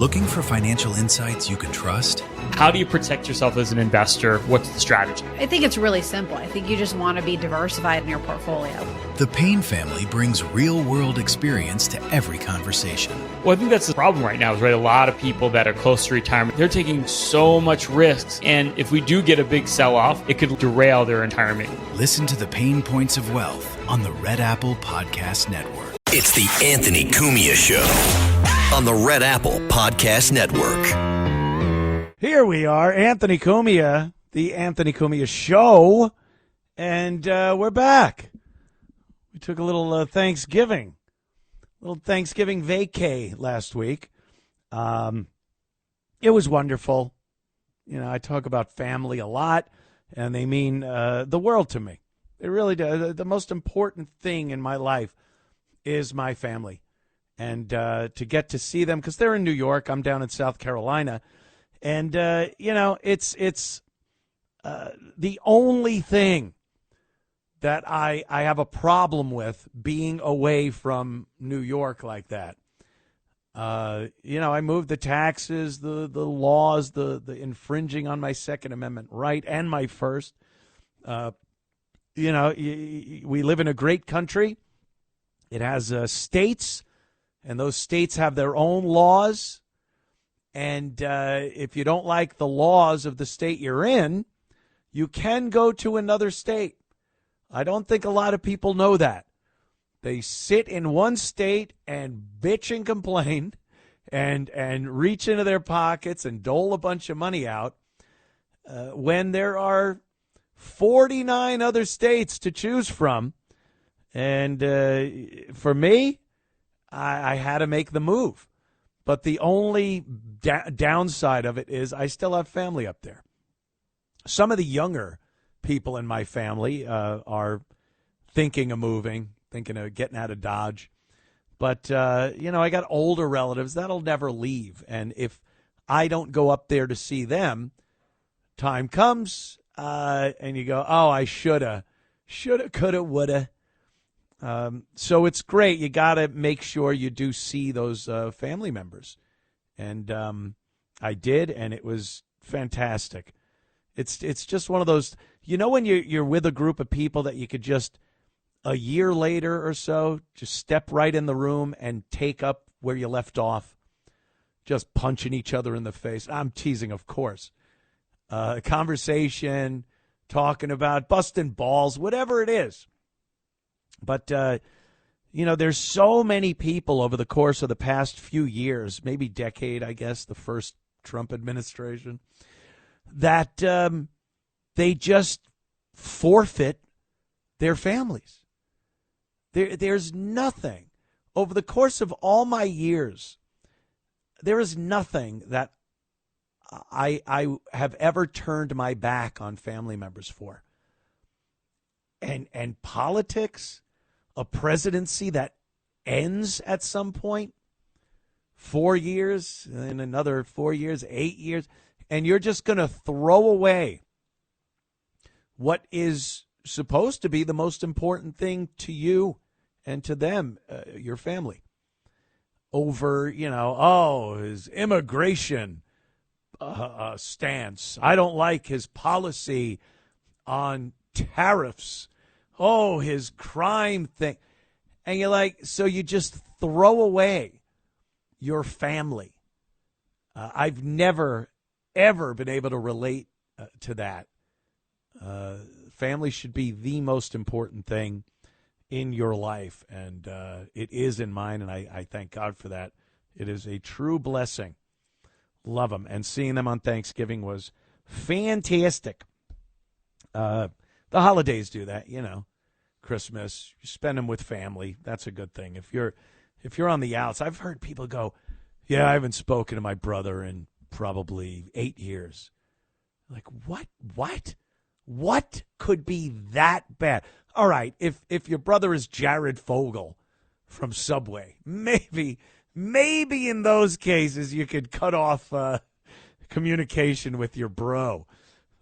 Looking for financial insights you can trust? How do you protect yourself as an investor? What's the strategy? I think it's really simple. I think you just want to be diversified in your portfolio. The Payne family brings real-world experience to every conversation. Well, I think that's the problem right now is, right, a lot of people that are close to retirement, they're taking so much risks. And if we do get a big sell-off, it could derail their retirement. Listen to the Pain Points of Wealth on the Red Apple Podcast Network. It's the Anthony Cumia Show on the Red Apple Podcast Network. Here we are, Anthony Cumia, the Anthony Cumia Show, and we're back. We took a little Thanksgiving vacay last week. It was wonderful. You know, I talk about family a lot, and they mean the world to me. It really does. The most important thing in my life is my family. And to get to see them, because they're in New York, I'm down in South Carolina. And, it's the only thing that I have a problem with being away from New York like that. I moved the taxes, the laws, the infringing on my Second Amendment right and my First. We live in a great country. It has states, and those states have their own laws. And if you don't like the laws of the state you're in, you can go to another state. I don't think a lot of people know that. They sit in one state and bitch and complain and reach into their pockets and dole a bunch of money out when there are 49 other states to choose from. And for me, I had to make the move. But the only downside of it is I still have family up there. Some of the younger people in my family are thinking of moving, thinking of getting out of Dodge. But, I got older relatives that'll never leave. And if I don't go up there to see them, time comes and you go, oh, I shoulda, coulda, woulda. So it's great. You got to make sure you do see those family members. And I did, and it was fantastic. It's just one of those, when you're with a group of people that you could just a year later or so just step right in the room and take up where you left off, just punching each other in the face. I'm teasing, of course. Conversation, talking about busting balls, whatever it is. But, there's so many people over the course of the past few years, maybe decade, I guess, the first Trump administration, that they just forfeit their families. There's nothing. Over the course of all my years, there is nothing that I have ever turned my back on family members for. And politics, a presidency that ends at some point, 4 years, and another 4 years, 8 years, and you're just going to throw away what is supposed to be the most important thing to you and to them, your family, over, his immigration stance. I don't like his policy on tariffs. Oh, his crime thing. And you're like, so you just throw away your family. I've never, ever been able to relate to that. Family should be the most important thing in your life, and it is in mine, and I thank God for that. It is a true blessing. Love them. And seeing them on Thanksgiving was fantastic. The holidays do that, Christmas, you spend them with family. That's a good thing. If you're on the outs, I've heard people go, yeah, I haven't spoken to my brother in probably 8 years. Like, what could be that bad? All right, if your brother is Jared Fogle from Subway, maybe in those cases you could cut off communication with your bro.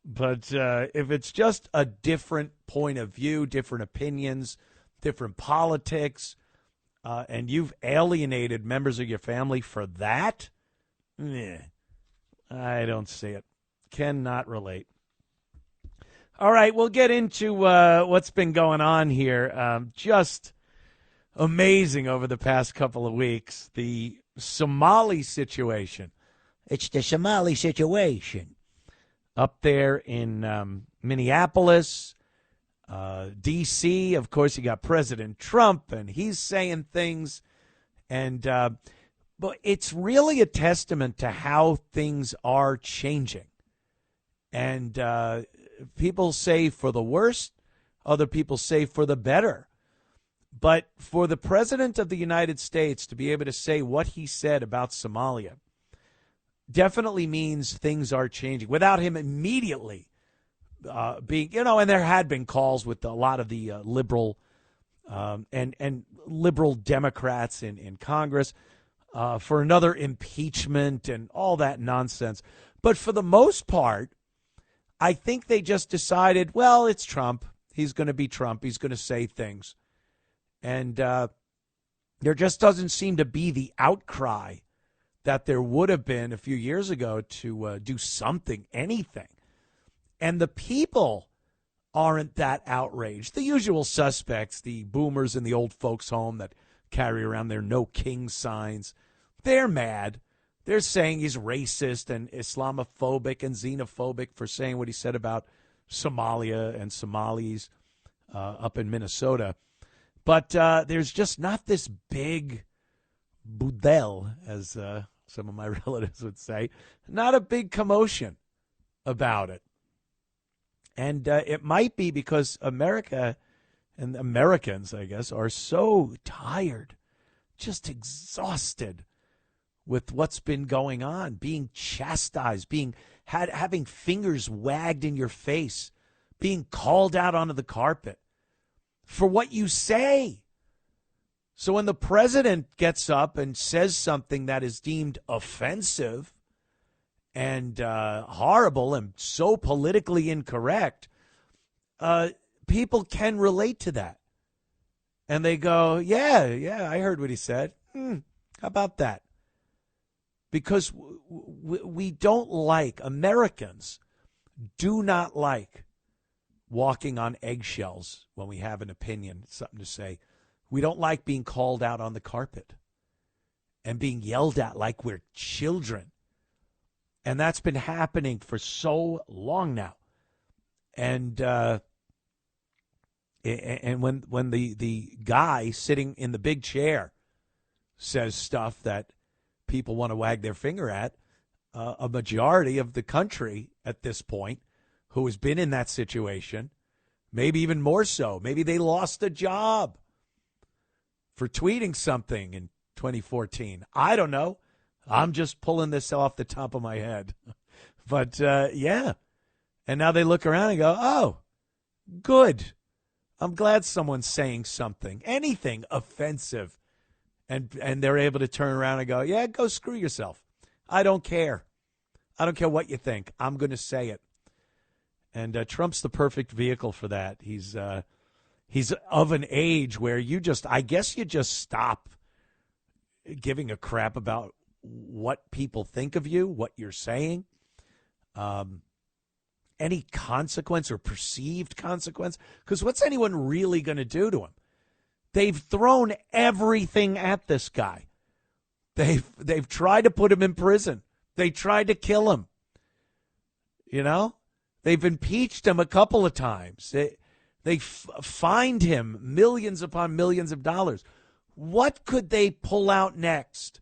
But if it's just a different point of view, different opinions, different politics, and you've alienated members of your family for that, I don't see it. Cannot relate. All right, we'll get into what's been going on here. Just amazing over the past couple of weeks. The Somali situation. It's the Somali situation. Up there in Minneapolis, D.C., of course, you got President Trump, and he's saying things. And but it's really a testament to how things are changing. And people say for the worst, other people say for the better. But for the President of the United States to be able to say what he said about Somalia definitely means things are changing without him immediately being, and there had been calls with a lot of the liberal and liberal Democrats in Congress for another impeachment and all that nonsense. But for the most part, I think they just decided, well, it's Trump. He's going to be Trump. He's going to say things. And there just doesn't seem to be the outcry that there would have been a few years ago to do something, anything. And the people aren't that outraged. The usual suspects, the boomers in the old folks' home that carry around their no king signs, they're mad. They're saying he's racist and Islamophobic and xenophobic for saying what he said about Somalia and Somalis up in Minnesota. But there's just not this big boudel, as some of my relatives would say, not a big commotion about it. And it might be because America and Americans, I guess, are so tired, just exhausted with what's been going on, being chastised, having fingers wagged in your face, being called out onto the carpet for what you say. So when the president gets up and says something that is deemed offensive and horrible and so politically incorrect, people can relate to that. And they go, yeah, I heard what he said. How about that? Because we don't like, Americans do not like walking on eggshells when we have an opinion, something to say. We don't like being called out on the carpet and being yelled at like we're children. And that's been happening for so long now. And when the guy sitting in the big chair says stuff that people want to wag their finger at, a majority of the country at this point who has been in that situation, maybe even more so, maybe they lost a job for tweeting something in 2014. I don't know. I'm just pulling this off the top of my head. But, yeah. And now they look around and go, oh, good. I'm glad someone's saying something, anything offensive. And they're able to turn around and go, yeah, go screw yourself. I don't care. I don't care what you think. I'm going to say it. And Trump's the perfect vehicle for that. He's of an age where I guess you just stop giving a crap about what people think of you, what you're saying, any consequence or perceived consequence. Because what's anyone really going to do to him? They've thrown everything at this guy. They've tried to put him in prison. They tried to kill him. They've impeached him a couple of times. They fined him millions upon millions of dollars. What could they pull out next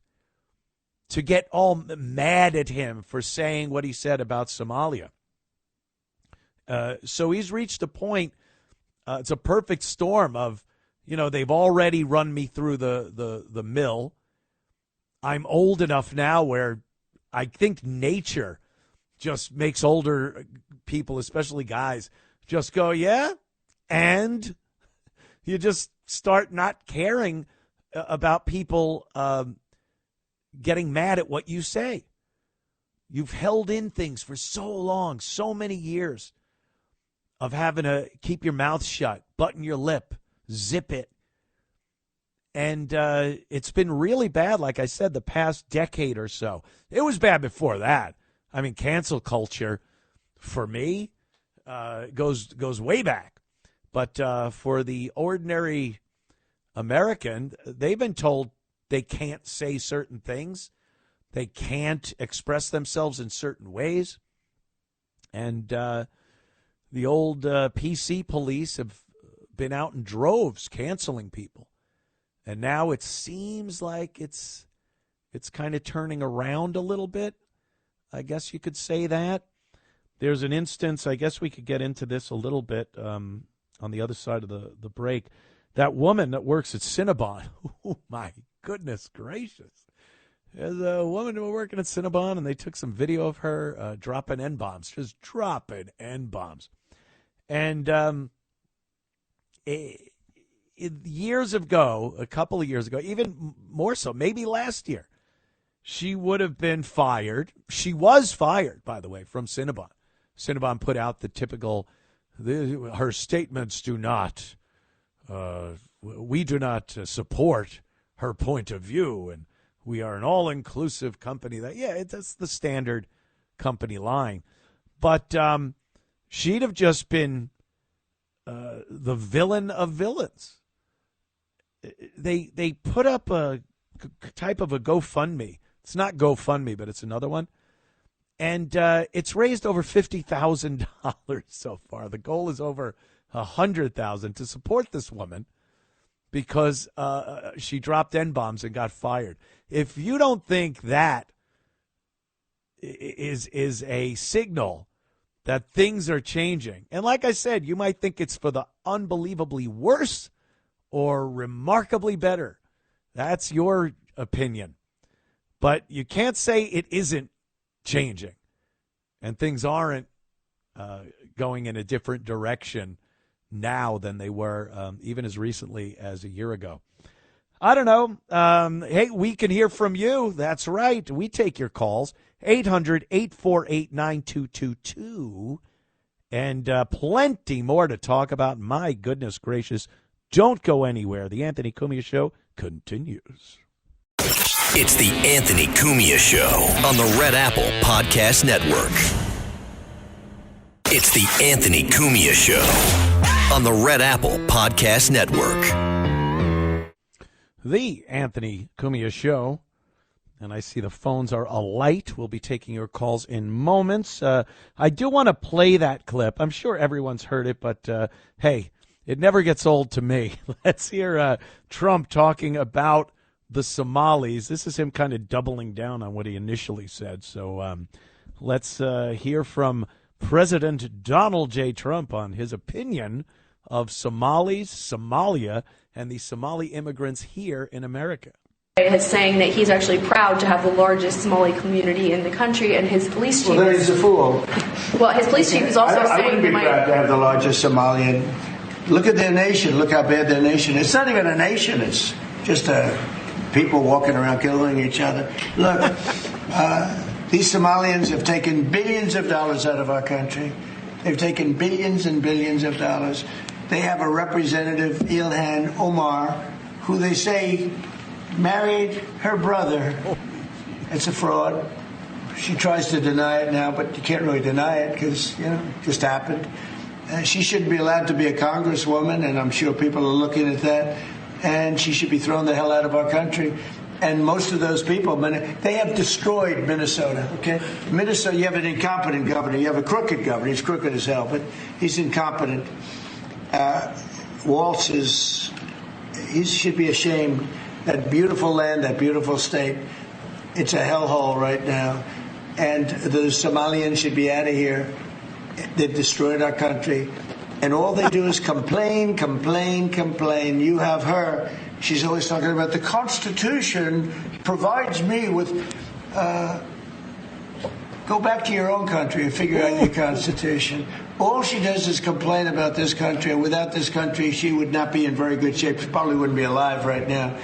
to get all mad at him for saying what he said about Somalia? So he's reached a point, it's a perfect storm of, they've already run me through the mill. I'm old enough now where I think nature just makes older people, especially guys, just go, yeah, and you just start not caring about people getting mad at what you say. You've held in things for so long, so many years of having to keep your mouth shut, button your lip, zip it. And it's been really bad, like I said, the past decade or so. It was bad before that. I mean, cancel culture, for me, goes way back. But for the ordinary American, they've been told they can't say certain things. They can't express themselves in certain ways. And the old PC police have been out in droves canceling people. And now it seems like it's kind of turning around a little bit. I guess you could say that. There's an instance, I guess we could get into this a little bit on the other side of the break. That woman that works at Cinnabon, oh my goodness gracious. There's a woman working at Cinnabon, and they took some video of her dropping N-bombs, just dropping N-bombs. And years ago, a couple of years ago, even more so, maybe last year, she would have been fired. She was fired, by the way, from Cinnabon. Cinnabon put out the typical, her statements do not, we do not support her point of view, and we are an all-inclusive company. That's the standard company line. But she'd have just been the villain of villains. They put up a type of a GoFundMe. It's not GoFundMe, but it's another one. And it's raised over $50,000 so far. The goal is over $100,000 to support this woman because she dropped N-bombs and got fired. If you don't think that is a signal that things are changing, and like I said, you might think it's for the unbelievably worse or remarkably better. That's your opinion. But you can't say it isn't changing and things aren't going in a different direction now than they were even as recently as a year ago. I don't know. Hey, we can hear from you. That's right. We take your calls. 800-848-9222. And plenty more to talk about. My goodness gracious. Don't go anywhere. The Anthony Cumia Show continues. It's the Anthony Cumia Show on the Red Apple Podcast Network. It's the Anthony Cumia Show on the Red Apple Podcast Network. The Anthony Cumia Show. And I see the phones are alight. We'll be taking your calls in moments. I do want to play that clip. I'm sure everyone's heard it, but hey, it never gets old to me. Let's hear Trump talking about the Somalis. This is him kind of doubling down on what he initially said. So let's hear from President Donald J. Trump on his opinion of Somalis, Somalia, and the Somali immigrants here in America. Is saying that he's actually proud to have the largest Somali community in the country, and his police chief. Well, then he's a fool. Well, his police chief is also saying. I wouldn't be proud to have the largest Somalian. Look at their nation. Look how bad their nation is. It's not even a nation. It's just people walking around killing each other. Look, these Somalians have taken billions of dollars out of our country. They've taken billions and billions of dollars. They have a representative, Ilhan Omar, who they say married her brother. It's a fraud. She tries to deny it now, but you can't really deny it because, it just happened. She shouldn't be allowed to be a congresswoman, and I'm sure people are looking at that. And she should be thrown the hell out of our country. And most of those people, they have destroyed Minnesota, okay? Minnesota, you have an incompetent governor. You have a crooked governor. He's crooked as hell, but he's incompetent. Waltz he should be ashamed. That beautiful land, that beautiful state, it's a hellhole right now. And the Somalians should be out of here. They've destroyed our country. And all they do is complain, complain, complain. You have her. She's always talking about the Constitution provides me with... go back to your own country and figure out your Constitution. All she does is complain about this country. And without this country, she would not be in very good shape. She probably wouldn't be alive right now.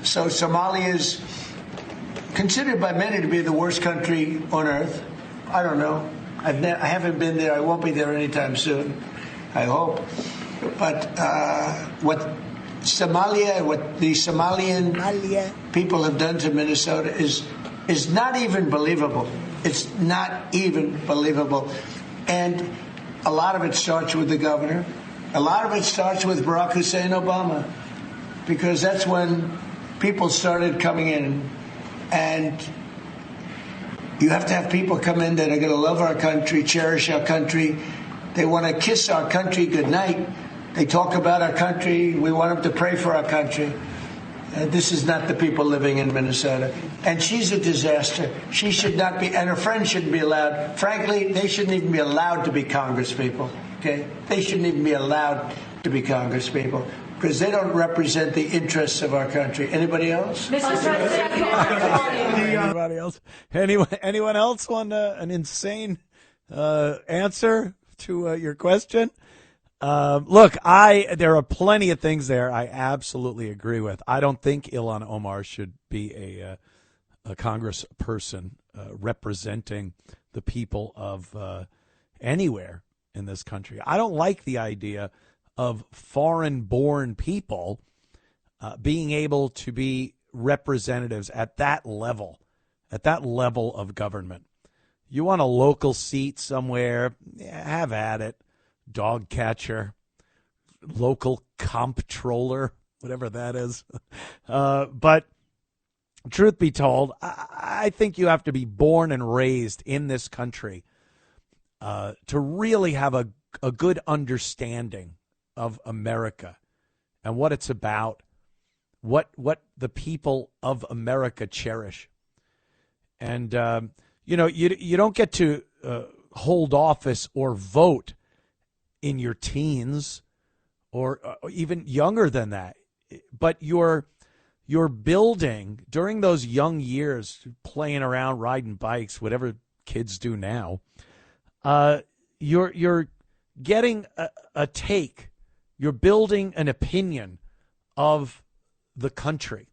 So Somalia is considered by many to be the worst country on earth. I don't know. I haven't been there. I won't be there anytime soon. I hope. But what Somalia, what the Somalian people have done to Minnesota is not even believable. It's not even believable. And a lot of it starts with the governor. A lot of it starts with Barack Hussein Obama, because that's when people started coming in. And you have to have people come in that are going to love our country, cherish our country. They want to kiss our country goodnight. They talk about our country. We want them to pray for our country. This is not the people living in Minnesota. And she's a disaster. She should not be, and her friends shouldn't be allowed. Frankly, they shouldn't even be allowed to be congresspeople. Okay? They shouldn't even be allowed to be congresspeople, because they don't represent the interests of our country. Anybody else? Anybody else? Anyone else want an insane answer to your question? Look, there are plenty of things there I absolutely agree with. I don't think Ilhan Omar should be a congressperson representing the people of anywhere in this country. I don't like the idea of foreign-born people being able to be representatives at that level of government. You want a local seat somewhere, have at it. Dog catcher, local comptroller, whatever that is. But truth be told, I think you have to be born and raised in this country to really have a good understanding of America and what it's about, what the people of America cherish. And, you don't get to hold office or vote in your teens or even younger than that. But you're building during those young years, playing around, riding bikes, whatever kids do now, you're getting a take. You're building an opinion of the country.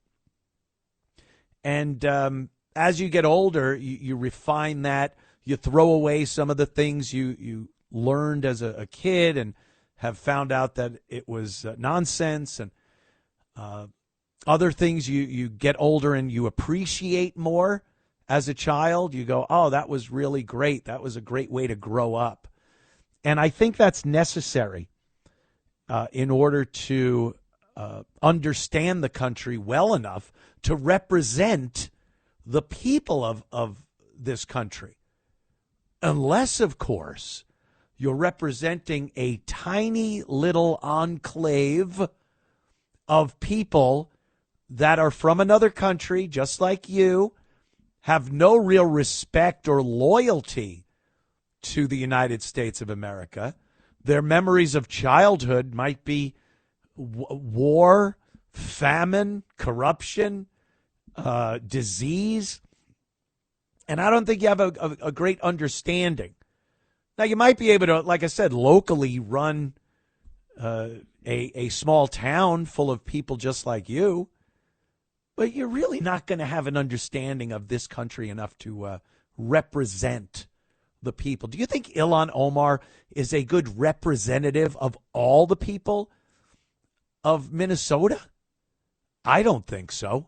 And as you get older, you refine that. You throw away some of the things you learned as a kid and have found out that it was nonsense, and other things you get older and you appreciate more as a child. You go, oh, that was really great. That was a great way to grow up. And I think that's necessary in order to understand the country well enough to represent the people of this country. Unless, of course, you're representing a tiny little enclave of people that are from another country, just like you, have no real respect or loyalty to the United States of America. Their memories of childhood might be war, famine, corruption, disease. And I don't think you have a great understanding. Now, you might be able to, like I said, locally run a small town full of people just like you, but you're really not going to have an understanding of this country enough to represent the people. Do you think Ilhan Omar is a good representative of all the people of Minnesota? I don't think so.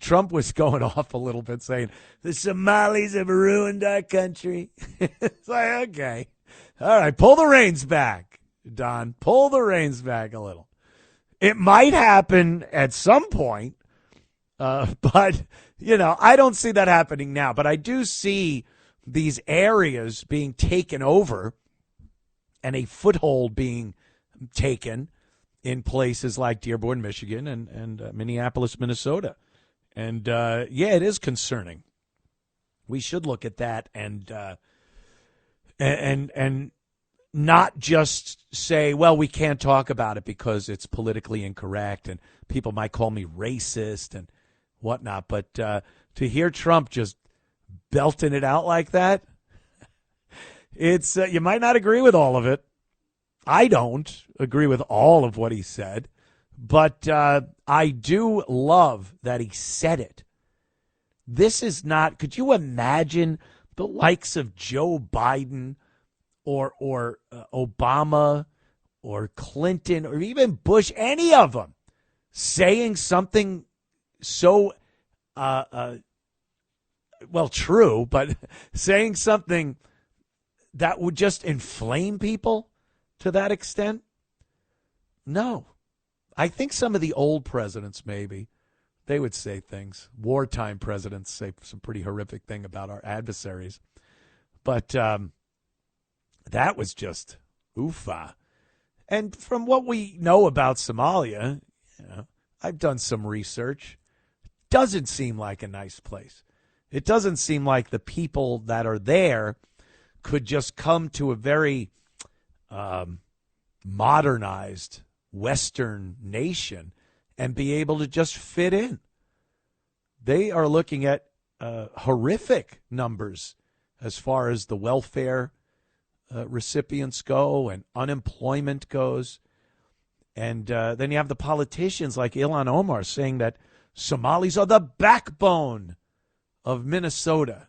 Trump was going off a little bit saying the Somalis have ruined our country. It's like, okay. All right, pull the reins back, Don. Pull the reins back a little. It might happen at some point, but, I don't see that happening now. But I do see these areas being taken over and a foothold being taken in places like Dearborn, Michigan, and Minneapolis, Minnesota. And, it is concerning. We should look at that and not just say, well, we can't talk about it because it's politically incorrect and people might call me racist and whatnot. But to hear Trump just belting it out like that, it's you might not agree with all of it. I don't agree with all of what he said, but I do love that he said it. This is not, could you imagine the likes of Joe Biden or Obama or Clinton or even Bush, any of them, saying something so, true, but saying something that would just inflame people to that extent? No. I think some of the old presidents, maybe, they would say things. Wartime presidents say some pretty horrific thing about our adversaries. But that was just oofa. And from what we know about Somalia, I've done some research. Doesn't seem like a nice place. It doesn't seem like the people that are there could just come to a very modernized Western nation and be able to just fit in. They are looking at horrific numbers as far as the welfare recipients go and unemployment goes. And then you have the politicians like Ilhan Omar saying that Somalis are the backbone of Minnesota.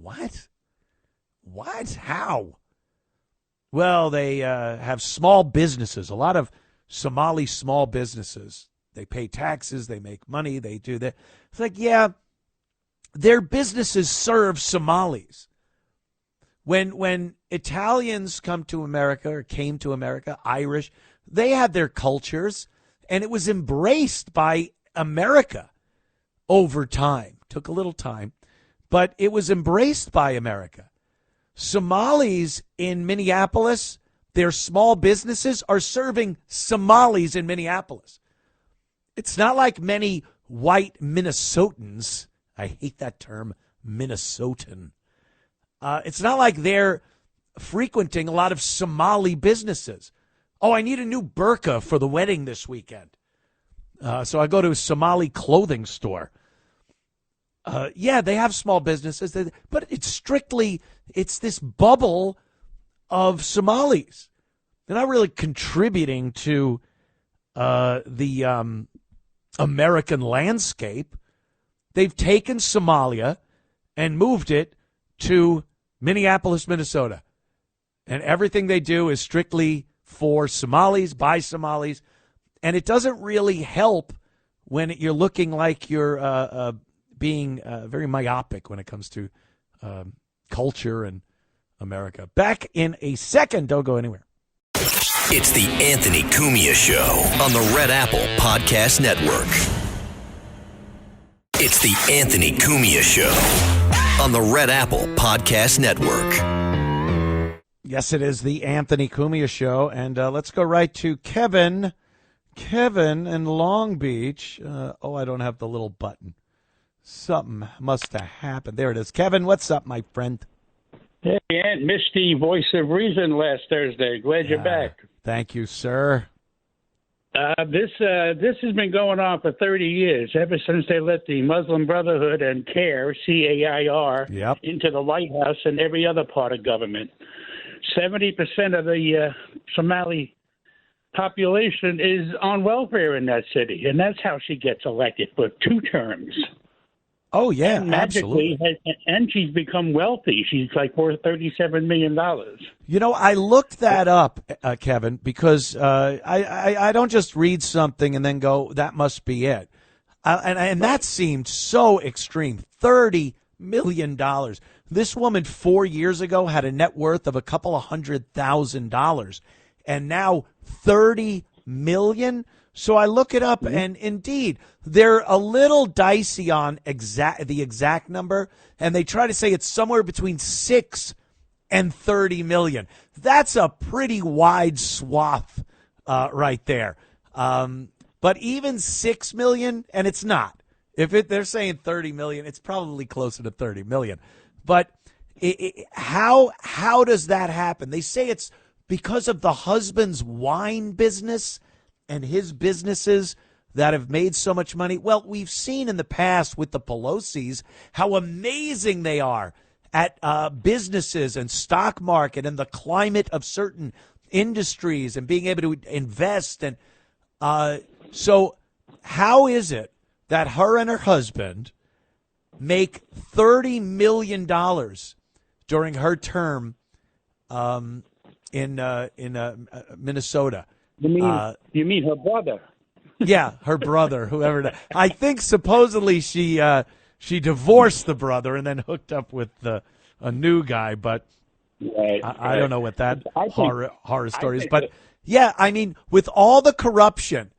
What? What? How? Well, they have small businesses, a lot of Somali small businesses. They pay taxes, they make money, they do that. It's like, yeah, their businesses serve Somalis. When Italians come to America or came to America, Irish, they had their cultures, and it was embraced by America over time. Took a little time, but it was embraced by America. Somalis in Minneapolis, their small businesses are serving Somalis in Minneapolis. It's not like many white Minnesotans. I hate that term, Minnesotan. It's not like they're frequenting a lot of Somali businesses. Oh, I need a new burqa for the wedding this weekend. So I go to a Somali clothing store. Yeah, they have small businesses, but it's this bubble of Somalis. They're not really contributing to the American landscape. They've taken Somalia and moved it to Minneapolis, Minnesota. And everything they do is strictly for Somalis, by Somalis. And it doesn't really help when you're looking like you're being very myopic when it comes to culture and America. Back in a second. Don't go anywhere. It's the Anthony Cumia Show on the Red Apple Podcast Network. It's the Anthony Cumia Show on the Red Apple Podcast Network. Yes, it is the Anthony Cumia Show. And let's go right to Kevin. Kevin in Long Beach. I don't have the little button. Something must have happened. There it is. Kevin, what's up, my friend? Hey, Aunt, missed the voice of reason last Thursday. Glad you're back. Thank you, sir. This has been going on for 30 years, ever since they let the Muslim Brotherhood and CAIR, C-A-I-R, into the White House and every other part of government. 70% of the Somali population is on welfare in that city, and that's how she gets elected for 2 terms. Oh, yeah, and magically, absolutely. And she's become wealthy. She's like worth $37 million. You know, I looked that up, Kevin, because I don't just read something and then go, that must be it. And that seemed so extreme. $30 million. This woman 4 years ago had a net worth of a couple of $100,000, and now $30 million. So I look it up, and indeed, they're a little dicey on the exact number, and they try to say it's somewhere between 6 and 30 million. That's a pretty wide swath right there. But even 6 million, and it's not. If they're saying 30 million, it's probably closer to 30 million. But how does that happen? They say it's because of the husband's wine business and his businesses that have made so much money. Well, we've seen in the past with the Pelosi's how amazing they are at businesses and stock market and the climate of certain industries and being able to invest. And so how is it that her and her husband make $30 million during her term in Minnesota. You mean her brother? Yeah, her brother, whoever. I think supposedly she divorced the brother and then hooked up with a new guy, but right, I don't know what that horror story is. But that, I mean, with all the corruption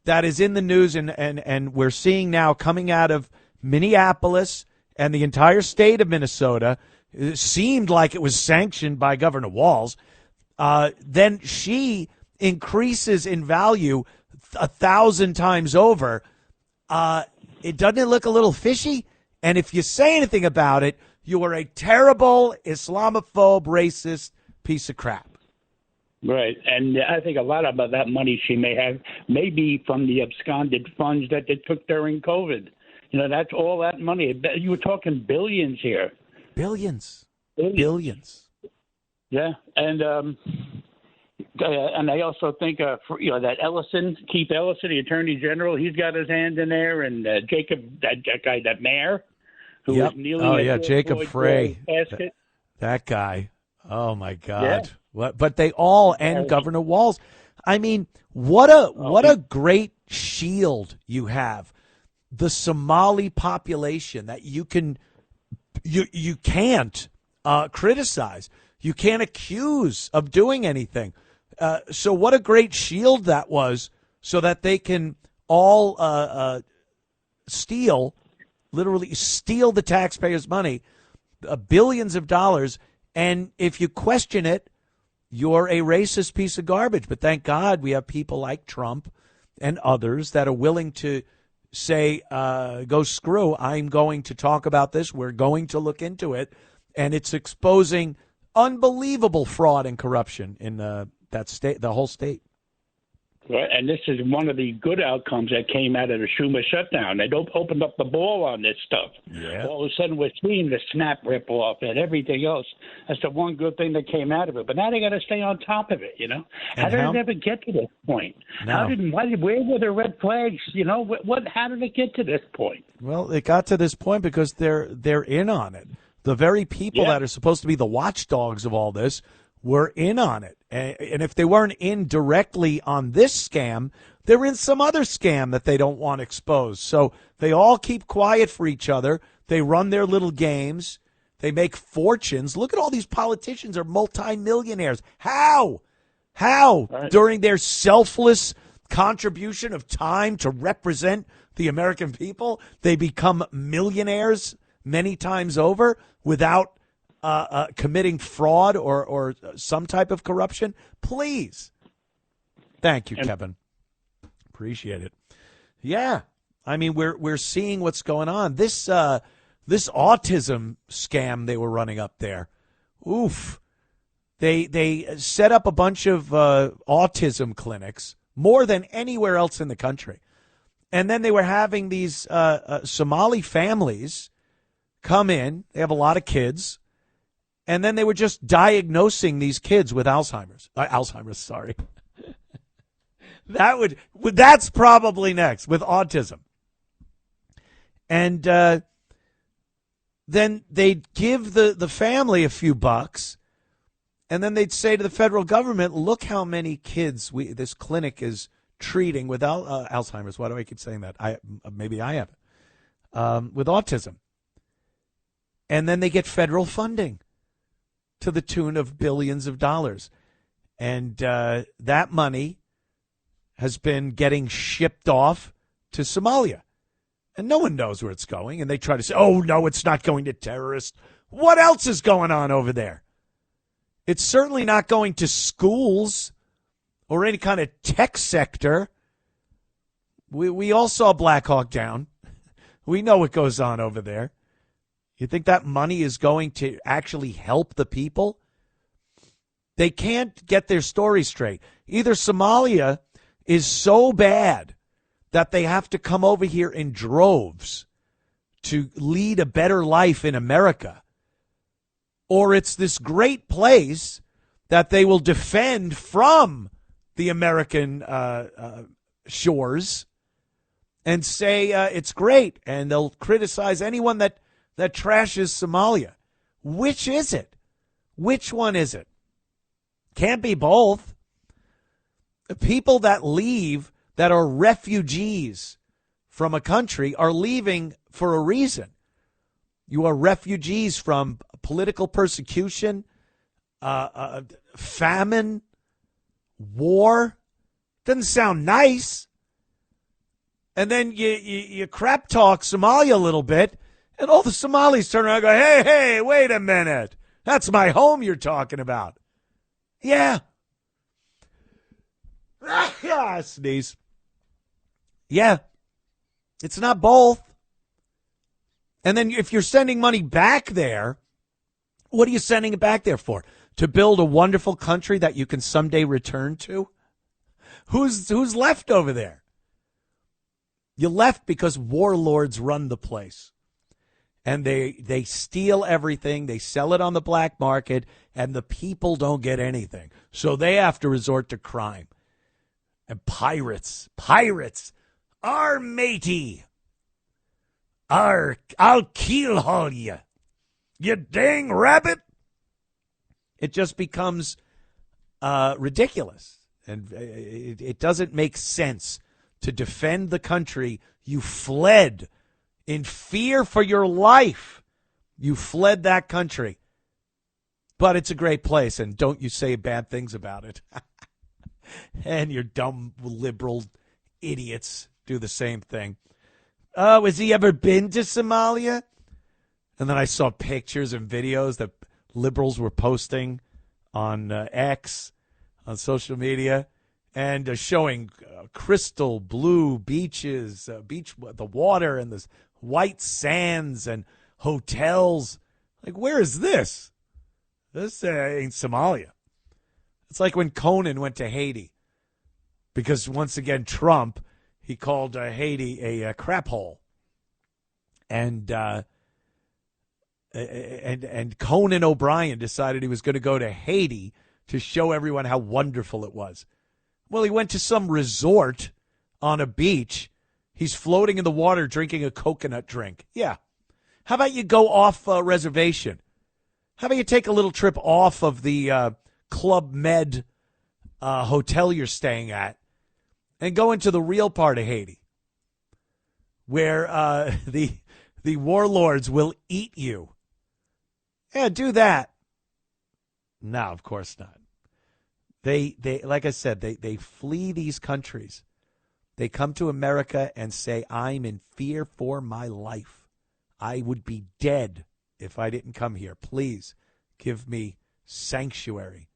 that is in the news and we're seeing now coming out of Minneapolis and the entire state of Minnesota, it seemed like it was sanctioned by Governor Walz. Then she increases in value 1,000 times over. Doesn't it look a little fishy? And if you say anything about it, you are a terrible Islamophobe, racist piece of crap. Right, and I think a lot of that money she may be from the absconded funds that they took during COVID. You know, that's all that money. You were talking billions here. Billions. Yeah, and I also think that Keith Ellison, the Attorney General, he's got his hand in there, and Jacob, that mayor, who was kneeling. Oh at yeah, Jacob Frey. That guy. Oh my God. Yeah. What? But they all and Governor Walz. I mean, what a great shield you have. The Somali population that you can't criticize. You can't accuse of doing anything. So what a great shield that was, so that they can all literally steal the taxpayers' money, billions of dollars. And if you question it, you're a racist piece of garbage. But thank God we have people like Trump and others that are willing to say, go screw, I'm going to talk about this. We're going to look into it. And it's exposing unbelievable fraud and corruption in that state, the whole state. Right, and this is one of the good outcomes that came out of the Schumer shutdown. They opened up the ball on this stuff. Yeah. All of a sudden, we're seeing the SNAP rip-off and everything else. That's the one good thing that came out of it. But now they got to stay on top of it, you know? How did it ever get to this point? No. Where were the red flags? You know, how did it get to this point? Well, it got to this point because they're in on it. The very people that are supposed to be the watchdogs of all this were in on it. And if they weren't in directly on this scam, they're in some other scam that they don't want exposed. So they all keep quiet for each other. They run their little games. They make fortunes. Look at all these politicians are multimillionaires. How? Right. During their selfless contribution of time to represent the American people, they become millionaires many times over without committing fraud or some type of corruption. Please. Thank you, Kevin. Appreciate it. Yeah. I mean, we're seeing what's going on. This autism scam they were running up there. Oof. They set up a bunch of autism clinics, more than anywhere else in the country. And then they were having these Somali families come in. They have a lot of kids. And then they were just diagnosing these kids with Alzheimer's. Sorry. That's probably next, with autism. And then they'd give the family a few bucks, and then they'd say to the federal government, look how many kids this clinic is treating with Alzheimer's. Why do I keep saying that? Maybe I have it. With autism. And then they get federal funding to the tune of billions of dollars. And that money has been getting shipped off to Somalia. And no one knows where it's going. And they try to say, oh, no, it's not going to terrorists. What else is going on over there? It's certainly not going to schools or any kind of tech sector. We all saw Black Hawk Down. We know what goes on over there. You think that money is going to actually help the people? They can't get their story straight. Either Somalia is so bad that they have to come over here in droves to lead a better life in America, or it's this great place that they will defend from the American shores and say it's great, and they'll criticize anyone that trashes Somalia. Which is it? Which one is it? Can't be both. The people that leave, that are refugees from a country, are leaving for a reason. You are refugees from political persecution, famine, war. Doesn't sound nice. And then you crap talk Somalia a little bit, and all the Somalis turn around and go, hey, wait a minute. That's my home you're talking about. Yeah. Sneeze. Yeah. It's not both. And then if you're sending money back there, what are you sending it back there for? To build a wonderful country that you can someday return to? Who's left over there? You left because warlords run the place. And they steal everything. They sell it on the black market, and the people don't get anything. So they have to resort to crime. And pirates, our matey. I'll keel-haul you. You dang rabbit. It just becomes ridiculous. And it doesn't make sense to defend the country you fled in fear for your life. You fled that country. But it's a great place, and don't you say bad things about it. And your dumb liberal idiots do the same thing. Oh, has he ever been to Somalia? And then I saw pictures and videos that liberals were posting on X, on social media, and showing crystal blue beaches, the water and the white sands and hotels. Like, where is this? This ain't Somalia. It's like when Conan went to Haiti, because once again Trump, he called Haiti a crap hole, and Conan O'Brien decided he was going to go to Haiti to show everyone how wonderful it was. Well, he went to some resort on a beach. He's floating in the water drinking a coconut drink. Yeah. How about you go off reservation? How about you take a little trip off of the Club Med hotel you're staying at and go into the real part of Haiti, where the warlords will eat you. Yeah, do that. No, of course not. They like I said, they flee these countries. They come to America and say, I'm in fear for my life. I would be dead if I didn't come here. Please give me sanctuary.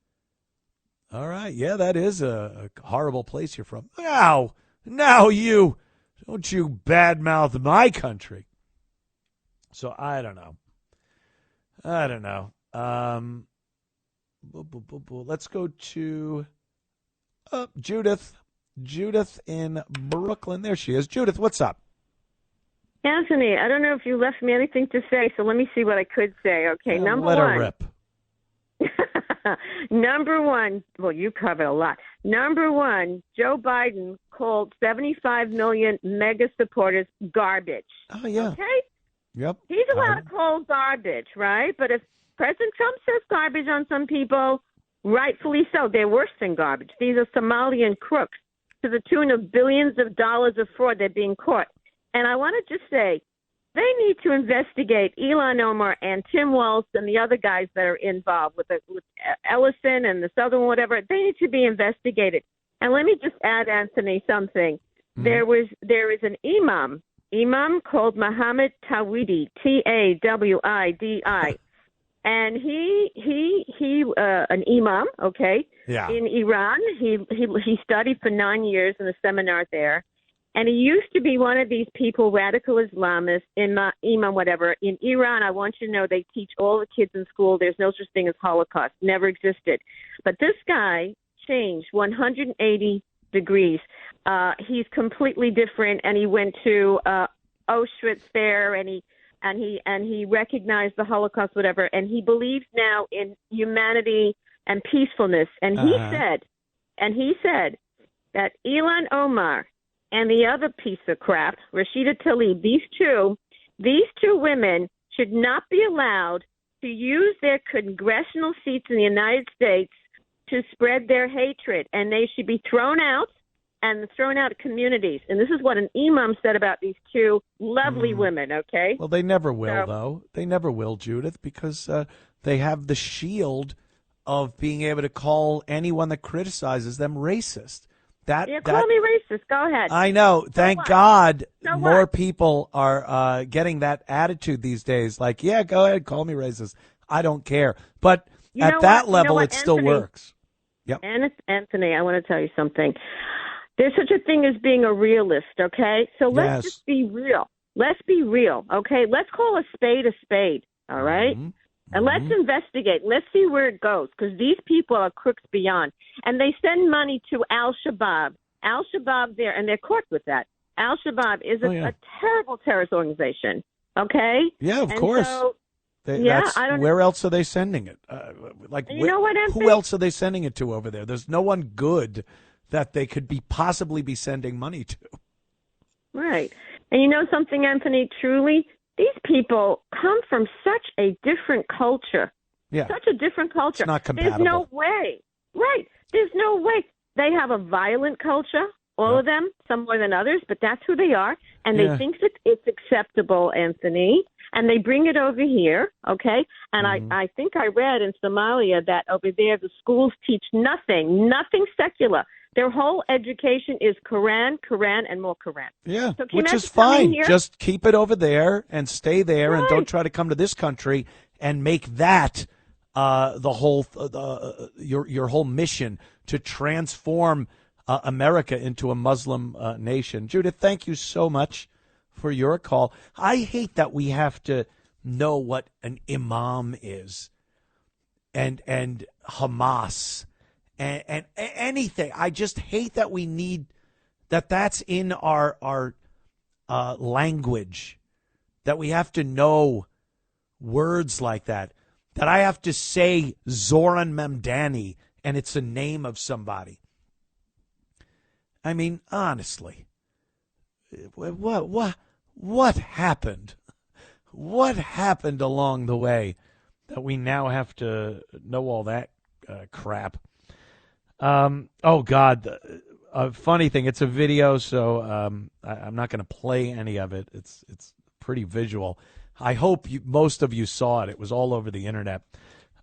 All right. Yeah, that is a horrible place you're from. Now don't you badmouth my country. So I don't know. Let's go to Judith. Judith in Brooklyn. There she is. Judith, what's up? Anthony, I don't know if you left me anything to say, so let me see what I could say. Okay, number one. Let her rip. Number one, well, you covered a lot. Number one, Joe Biden called 75 million mega supporters garbage. Oh, yeah. Okay? Yep. He's allowed to call garbage, right? But if President Trump says garbage on some people, rightfully so. They're worse than garbage. These are Somalian crooks to the tune of billions of dollars of fraud. They're being caught. And I want to just say, they need to investigate Ilhan Omar and Tim Walz and the other guys that are involved with Ellison and this other one, whatever. They need to be investigated. And let me just add, Anthony, something. Mm-hmm. There is an imam called Muhammad Tawhidi, Tawidi, and he an imam, okay, yeah, in Iran. He studied for 9 years in a seminar there. And he used to be one of these people, radical Islamists, imam, whatever. In Iran, I want you to know they teach all the kids in school there's no such thing as Holocaust. Never existed. But this guy changed 180 degrees. He's completely different, and he went to Auschwitz there, and he recognized the Holocaust, whatever. And he believes now in humanity and peacefulness. And he said that Ilhan Omar and the other piece of crap, Rashida Tlaib, these two women should not be allowed to use their congressional seats in the United States to spread their hatred, and they should be thrown out and thrown out of communities. And this is what an imam said about these two lovely women, okay? Well, they never will, though. They never will, Judith, because they have the shield of being able to call anyone that criticizes them racist. Call me racist. Go ahead. I know. Thank God So more what? people are getting that attitude these days. Like, yeah, go ahead, call me racist. I don't care. But at that level, it still works. Yep. Anthony, I want to tell you something. There's such a thing as being a realist, okay? So let's just be real. Let's be real, okay? Let's call a spade, all right? And let's investigate. Let's see where it goes, because these people are crooks beyond. And they send money to Al-Shabaab. Al-Shabaab there, and they're caught with that. Al-Shabaab is a terrible terrorist organization, okay? Yeah, of course. So, where else are they sending it? Who else are they sending it to over there? There's no one good that they could possibly be sending money to. Right. And you know something, Anthony, truly, these people come from such a different culture. Yeah. Such a different culture. It's not compatible. There's no way. Right. There's no way. They have a violent culture, all of them, some more than others, but that's who they are. And they think that it's acceptable, Anthony. And they bring it over here, okay? And I think I read in Somalia that over there the schools teach nothing secular. Their whole education is Quran, and more Quran. Yeah, so which is fine. Just keep it over there and stay there, and don't try to come to this country and make that the whole your whole mission to transform America into a Muslim nation. Judith, thank you so much for your call. I hate that we have to know what an imam is and Hamas. And anything. I just hate that we need that's in our language, that we have to know words like that I have to say Zoran Memdani and it's a name of somebody. I mean, honestly, what happened? What happened along the way that we now have to know all that crap? Oh God, a funny thing. It's a video, so I'm not going to play any of it. It's pretty visual. I hope most of you saw it. It was all over the internet.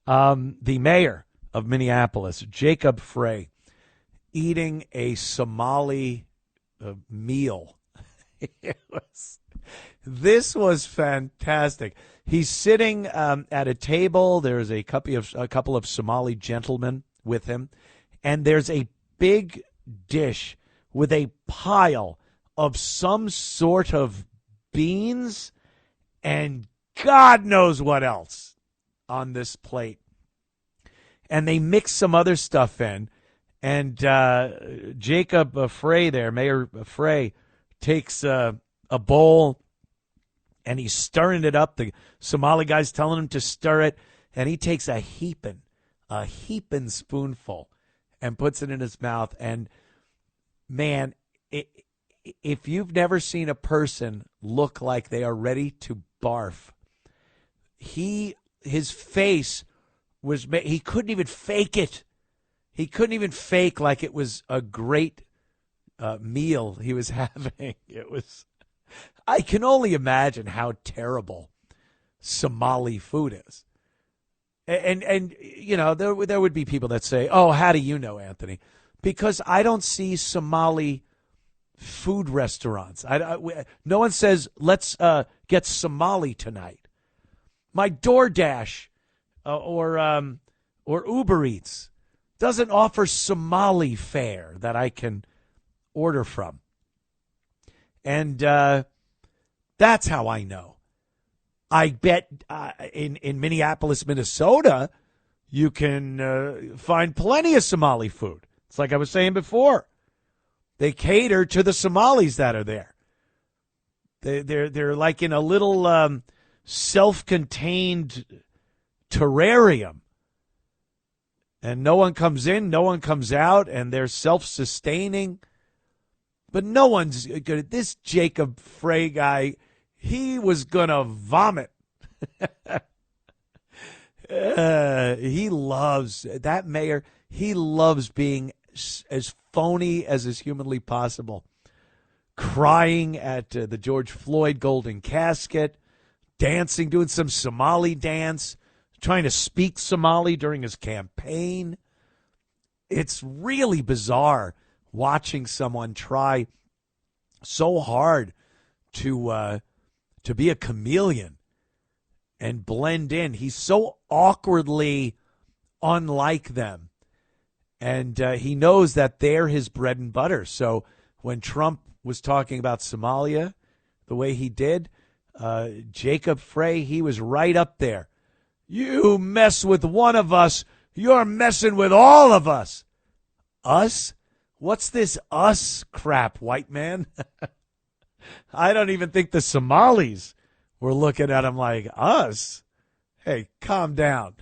The mayor of Minneapolis, Jacob Frey, eating a Somali meal. This was fantastic. He's sitting at a table. There's a couple of Somali gentlemen with him. And there's a big dish with a pile of some sort of beans and God knows what else on this plate. And they mix some other stuff in. And Jacob Frey there, Mayor Frey, takes a bowl and he's stirring it up. The Somali guy's telling him to stir it. And he takes a heaping spoonful and puts it in his mouth. And, man, if you've never seen a person look like they are ready to barf, his face was, he couldn't even fake it. He couldn't even fake like it was a great meal he was having. I can only imagine how terrible Somali food is. And you know, there would be people that say, oh, how do you know, Anthony? Because I don't see Somali food restaurants. No one says, let's get Somali tonight. My DoorDash or Uber Eats doesn't offer Somali fare that I can order from. And that's how I know. I bet in Minneapolis, Minnesota, you can find plenty of Somali food. It's like I was saying before. They cater to the Somalis that are there. They're like in a little self-contained terrarium. And no one comes in, no one comes out, and they're self-sustaining. But no one's good. This Jacob Frey guy, he was going to vomit. He loves that mayor. He loves being as phony as is humanly possible. Crying at the George Floyd golden casket, dancing, doing some Somali dance, trying to speak Somali during his campaign. It's really bizarre watching someone try so hard to be a chameleon and blend in. He's so awkwardly unlike them. And he knows that they're his bread and butter. So when Trump was talking about Somalia the way he did, Jacob Frey, he was right up there. You mess with one of us, you're messing with all of us. Us? What's this us crap, white man? I don't even think the Somalis were looking at him like, us? Hey, calm down.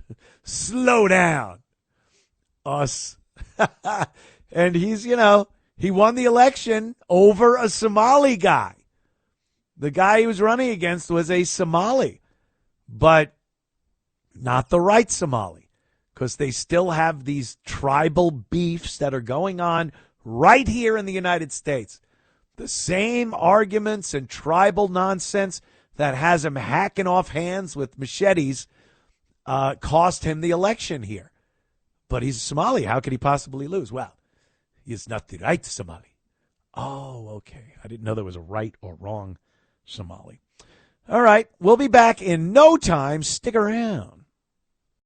Slow down. Us. And he's, he won the election over a Somali guy. The guy he was running against was a Somali, but not the right Somali, because they still have these tribal beefs that are going on right here in the United States. The same arguments and tribal nonsense that has him hacking off hands with machetes cost him the election here. But he's a Somali. How could he possibly lose? Well, he's not the right Somali. Oh, okay. I didn't know there was a right or wrong Somali. All right. We'll be back in no time. Stick around.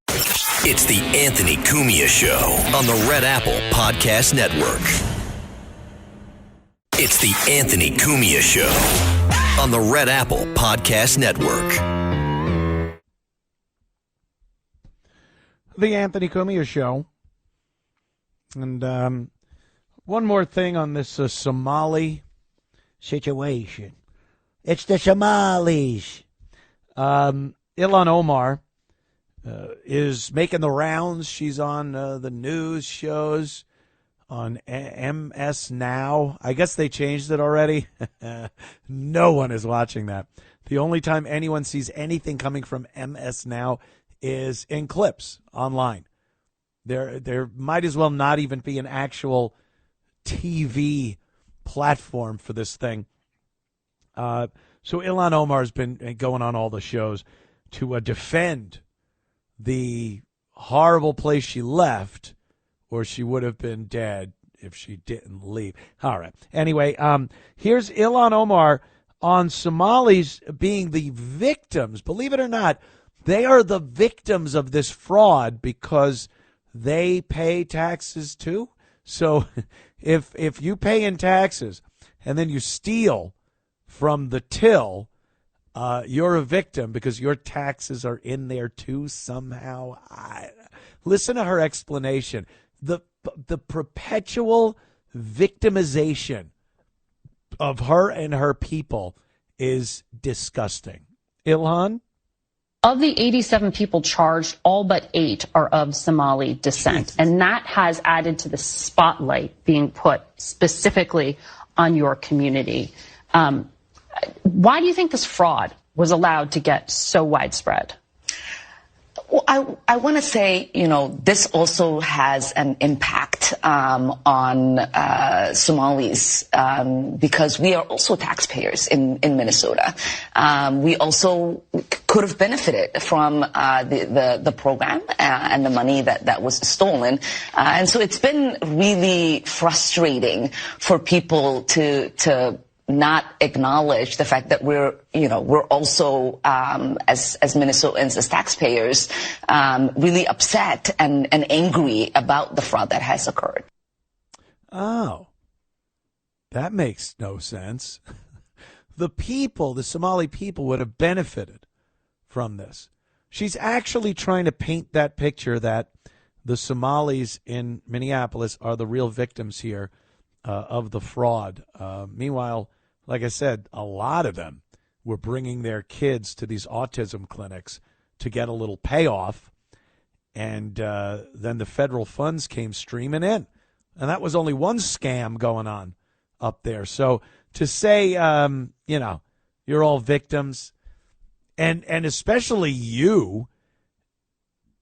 It's the Anthony Cumia Show on the Red Apple Podcast Network. It's the Anthony Cumia Show on the Red Apple Podcast Network. The Anthony Cumia Show. And one more thing on this Somali situation. It's the Somalis. Ilhan Omar is making the rounds. She's on the news shows on MS Now. I guess they changed it already. No one is watching that. The only time anyone sees anything coming from MS Now is in clips online. There might as well not even be an actual TV platform for this thing. So Ilhan Omar has been going on all the shows to defend the horrible place she left, or she would have been dead if she didn't leave. All right. Anyway, here's Ilhan Omar on Somalis being the victims. Believe it or not, they are the victims of this fraud because they pay taxes too. So if you pay in taxes and then you steal from the till, you're a victim because your taxes are in there too somehow. Listen to her explanation. The perpetual victimization of her and her people is disgusting. Ilhan? Of the 87 people charged, all but 8 are of Somali descent. Jesus. And that has added to the spotlight being put specifically on your community. Why do you think this fraud was allowed to get so widespread? Well, I want to say, this also has an impact on Somalis because we are also taxpayers in Minnesota. We also could have benefited from the program and the money that was stolen. And so it's been really frustrating for people to not acknowledge the fact that we're also, as Minnesotans, as taxpayers, really upset and angry about the fraud that has occurred. Oh, that makes no sense. The Somali people would have benefited from this. She's actually trying to paint that picture that the Somalis in Minneapolis are the real victims here of the fraud. Meanwhile, like I said, a lot of them were bringing their kids to these autism clinics to get a little payoff, and then the federal funds came streaming in. And that was only one scam going on up there. So to say, you're all victims, and especially you,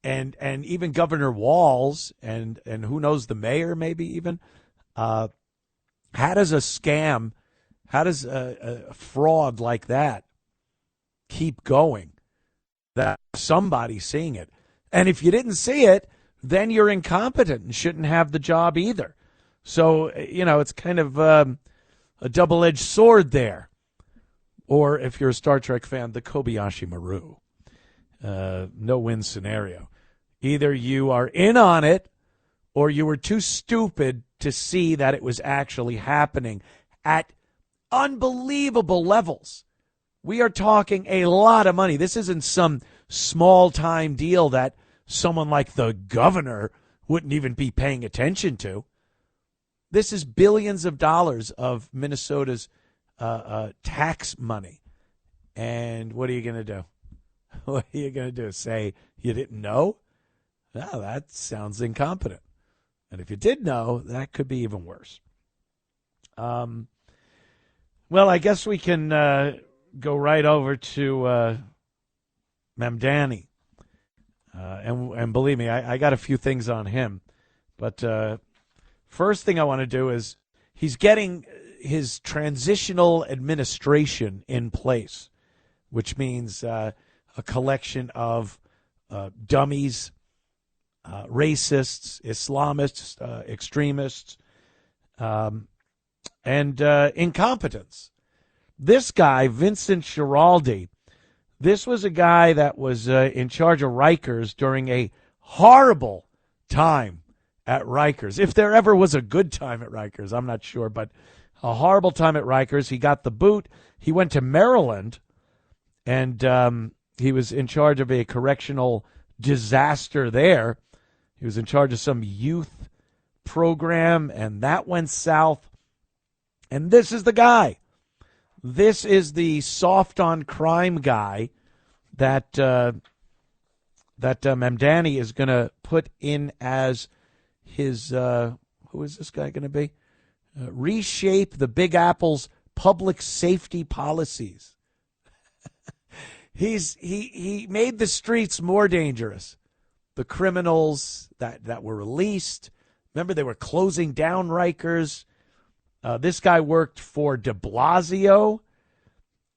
and even Governor Walz and who knows, the mayor maybe even. How does a scam, how does a fraud like that keep going? That somebody's seeing it. And if you didn't see it, then you're incompetent and shouldn't have the job either. So, it's kind of a double-edged sword there. Or if you're a Star Trek fan, the Kobayashi Maru. No-win scenario. Either you are in on it or you were too stupid to see that it was actually happening at unbelievable levels. We are talking a lot of money. This isn't some small-time deal that someone like the governor wouldn't even be paying attention to. This is billions of dollars of Minnesota's tax money. And what are you going to do? What are you going to do? Say you didn't know? No, that sounds incompetent. And if you did know, that could be even worse. Well, I guess we can go right over to Mamdani. And believe me, I got a few things on him. But first thing I want to do is he's getting his transitional administration in place, which means a collection of dummies, racists, Islamists, extremists, and incompetence. This guy, Vincent Schiraldi, this was a guy that was in charge of Rikers during a horrible time at Rikers. If there ever was a good time at Rikers, I'm not sure, but a horrible time at Rikers. He got the boot. He went to Maryland, and he was in charge of a correctional disaster there. He was in charge of some youth program, and that went south. And this is the guy. This is the soft-on-crime guy that Mamdani is going to put in as his, who is this guy going to be? Reshape the Big Apple's public safety policies. He made the streets more dangerous. The criminals that were released, remember they were closing down Rikers. This guy worked for de Blasio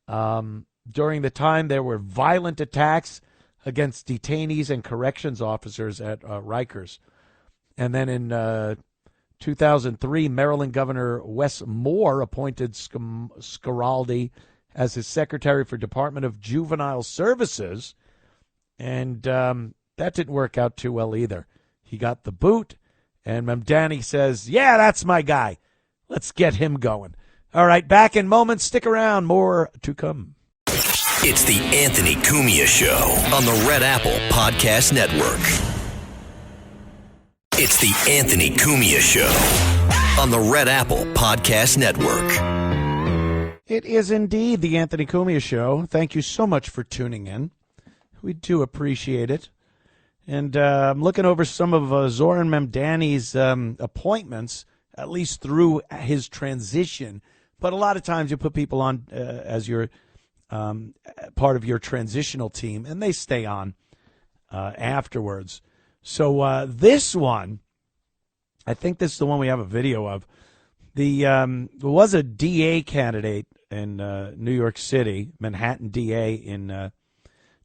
during the time there were violent attacks against detainees and corrections officers at Rikers. And then in 2003, Maryland Governor Wes Moore appointed Schiraldi as his secretary for Department of Juvenile Services. And that didn't work out too well either. He got the boot, and Mamdani says, yeah, that's my guy. Let's get him going. All right, back in moments. Stick around. More to come. It's the Anthony Cumia Show on the Red Apple Podcast Network. It's the Anthony Cumia Show on the Red Apple Podcast Network. It is indeed the Anthony Cumia Show. Thank you so much for tuning in. We do appreciate it. And I'm looking over some of Zoran Mamdani's appointments, at least through his transition. But a lot of times you put people on as your part of your transitional team, and they stay on afterwards. So this one, I think this is the one we have a video of. There was a DA candidate in New York City, Manhattan DA in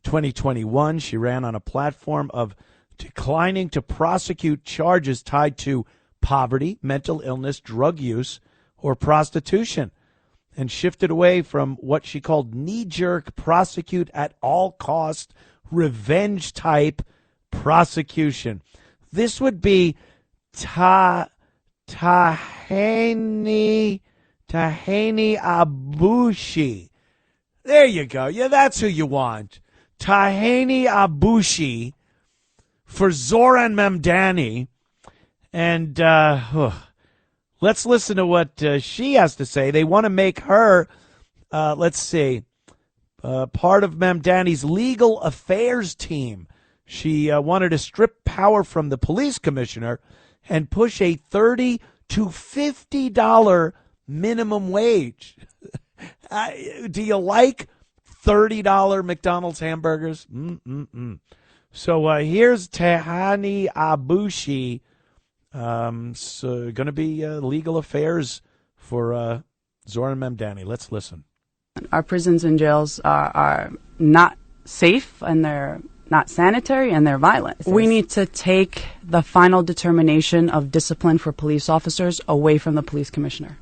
2021. She ran on a platform of declining to prosecute charges tied to poverty, mental illness, drug use, or prostitution, and shifted away from what she called knee-jerk prosecute at all cost, revenge-type prosecution. This would be Tahani Abushi. There you go. Yeah, that's who you want. Tahani Abushi for Zoran Mamdani. And let's listen to what she has to say. They want to make her, part of Mamdani's legal affairs team. She wanted to strip power from the police commissioner and push a $30 to $50 minimum wage. Do you like $30 McDonald's hamburgers? So here's Tahani Abushi. So going to be legal affairs for Zoran Memdani. Let's listen. Our prisons and jails are not safe, and they're not sanitary, and they're violent. We need to take the final determination of discipline for police officers away from the police commissioner.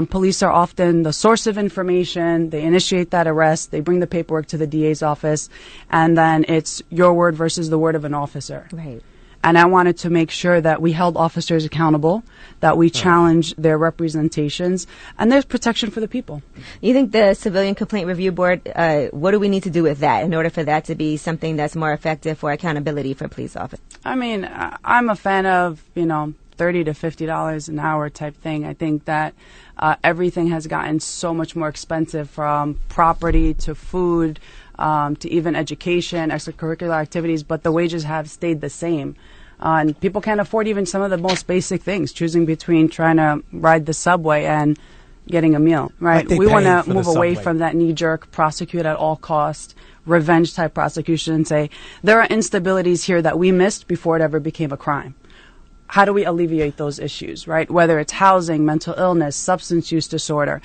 Police are often the source of information. They initiate that arrest. They bring the paperwork to the DA's office, and then it's your word versus the word of an officer. Right. And I wanted to make sure that we held officers accountable, that we challenged their representations, and there's protection for the people. You think the Civilian Complaint Review Board, what do we need to do with that in order for that to be something that's more effective for accountability for police officers? I mean, I'm a fan of, $30 to $50 an hour type thing. I think that everything has gotten so much more expensive, from property to food to even education, extracurricular activities, but the wages have stayed the same. And people can't afford even some of the most basic things, choosing between trying to ride the subway and getting a meal, right? We want to move away from that knee-jerk, prosecute at all costs, revenge-type prosecution, and say, there are instabilities here that we missed before it ever became a crime. How do we alleviate those issues, right? Whether it's housing, mental illness, substance use disorder.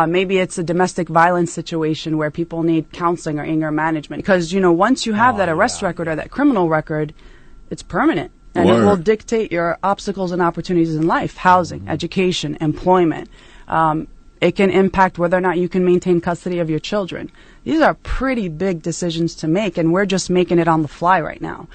Maybe it's a domestic violence situation where people need counseling or anger management. Because, once you have that arrest record or that criminal record, it's permanent. And it will dictate your obstacles and opportunities in life: housing, education, employment. It can impact whether or not you can maintain custody of your children. These are pretty big decisions to make, and we're just making it on the fly right now.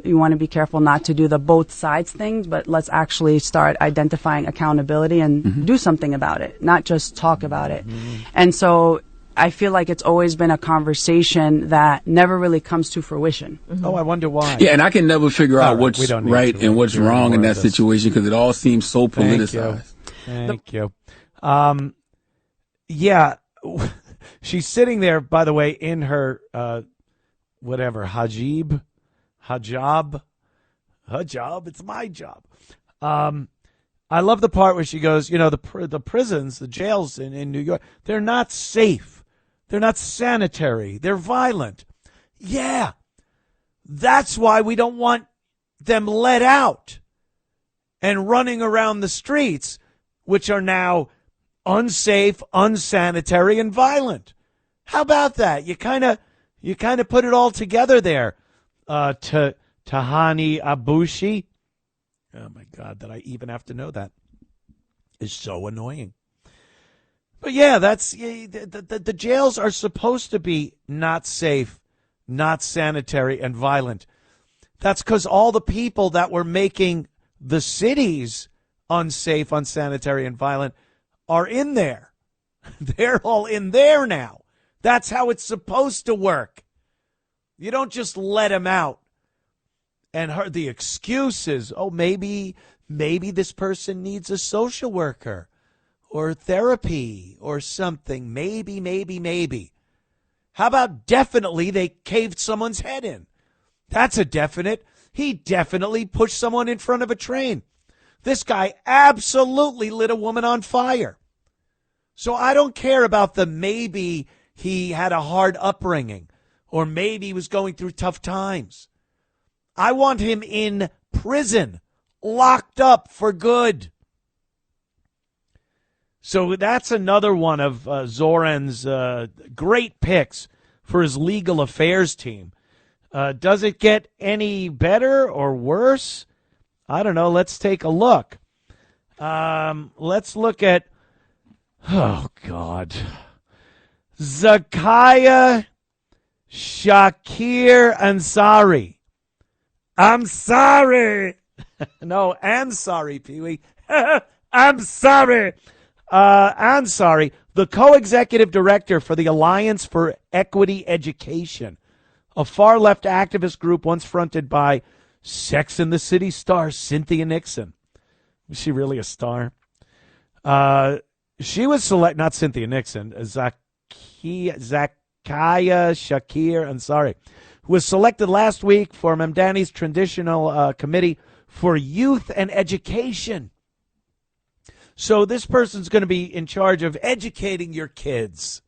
You want to be careful not to do the both sides thing, but let's actually start identifying accountability and do something about it, not just talk about it. And so I feel like it's always been a conversation that never really comes to fruition. Oh, I wonder why. Yeah, and I can never figure out what's right and what's wrong in that situation, because it all seems so politicized. Thank you. Yeah, she's sitting there, by the way, in her, hijab, it's my job. I love the part where she goes, the prisons, the jails in New York, they're not safe. They're not sanitary. They're violent. Yeah, that's why we don't want them let out and running around the streets, which are now unsafe, unsanitary, and violent. How about that? You kind of put it all together there. Tahani Abushi. Oh my God, that I even have to know that is so annoying. But yeah, that's the jails are supposed to be not safe, not sanitary, and violent. That's because all the people that were making the cities unsafe, unsanitary, and violent are in there. They're all in there now. That's how it's supposed to work. You don't just let them out. And the excuses, maybe this person needs a social worker or therapy or something. Maybe. How about definitely they caved someone's head in? That's a definite. He definitely pushed someone in front of a train. This guy absolutely lit a woman on fire. So I don't care about the maybe he had a hard upbringing or maybe he was going through tough times. I want him in prison, locked up for good. So that's another one of Zoran's great picks for his legal affairs team. Does it get any better or worse? I don't know. Let's take a look. Let's look at, oh, God. Zakaya Shakir Ansari. I'm sorry. No, Ansari, Pee-wee. I'm sorry. Ansari, the co-executive director for the Alliance for Equity Education, a far-left activist group once fronted by Sex and the City star Cynthia Nixon. Was she really a star? She was not Cynthia Nixon, Zakaya Shakir Ansari, who was selected last week for Memdani's Transitional Committee for Youth and Education. So this person's going to be in charge of educating your kids,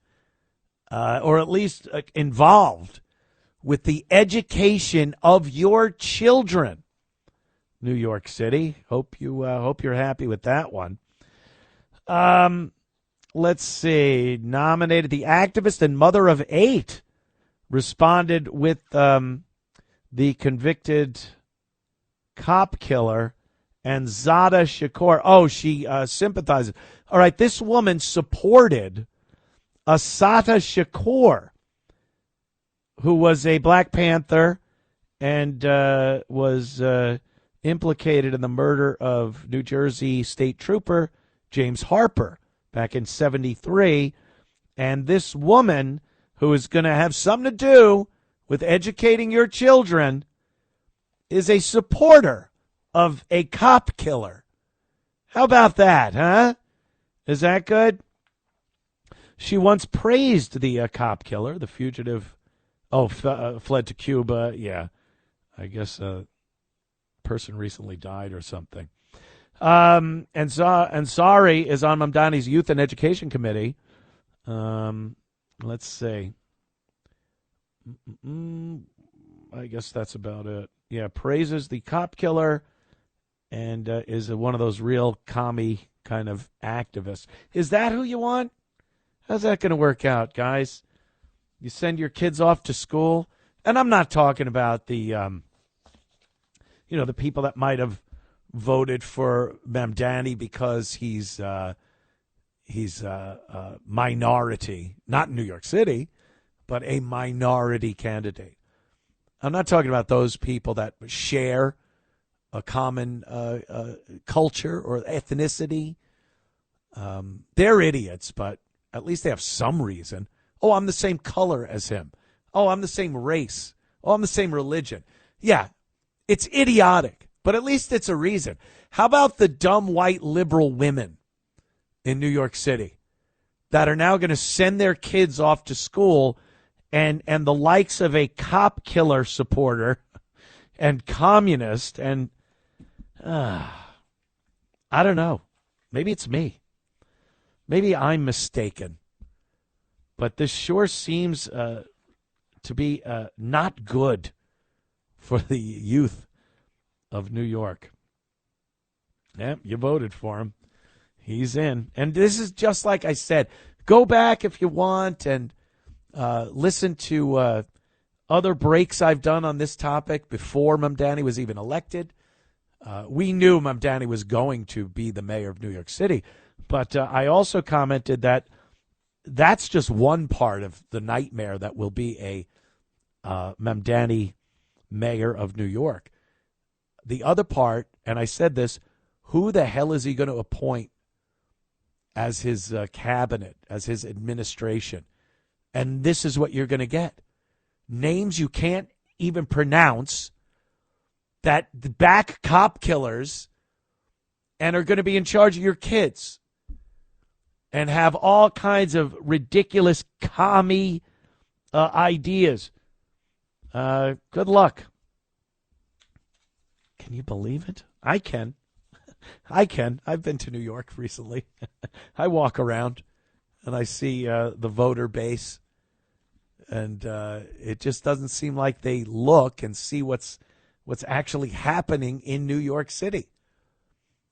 or at least involved with the education of your children. New York City. Hope you're happy with that one. Let's see. Nominated the activist and mother of 8 responded with the convicted cop killer and Zada Shakur. Oh, she sympathizes. All right, this woman supported Assata Shakur, who was a Black Panther and was implicated in the murder of New Jersey State Trooper James Harper back in 1973. And this woman, who is going to have something to do with educating your children, is a supporter of a cop killer. How about that, huh? Is that good? She once praised the cop killer, the fugitive, fled to Cuba. Yeah, I guess a person recently died or something. And Sorry is on Mamdani's Youth and Education Committee. Let's see. I guess that's about it. Yeah, praises the cop killer and is one of those real commie kind of activists. Is that who you want? How's that going to work out, guys? You send your kids off to school, and I'm not talking about the, the people that might have voted for Mamdani because he's a minority, not in New York City, but a minority candidate. I'm not talking about those people that share a common culture or ethnicity. They're idiots, but at least they have some reason. Oh, I'm the same color as him. Oh, I'm the same race. Oh, I'm the same religion. Yeah, it's idiotic, but at least it's a reason. How about the dumb white liberal women in New York City that are now going to send their kids off to school and the likes of a cop killer supporter and communist and I don't know. Maybe it's me. Maybe I'm mistaken. But this sure seems to be not good for the youth of New York. Yeah, you voted for him. He's in. And this is just like I said. Go back if you want and listen to other breaks I've done on this topic before Mamdani was even elected. We knew Mamdani was going to be the mayor of New York City. But I also commented that that's just one part of the nightmare that will be a Mamdani mayor of New York. The other part, and I said this, who the hell is he going to appoint as his cabinet, as his administration? And this is what you're going to get. Names you can't even pronounce that back cop killers and are going to be in charge of your kids and have all kinds of ridiculous commie ideas. Good luck. Can you believe it? I can. I can. I've been to New York recently. I walk around and I see the voter base, and it just doesn't seem like they look and see what's actually happening in New York City.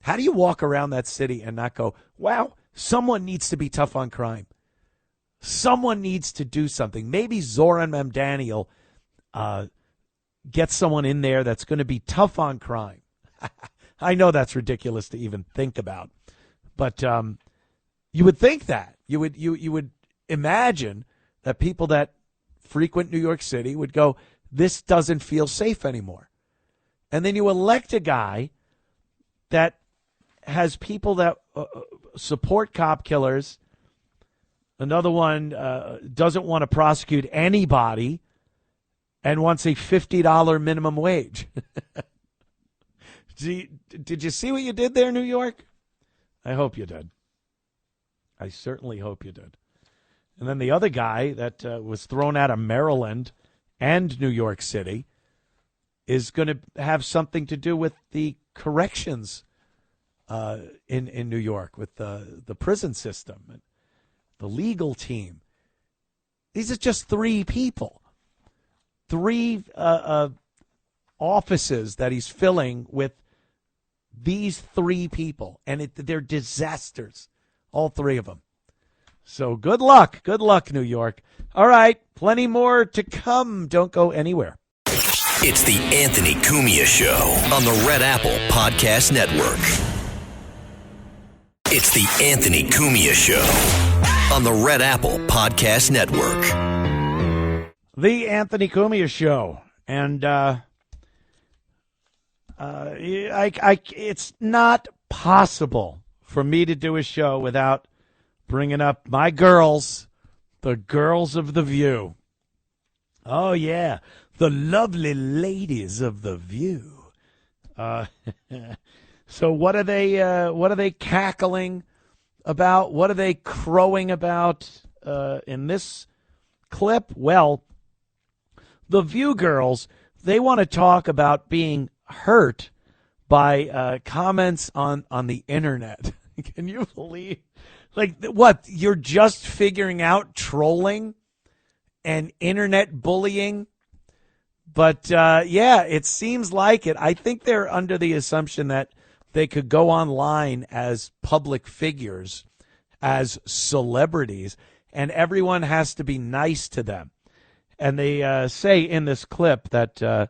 How do you walk around that city and not go, wow, someone needs to be tough on crime. Someone needs to do something. Maybe Zoran Mamdani will get someone in there that's going to be tough on crime. I know that's ridiculous to even think about, but you would think that. You would imagine that people that frequent New York City would go, this doesn't feel safe anymore. And then you elect a guy that has people that support cop killers. Another one doesn't want to prosecute anybody and wants a $50 minimum wage. Did you see what you did there, New York? I hope you did. I certainly hope you did. And then the other guy that was thrown out of Maryland and New York City is going to have something to do with the corrections in New York, with the prison system and the legal team. These are just 3 people. 3 offices that he's filling with these 3 people, and they're disasters, all 3 of them. So good luck, New York. All right, plenty more to come. Don't go anywhere. It's the Anthony Cumia Show on the Red Apple Podcast Network. It's the Anthony Cumia Show on the Red Apple Podcast Network. The Anthony Cumia Show. And it's not possible for me to do a show without bringing up my girls, the girls of The View. Oh, yeah, the lovely ladies of The View. So what are they cackling about? What are they crowing about in this clip? Well, the View girls, they want to talk about being hurt by comments on the internet. Can you believe? Like, what? You're just figuring out trolling and internet bullying? But, yeah, it seems like it. I think they're under the assumption that they could go online as public figures, as celebrities, and everyone has to be nice to them. And they say in this clip that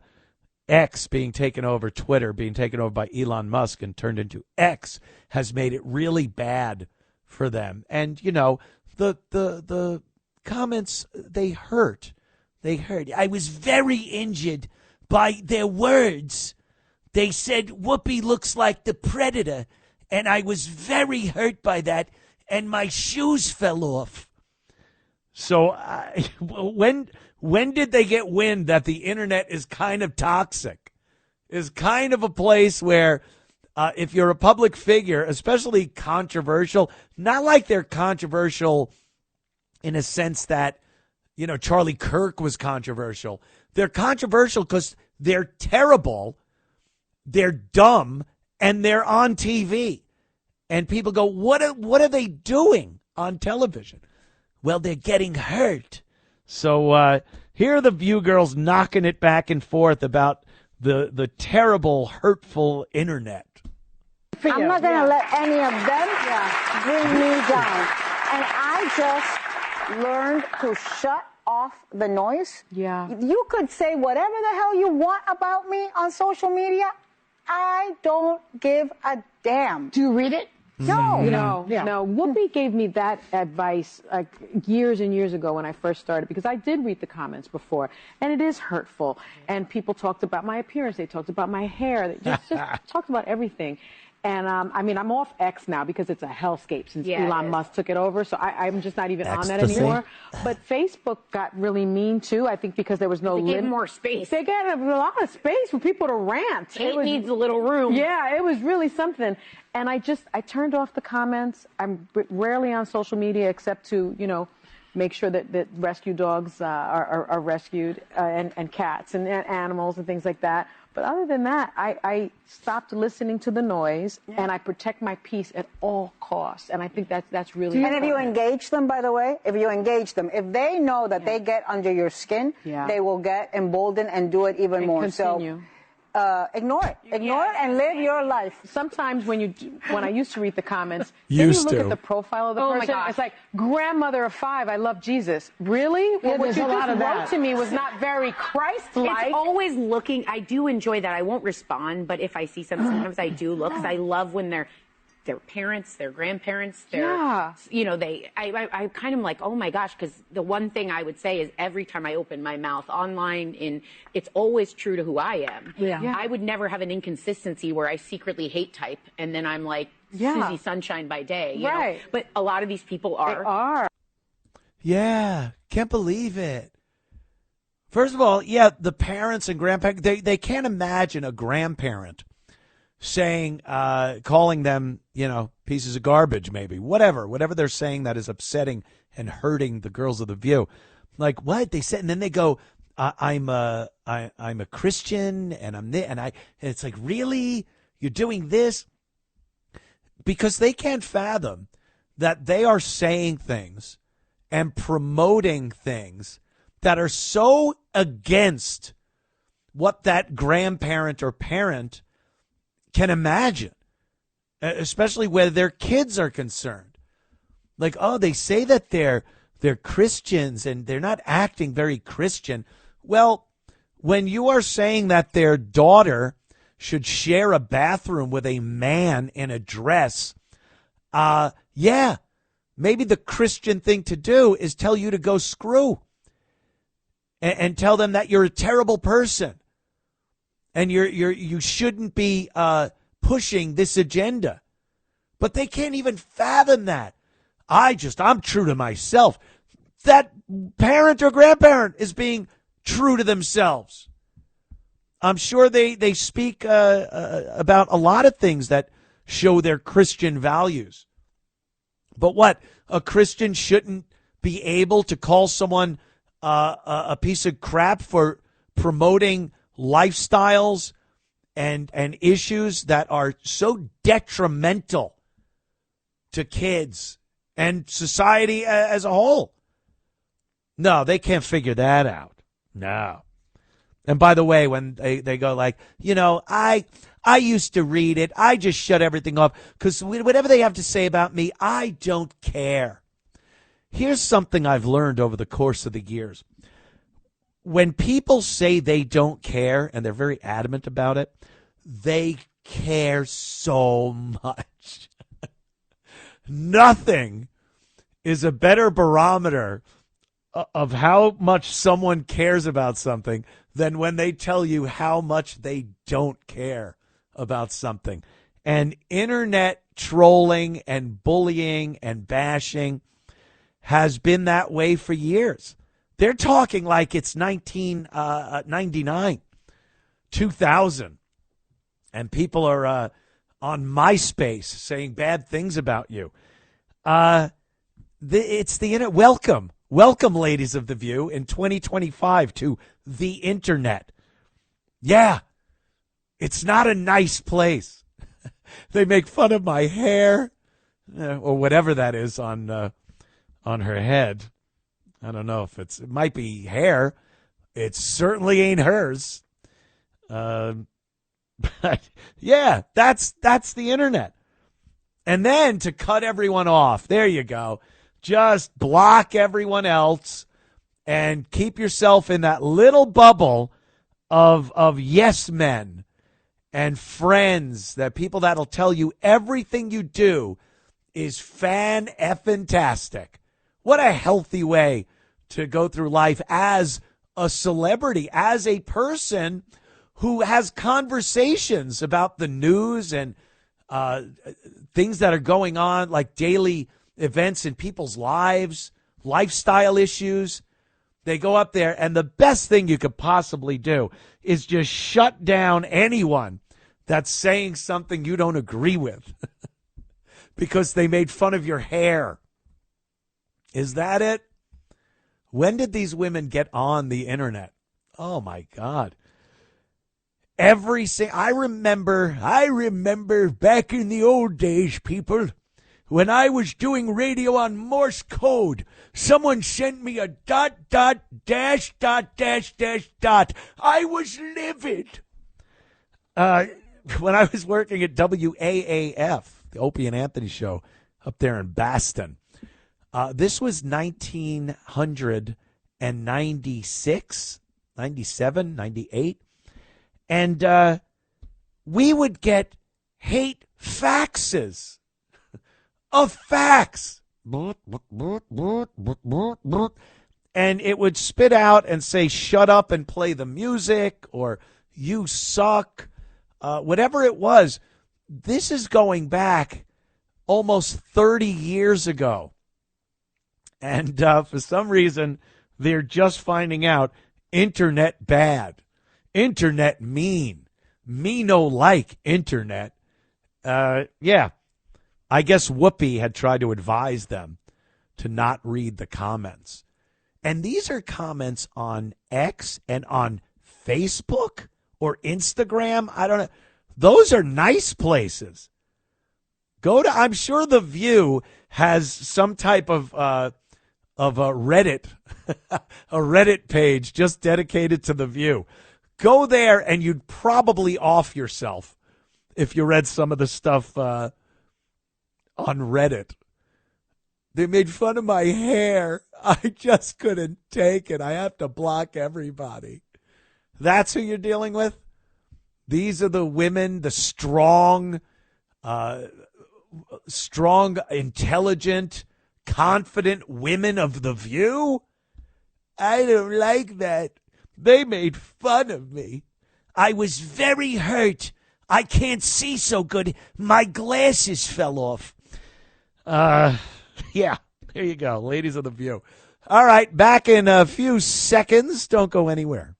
X being taken over, Twitter being taken over by Elon Musk and turned into X, has made it really bad for them. And, you know, the comments, they hurt. They hurt. I was very injured by their words. They said Whoopi looks like the Predator, and I was very hurt by that, and my shoes fell off. So when did they get wind that the internet is kind of toxic, is kind of a place where if you're a public figure, especially controversial, not like they're controversial in a sense that, you know, Charlie Kirk was controversial. They're controversial because they're terrible, they're dumb, and they're on TV. And people go, what are they doing on television? Well, they're getting hurt. So here are the View girls knocking it back and forth about the terrible, hurtful internet. I'm not going to let any of them bring me down. And I just learned to shut off the noise. Yeah. You could say whatever the hell you want about me on social media. I don't give a damn. Do you read it? No. No. Whoopi gave me that advice like years and years ago when I first started, because I did read the comments before, and it is hurtful. And people talked about my appearance. They talked about my hair. They just talked about everything. And, I mean, I'm off X now because it's a hellscape since Elon Musk took it over. So I'm just not even on that anymore. But Facebook got really mean, too, I think, because there was no limit. They gave more space. They got a lot of space for people to rant. It needs a little room. Yeah, it was really something. And I turned off the comments. I'm rarely on social media except to, you know, make sure that rescue dogs are rescued and cats and animals and things like that. But other than that, I stopped listening to the noise, and I protect my peace at all costs. And I think that's really important. And if you engage them, by the way, if they know that they get under your skin, they will get emboldened and do it even more. Continue. So ignore it. Ignore it and live your life. Sometimes when I used to read the comments, then you look at the profile of the person. It's like, grandmother of 5, I love Jesus. Really? Yeah, well, what you just wrote to me was not very Christ-like. It's always looking. I do enjoy that. I won't respond, but if I see something, sometimes I do look, because I love when their parents, their grandparents, you know, I kind of like, oh my gosh, because the one thing I would say is every time I open my mouth online, it's always true to who I am. Yeah. I would never have an inconsistency where I secretly hate type and then I'm like Susie Sunshine by day. You know? But a lot of these people are. They are. Yeah, can't believe it. First of all, the parents and grandparents, they can't imagine a grandparent saying, calling them, you know, pieces of garbage, maybe, whatever they're saying that is upsetting and hurting the girls of The View. Like, what they said, and then they go, I'm a Christian, and it's like, really, you're doing this? Because they can't fathom that they are saying things and promoting things that are so against what that grandparent or parent can imagine, especially where their kids are concerned. Like, oh, they say that they're Christians and they're not acting very Christian. Well, when you are saying that their daughter should share a bathroom with a man in a dress, yeah, maybe the Christian thing to do is tell you to go screw and tell them that you're a terrible person and you shouldn't be pushing this agenda. But they can't even fathom that. I'm true to myself. That parent or grandparent is being true to themselves. I'm sure they speak about a lot of things that show their Christian values. But what? A Christian shouldn't be able to call someone a piece of crap for promoting lifestyles and issues that are so detrimental to kids and society as a whole. No, they can't figure that out. No. And by the way, when they go like, I used to read it. I just shut everything off because whatever they have to say about me, I don't care. Here's something I've learned over the course of the years. When people say they don't care and they're very adamant about it, they care so much. Nothing is a better barometer of how much someone cares about something than when they tell you how much they don't care about something. And internet trolling and bullying and bashing has been that way for years. They're talking like it's 1999, 2000, and people are on MySpace saying bad things about you. It's the internet. Welcome, ladies of The View, in 2025 to the internet. Yeah, it's not a nice place. They make fun of my hair, or whatever that is on her head. I don't know if it might be hair. It certainly ain't hers. But yeah, that's the internet. And then to cut everyone off, there you go. Just block everyone else and keep yourself in that little bubble of yes men and friends, that people that'll tell you everything you do is fan-effing-tastic. What a healthy way to go through life as a celebrity, as a person who has conversations about the news and things that are going on, like daily events in people's lives, lifestyle issues. They go up there, and the best thing you could possibly do is just shut down anyone that's saying something you don't agree with because they made fun of your hair. Is that it? When did these women get on the internet? Oh, my God. I remember back in the old days, people, when I was doing radio on Morse code, someone sent me a ... I was livid. When I was working at WAAF, the Opie and Anthony show up there in Baston, this was 1996, 97, 98. And we would get hate faxes of fax. And it would spit out and say, shut up and play the music, or you suck, whatever it was. This is going back almost 30 years ago. And for some reason, they're just finding out internet bad. Internet mean. Me no like internet. Yeah. I guess Whoopi had tried to advise them to not read the comments. And these are comments on X and on Facebook or Instagram. I don't know. Those are nice places. I'm sure The View has some type of of a Reddit, a Reddit page just dedicated to The View. Go there and you'd probably off yourself if you read some of the stuff on Reddit. They made fun of my hair. I just couldn't take it. I have to block everybody. That's who you're dealing with? These are the women, the strong, intelligent, confident women of The View? I don't like that. They made fun of me. I was very hurt. I can't see so good. My glasses fell off. Yeah, there you go, ladies of The View. All right, back in a few seconds. Don't go anywhere.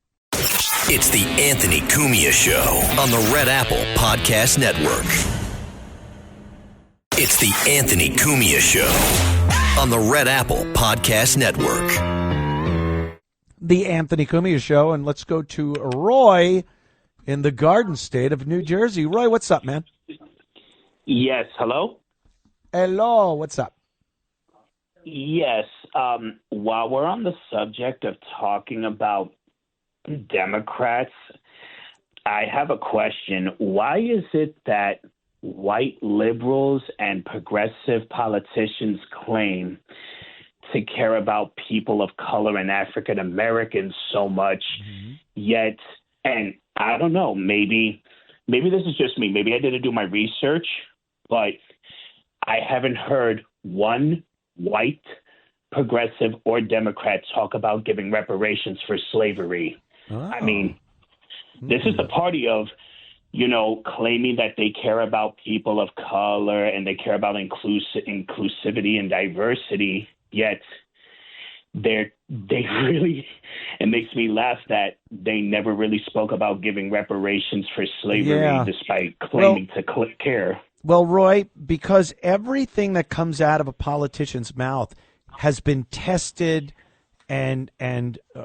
It's the Anthony Cumia Show on the Red Apple Podcast Network. It's the Anthony Cumia Show on the Red Apple Podcast Network. The Anthony Cumia Show, and let's go to Roy in the Garden State of New Jersey. Roy, what's up, man? Yes, hello? Hello, what's up? Yes, while we're on the subject of talking about Democrats, I have a question. Why is it that white liberals and progressive politicians claim to care about people of color and African Americans so much, yet, and I don't know, maybe this is just me, maybe I didn't do my research, but I haven't heard one white progressive or Democrat talk about giving reparations for slavery. I mean, this is the party of, claiming that they care about people of color and they care about inclusivity and diversity, yet they really, it makes me laugh that they never really spoke about giving reparations for slavery despite claiming to care. Well, Roy, because everything that comes out of a politician's mouth has been tested and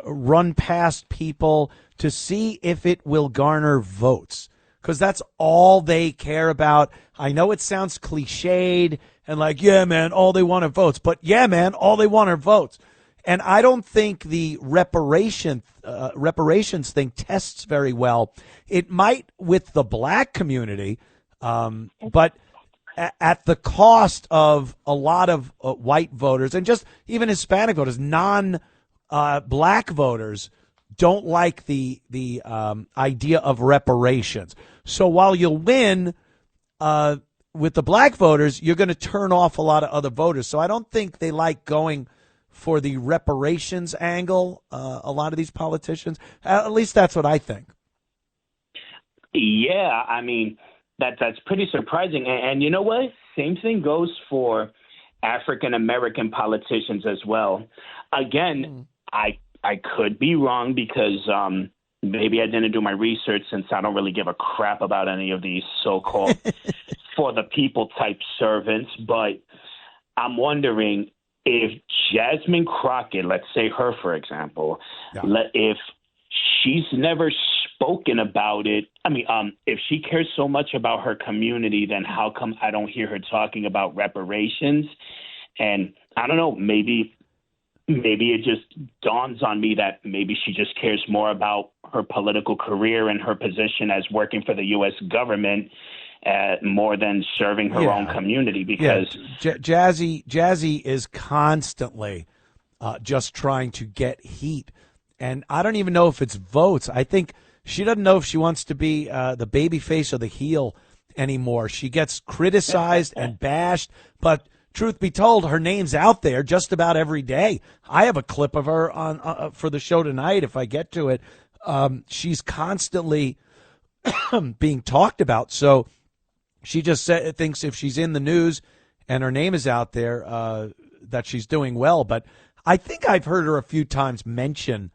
run past people to see if it will garner votes, because that's all they care about. I know it sounds cliched and like, yeah, man, all they want are votes. But yeah, man, all they want are votes. And I don't think the reparations thing tests very well. It might with the black community, but at the cost of a lot of white voters and just even Hispanic voters, non-black voters don't like the idea of reparations. So while you'll win with the black voters, you're going to turn off a lot of other voters. So I don't think they like going for the reparations angle, a lot of these politicians. At least that's what I think. Yeah, I mean, that's pretty surprising. And you know what? Same thing goes for African American politicians as well. Again, I could be wrong because maybe I didn't do my research, since I don't really give a crap about any of these so-called for the people type servants. But I'm wondering if Jasmine Crockett, let's say her, for example, if she's never spoken about it. I mean, if she cares so much about her community, then how come I don't hear her talking about reparations? And I don't know, maybe it just dawns on me that maybe she just cares more about her political career and her position as working for the U.S. government more than serving her own community. Because Jazzy is constantly just trying to get heat. And I don't even know if it's votes. I think she doesn't know if she wants to be the baby face or the heel anymore. She gets criticized and bashed, but truth be told, her name's out there just about every day. I have a clip of her on for the show tonight if I get to it. She's constantly being talked about. So she just thinks if she's in the news and her name is out there that she's doing well. But I think I've heard her a few times mention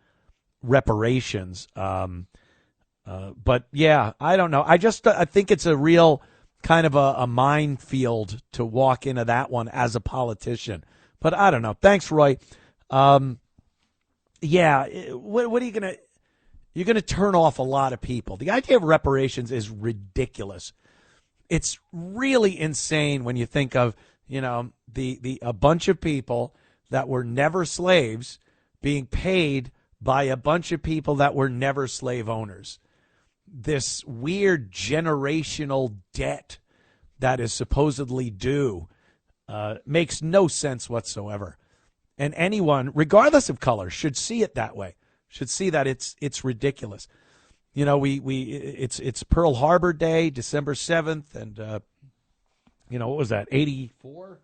reparations. But yeah, I don't know. I think it's a real kind of a minefield to walk into that one as a politician. But I don't know. Thanks, Roy. Yeah, what are you going to – you're going to turn off a lot of people. The idea of reparations is ridiculous. It's really insane when you think of, a bunch of people that were never slaves being paid by a bunch of people that were never slave owners. This weird generational debt that is supposedly due makes no sense whatsoever. And anyone, regardless of color, should see it that way. Should see that it's ridiculous. You know, it's Pearl Harbor Day, December 7th, and what was that? 84?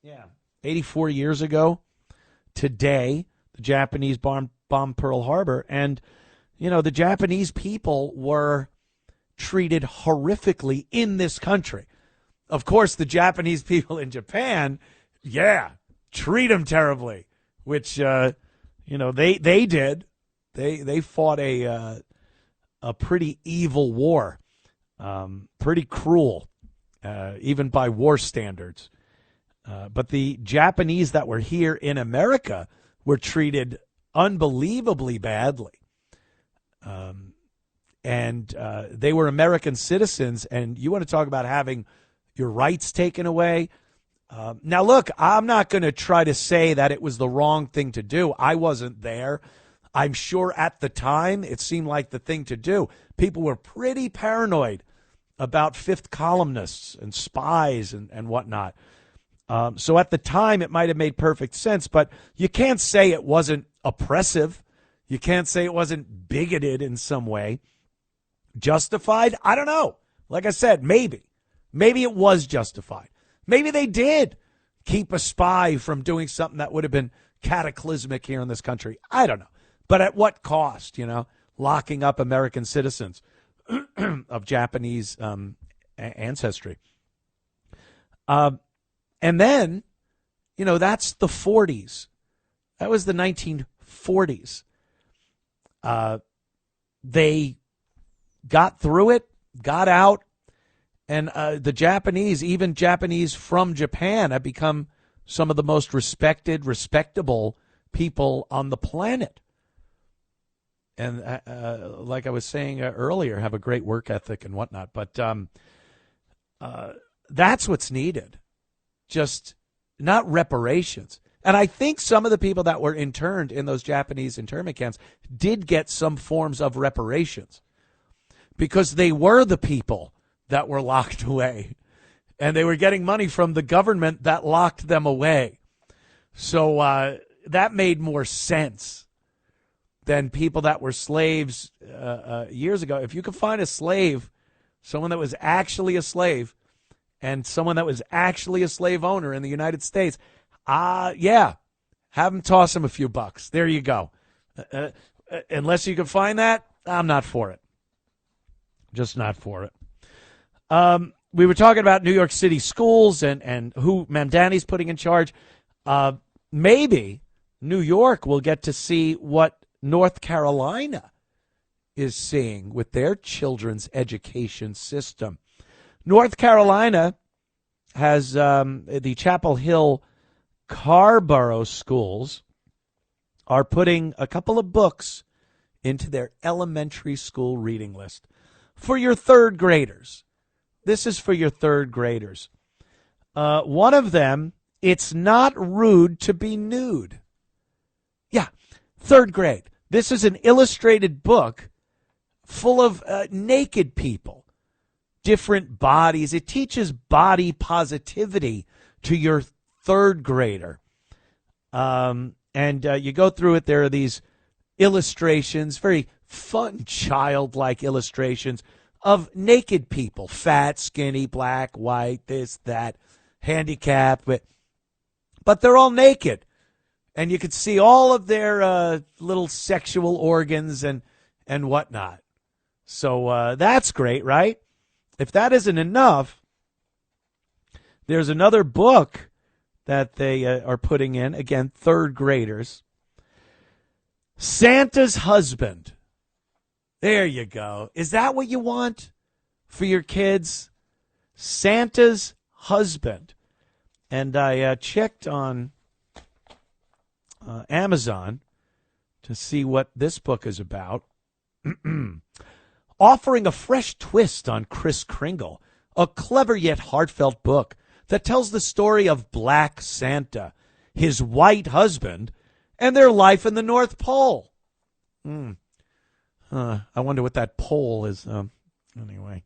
Yeah, 84 years ago today, the Japanese bombed Pearl Harbor, and the Japanese people were treated horrifically in this country. Of course, the Japanese people in Japan, treat them terribly, which they did. They fought a pretty evil war, pretty cruel, even by war standards. But the Japanese that were here in America were treated unbelievably badly. And they were American citizens, and you want to talk about having your rights taken away. Now, look, I'm not going to try to say that it was the wrong thing to do. I wasn't there. I'm sure at the time it seemed like the thing to do. People were pretty paranoid about fifth columnists and spies and whatnot. So at the time it might have made perfect sense, but you can't say it wasn't oppressive. You can't say it wasn't bigoted in some way. Justified? I don't know. Like I said, maybe. Maybe it was justified. Maybe they did keep a spy from doing something that would have been cataclysmic here in this country. I don't know. But at what cost, locking up American citizens of Japanese ancestry? And then, that's the 40s. That was the 1940s. They got through it, got out, and the Japanese, even Japanese from Japan, have become some of the most respectable people on the planet. And like I was saying earlier, have a great work ethic and whatnot. But that's what's needed. Just not reparations. And I think some of the people that were interned in those Japanese internment camps did get some forms of reparations because they were the people that were locked away, and they were getting money from the government that locked them away. So that made more sense than people that were slaves years ago. If you could find a slave, someone that was actually a slave, and someone that was actually a slave owner in the United States, have them toss them a few bucks. There you go. Unless you can find that, I'm not for it. Just not for it. We were talking about New York City schools and who Mamdani's putting in charge. Maybe New York will get to see what North Carolina is seeing with their children's education system. North Carolina has the Chapel Hill Carborough schools are putting a couple of books into their elementary school reading list for your third graders. This is for your third graders. One of them, It's Not Rude to Be Nude. Yeah, third grade. This is an illustrated book full of naked people, different bodies. It teaches body positivity to your third grader. And you go through it. There are these illustrations, very fun, childlike illustrations of naked people, fat, skinny, black, white, this, that, handicapped, but they're all naked. And you can see all of their little sexual organs and whatnot. So that's great, right? If that isn't enough, there's another book that they are putting in, again, third graders. Santa's Husband. There you go. Is that what you want for your kids? Santa's Husband. And I checked on Amazon to see what this book is about. Offering a fresh twist on Kris Kringle, a clever yet heartfelt book that tells the story of Black Santa, his white husband, and their life in the North Pole. I wonder what that pole is. Anyway.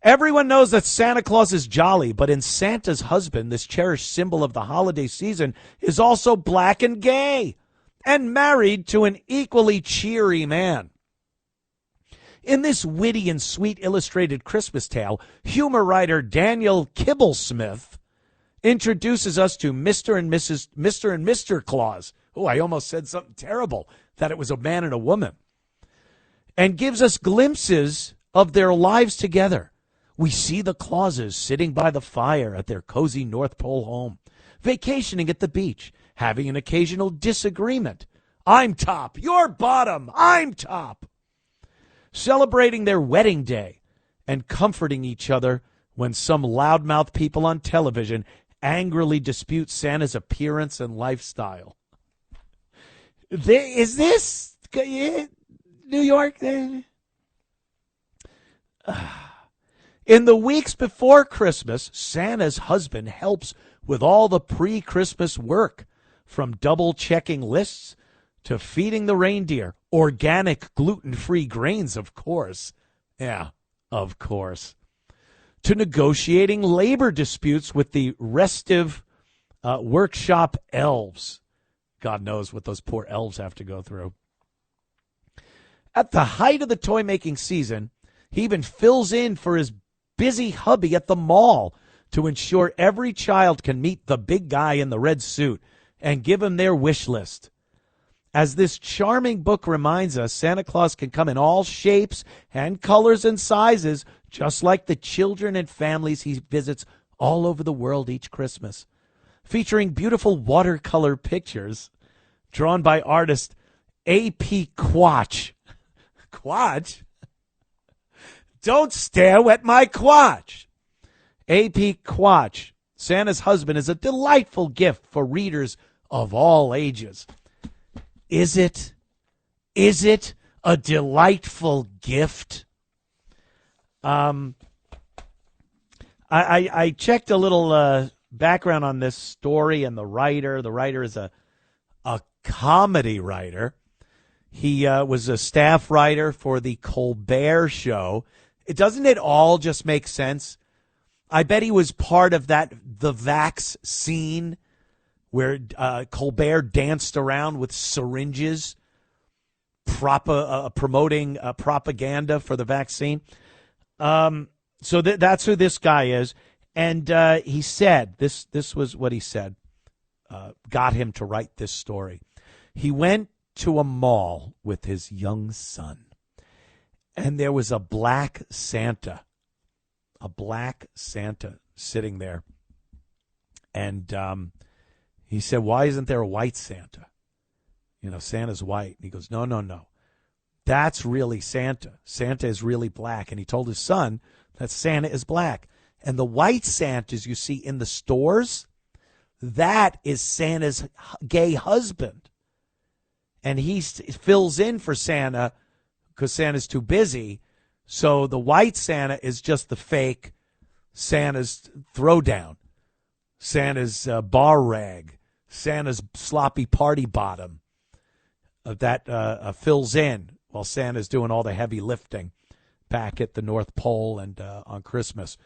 Everyone knows that Santa Claus is jolly, but in Santa's husband, this cherished symbol of the holiday season, is also black and gay, and married to an equally cheery man. In this witty and sweet illustrated Christmas tale, humor writer Daniel Kibblesmith introduces us to Mr. and Mr. Claus. Oh, I almost said something terrible, that it was a man and a woman. And gives us glimpses of their lives together. We see the Clauses sitting by the fire at their cozy North Pole home, vacationing at the beach, having an occasional disagreement. I'm top, you're bottom, I'm top. Celebrating their wedding day and comforting each other when some loudmouth people on television angrily dispute Santa's appearance and lifestyle. Is this New York? In the weeks before Christmas, Santa's husband helps with all the pre-Christmas work, from double-checking lists to feeding the reindeer. Organic, gluten-free grains, of course. Yeah, of course. To negotiating labor disputes with the restive workshop elves. God knows what those poor elves have to go through. At the height of the toy-making season, he even fills in for his busy hubby at the mall to ensure every child can meet the big guy in the red suit and give him their wish list. As this charming book reminds us, Santa Claus can come in all shapes and colors and sizes, just like the children and families he visits all over the world each Christmas, featuring beautiful watercolor pictures drawn by artist A.P. Quach. Quach? Don't stare at my quatch. A.P. Quach, Santa's husband, is a delightful gift for readers of all ages. Is it? Is it a delightful gift? I checked a little background on this story and the writer. The writer is a comedy writer. He was a staff writer for the Colbert Show. Doesn't it all just make sense? I bet he was part of the vax scene where Colbert danced around with syringes promoting propaganda for the vaccine. So that's who this guy is. And he said, this was what he said, got him to write this story. He went to a mall with his young son, and there was a black Santa sitting there. And he said, why isn't there a white Santa? Santa's white. And he goes, no. That's really Santa. Santa is really black. And he told his son that Santa is black. And the white Santas you see in the stores, that is Santa's gay husband. And he fills in for Santa because Santa's too busy. So the white Santa is just the fake Santa's throwdown, Santa's bar rag, Santa's sloppy party bottom. That fills in while Santa's doing all the heavy lifting back at the North Pole and on Christmas.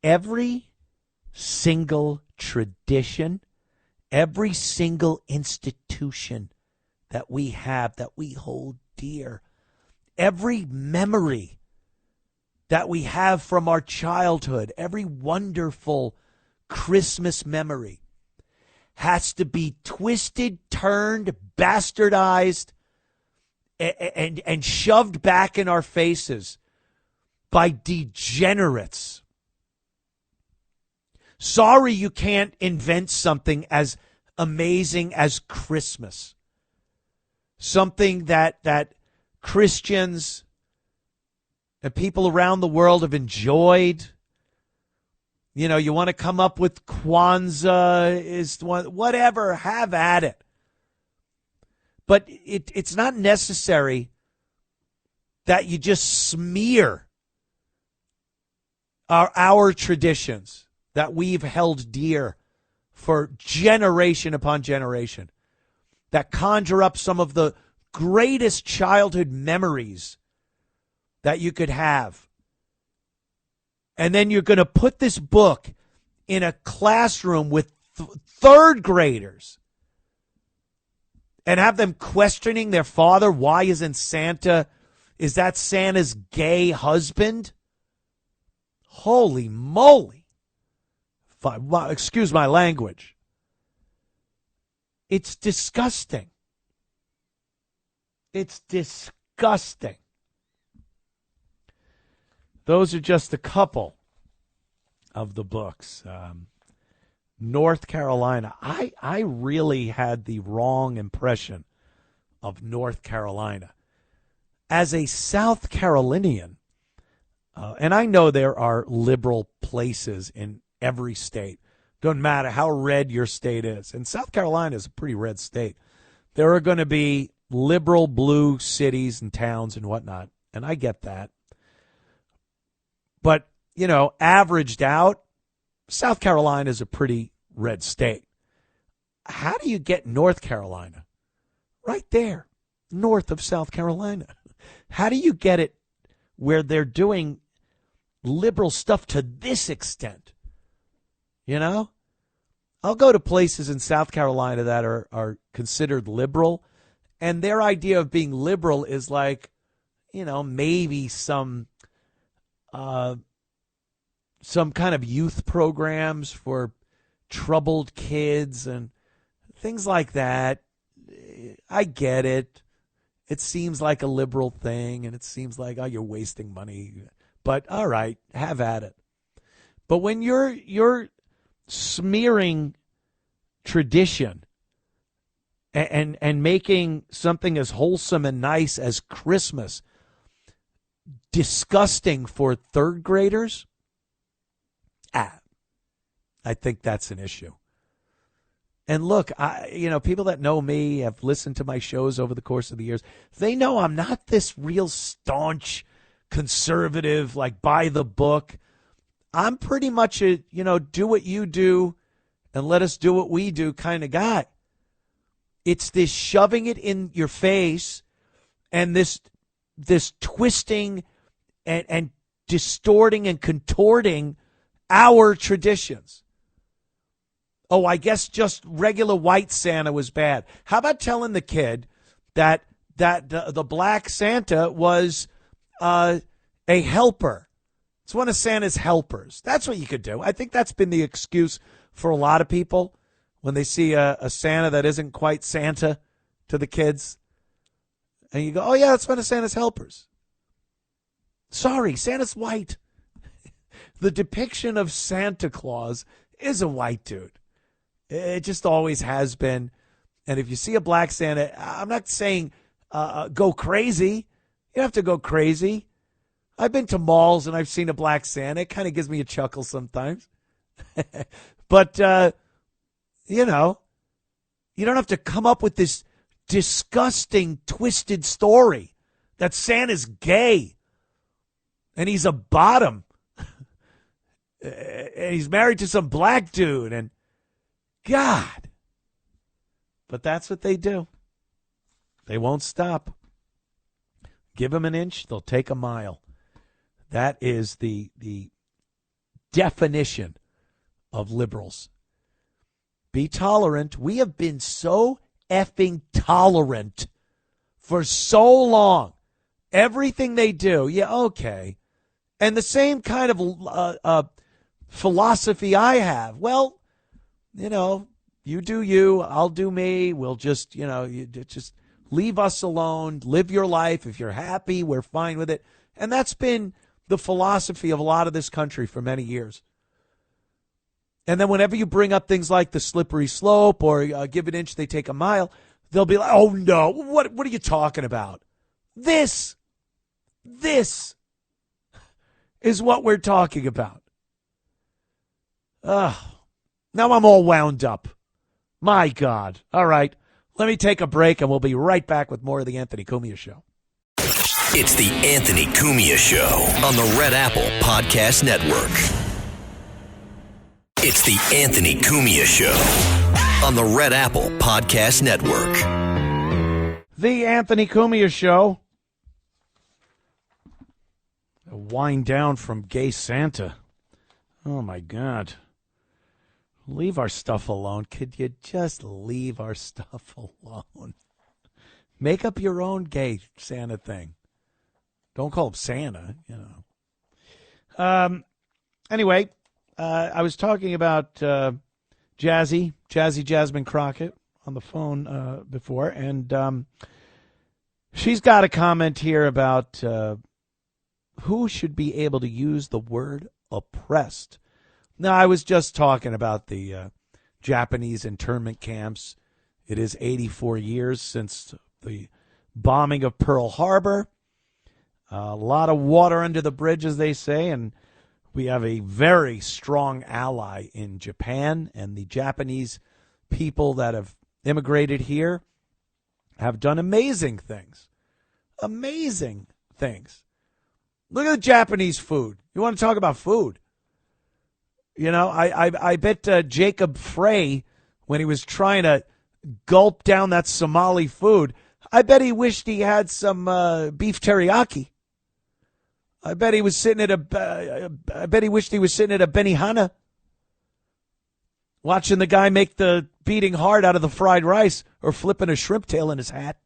Every single tradition, every single institution that we have, that we hold dear, every memory that we have from our childhood, every wonderful Christmas memory has to be twisted, turned, bastardized, and shoved back in our faces by degenerates. Sorry you can't invent something as amazing as Christmas. Something that Christians and people around the world have enjoyed. You want to come up with Kwanzaa, whatever, have at it. But it's not necessary that you just smear our traditions, that we've held dear for generation upon generation, that conjure up some of the greatest childhood memories that you could have. And then you're going to put this book in a classroom with third graders and have them questioning their father. Why isn't Santa? Is that Santa's gay husband? Holy moly. Excuse my language. It's disgusting. It's disgusting. Those are just a couple of the books. North Carolina. I really had the wrong impression of North Carolina. As a South Carolinian, and I know there are liberal places in every state. Doesn't matter how red your state is. And South Carolina is a pretty red state. There are going to be liberal blue cities and towns and whatnot, and I get that. But, you know, averaged out, South Carolina is a pretty red state. How do you get North Carolina? Right there, north of South Carolina. How do you get it where they're doing liberal stuff to this extent? You know, I'll go to places in South Carolina that are considered liberal, and their idea of being liberal is like, you know, maybe some kind of youth programs for troubled kids and things like that. I get it. It seems like a liberal thing, and it seems like, oh, you're wasting money. But all right, have at it. But when you're smearing tradition and making something as wholesome and nice as Christmas disgusting for third graders, I think that's an issue. And look, people that know me, have listened to my shows over the course of the years, they know I'm not this real staunch conservative, like by the book. I'm pretty much a, do what you do and let us do what we do kind of guy. It's this shoving it in your face and this twisting and distorting and contorting our traditions. Oh, I guess just regular white Santa was bad. How about telling the kid that the black Santa was a helper? It's one of Santa's helpers. That's what you could do. I think that's been the excuse for a lot of people when they see a Santa that isn't quite Santa to the kids. And you go, oh, yeah, it's one of Santa's helpers. Sorry, Santa's white. The depiction of Santa Claus is a white dude. It just always has been. And if you see a black Santa, I'm not saying go crazy. You don't have to go crazy. I've been to malls and I've seen a black Santa. It kind of gives me a chuckle sometimes. But, you don't have to come up with this disgusting, twisted story that Santa's gay and he's a bottom. And he's married to some black dude. And God. But that's what they do. They won't stop. Give them an inch, they'll take a mile. That is the definition of liberals. Be tolerant. We have been so effing tolerant for so long. Everything they do, yeah, okay. And the same kind of philosophy I have. Well, you do you, I'll do me. We'll just, you just leave us alone. Live your life. If you're happy, we're fine with it. And that's been the philosophy of a lot of this country for many years. And then whenever you bring up things like the slippery slope or give an inch, they take a mile, they'll be like, oh, no, what are you talking about? This is what we're talking about. Now I'm all wound up. My God. All right. Let me take a break, and we'll be right back with more of the Anthony Cumia Show. It's the Anthony Cumia Show on the Red Apple Podcast Network. It's the Anthony Cumia Show on the Red Apple Podcast Network. The Anthony Cumia Show. A wind down from Gay Santa. Oh, my God. Leave our stuff alone. Could you just leave our stuff alone? Make up your own gay Santa thing. Don't call him Santa, you know. Anyway, I was talking about Jazzy Jasmine Crockett on the phone before, and she's got a comment here about who should be able to use the word oppressed. Now, I was just talking about the Japanese internment camps. It is 84 years since the bombing of Pearl Harbor. A lot of water under the bridge, as they say, and we have a very strong ally in Japan, and the Japanese people that have immigrated here have done amazing things. Amazing things. Look at the Japanese food. You want to talk about food? You know, I bet Jacob Frey, when he was trying to gulp down that Somali food, I bet he wished he had some beef teriyaki. I bet he was sitting at I bet he wished he was sitting at a Benihana, watching the guy make the beating heart out of the fried rice or flipping a shrimp tail in his hat.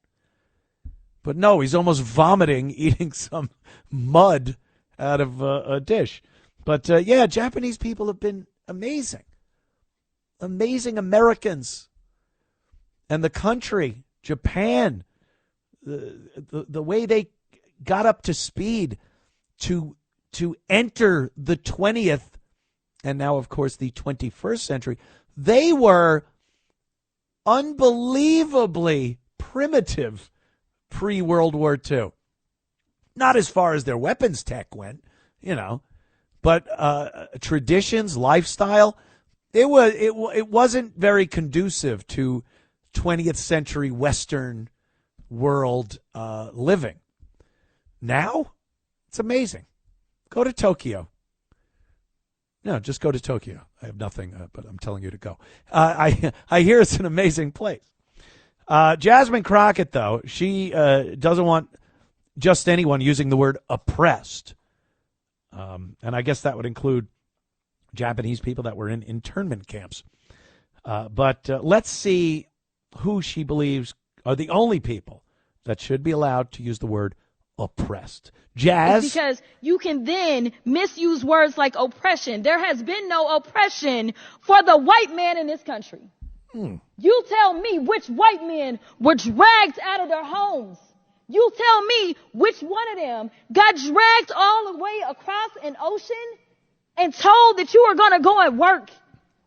But no, he's almost vomiting, eating some mud out of a dish. But, yeah, Japanese people have been amazing. Amazing Americans. And the country, Japan, the way they got up to speed to enter the 20th and now, of course, the 21st century, they were unbelievably primitive pre-World War II. Not as far as their weapons tech went, you know, but traditions, lifestyle, it wasn't very conducive to 20th century Western world living. Now, it's amazing. Go to Tokyo. No, just go to Tokyo. I have nothing, but I'm telling you to go. I hear it's an amazing place. Jasmine Crockett, though, she doesn't want just anyone using the word oppressed. And I guess that would include Japanese people that were in internment camps. But let's see who she believes are the only people that should be allowed to use the word oppressed. Jazz? It's because you can then misuse words like oppression. There has been no oppression for the white man in this country. You tell me which white men were dragged out of their homes. You tell me which one of them got dragged all the way across an ocean and told that you are going to go and work.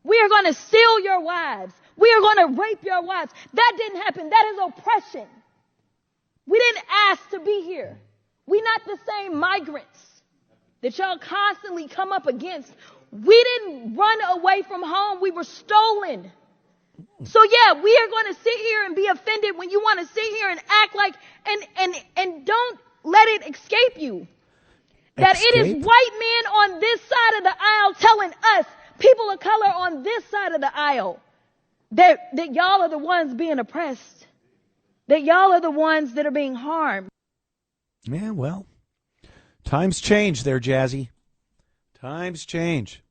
We are going to steal your wives. We are going to rape your wives. That didn't happen. That is oppression. We didn't ask to be here. We not the same migrants that y'all constantly come up against. We didn't run away from home. We were stolen. So yeah, we are going to sit here and be offended when you want to sit here and act like, and don't let it escape you. That it is white men on this side of the aisle telling us, people of color on this side of the aisle, that y'all are the ones being oppressed. That y'all are the ones that are being harmed. Yeah, well, times change there, Jazzy. Times change.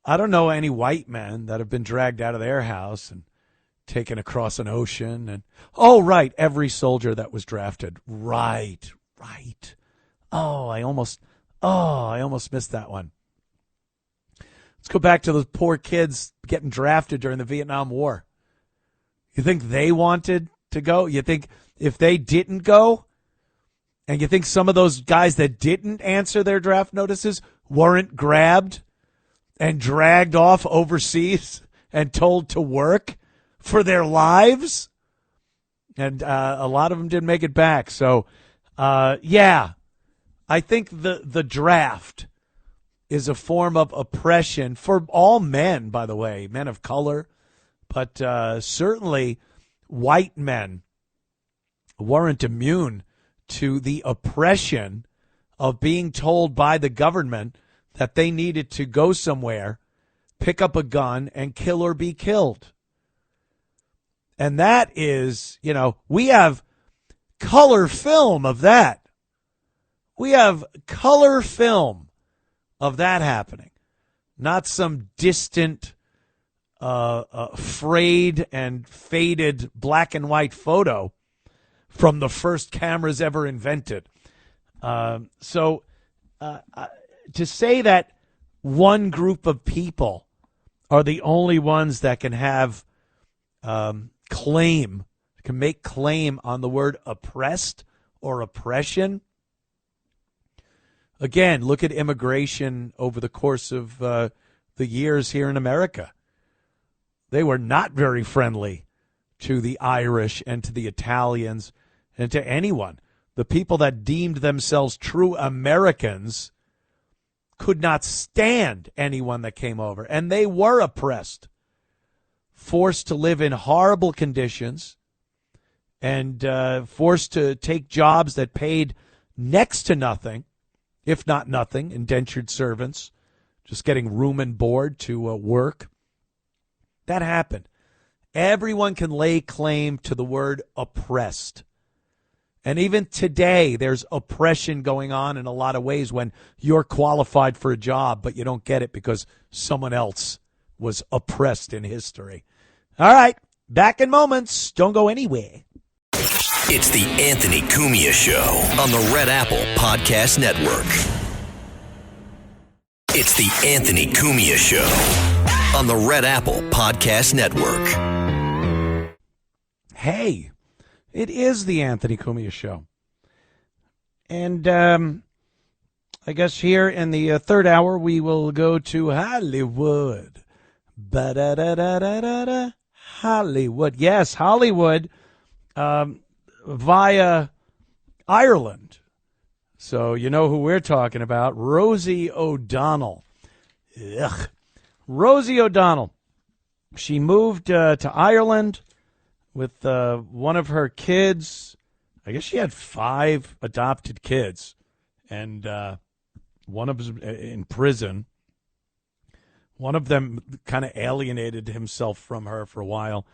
I don't know any white men that have been dragged out of their house and taken across an ocean. And oh, right, every soldier that was drafted. Right. Oh, I almost missed that one. Let's go back to those poor kids getting drafted during the Vietnam War. You think they wanted to go? You think if they didn't go, and you think some of those guys that didn't answer their draft notices weren't grabbed and dragged off overseas and told to work for their lives? And a lot of them didn't make it back. So, yeah, I think the draft is a form of oppression for all men, by the way, men of color, but certainly white men weren't immune to the oppression of being told by the government that they needed to go somewhere pick up a gun and kill or be killed. And that is, we have color film of that. We have color film of that happening. Not some distant, frayed and faded black and white photo from the first cameras ever invented. So to say that one group of people are the only ones that can have can make claim on the word oppressed or oppression. Again, look at immigration over the course of the years here in America. They were not very friendly to the Irish and to the Italians and to anyone. The people that deemed themselves true Americans could not stand anyone that came over, and they were oppressed, forced to live in horrible conditions, and forced to take jobs that paid next to nothing, if not nothing, indentured servants, just getting room and board to work. That happened. Everyone can lay claim to the word oppressed. And even today, there's oppression going on in a lot of ways when you're qualified for a job, but you don't get it because someone else was oppressed in history. All right, back in moments. Don't go anywhere. It's the Anthony Cumia Show on the Red Apple Podcast Network. It's the Anthony Cumia Show on the Red Apple Podcast Network. Hey, it is the Anthony Cumia Show. And I guess here in the third hour, we will go to Hollywood. Ba-da-da-da-da-da-da. Hollywood. Yes, Hollywood via Ireland. So you know who we're talking about. Rosie O'Donnell. Ugh. Rosie O'Donnell. She moved to Ireland with one of her kids. I guess she had 5 adopted kids, and one of them in prison. One of them kind of alienated himself from her for a while,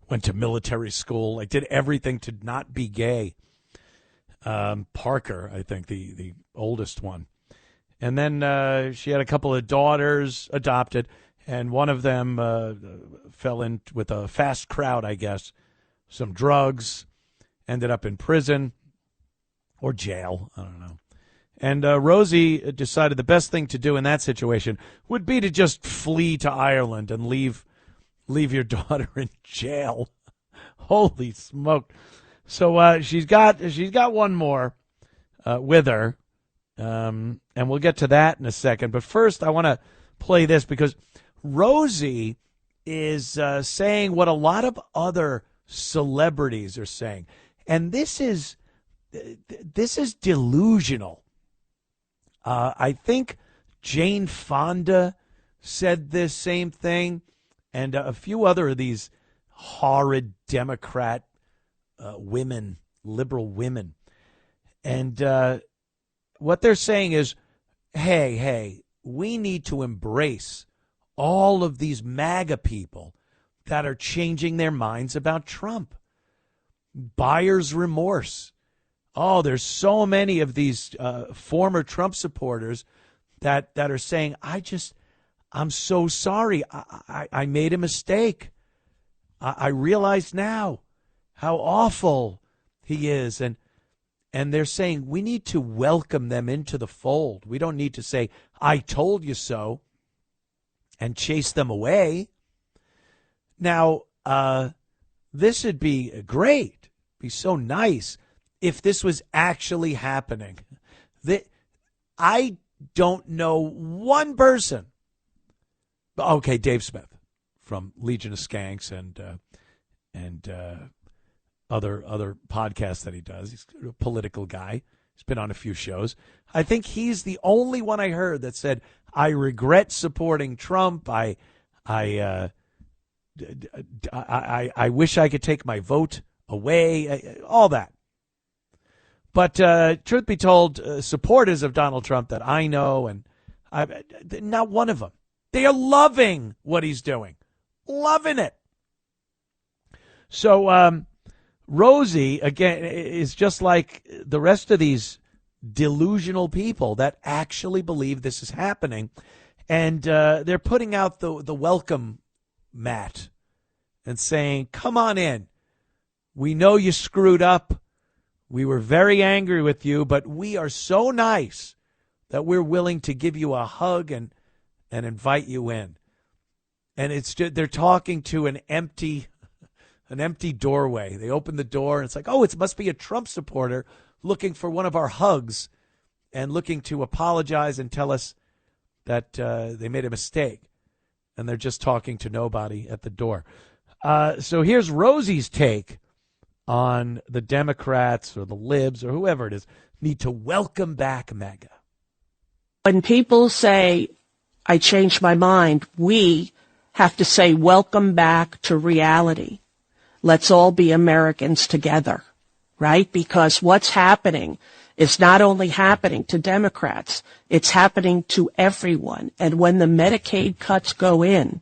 went to military school, did everything to not be gay. Parker, I think, the oldest one. And then she had a couple of daughters adopted, and one of them fell in with a fast crowd, I guess. Some drugs, ended up in prison or jail, I don't know. And Rosie decided the best thing to do in that situation would be to just flee to Ireland and leave your daughter in jail. Holy smoke. So she's got one more with her, and we'll get to that in a second. But first, I want to play this because Rosie is saying what a lot of other celebrities are saying, and this is delusional. I think Jane Fonda said this same thing, and a few other of these horrid Democrat women, liberal women. And what they're saying is, hey, we need to embrace all of these MAGA people that are changing their minds about Trump. Buyer's remorse. Oh, there's so many of these former Trump supporters that are saying, I'm so sorry. I made a mistake. I realize now how awful he is. And they're saying we need to welcome them into the fold. We don't need to say, I told you so, and chase them away. Now, this would be great, be so nice if this was actually happening. I don't know one person. Okay, Dave Smith from Legion of Skanks and other podcasts that he does. He's a political guy. He's been on a few shows. I think he's the only one I heard that said, I regret supporting Trump. I wish I could take my vote away, all that. But truth be told, supporters of Donald Trump that I know, and not one of them They are loving what he's doing. Loving it. So Rosie, again, is just like the rest of these delusional people that actually believe this is happening. And they're putting out the welcome mat and saying, come on in. We know you screwed up. We were very angry with you, but we are so nice that we're willing to give you a hug and invite you in. And it's just, they're talking to an empty doorway. They open the door and it's like, oh, it must be a Trump supporter looking for one of our hugs and looking to apologize and tell us that they made a mistake. And they're just talking to nobody at the door. So here's Rosie's take on the Democrats or the libs or whoever it is need to welcome back MAGA. When people say, I changed my mind, we have to say, welcome back to reality. Let's all be Americans together, right? Because what's happening is not only happening to Democrats, it's happening to everyone. And when the Medicaid cuts go in,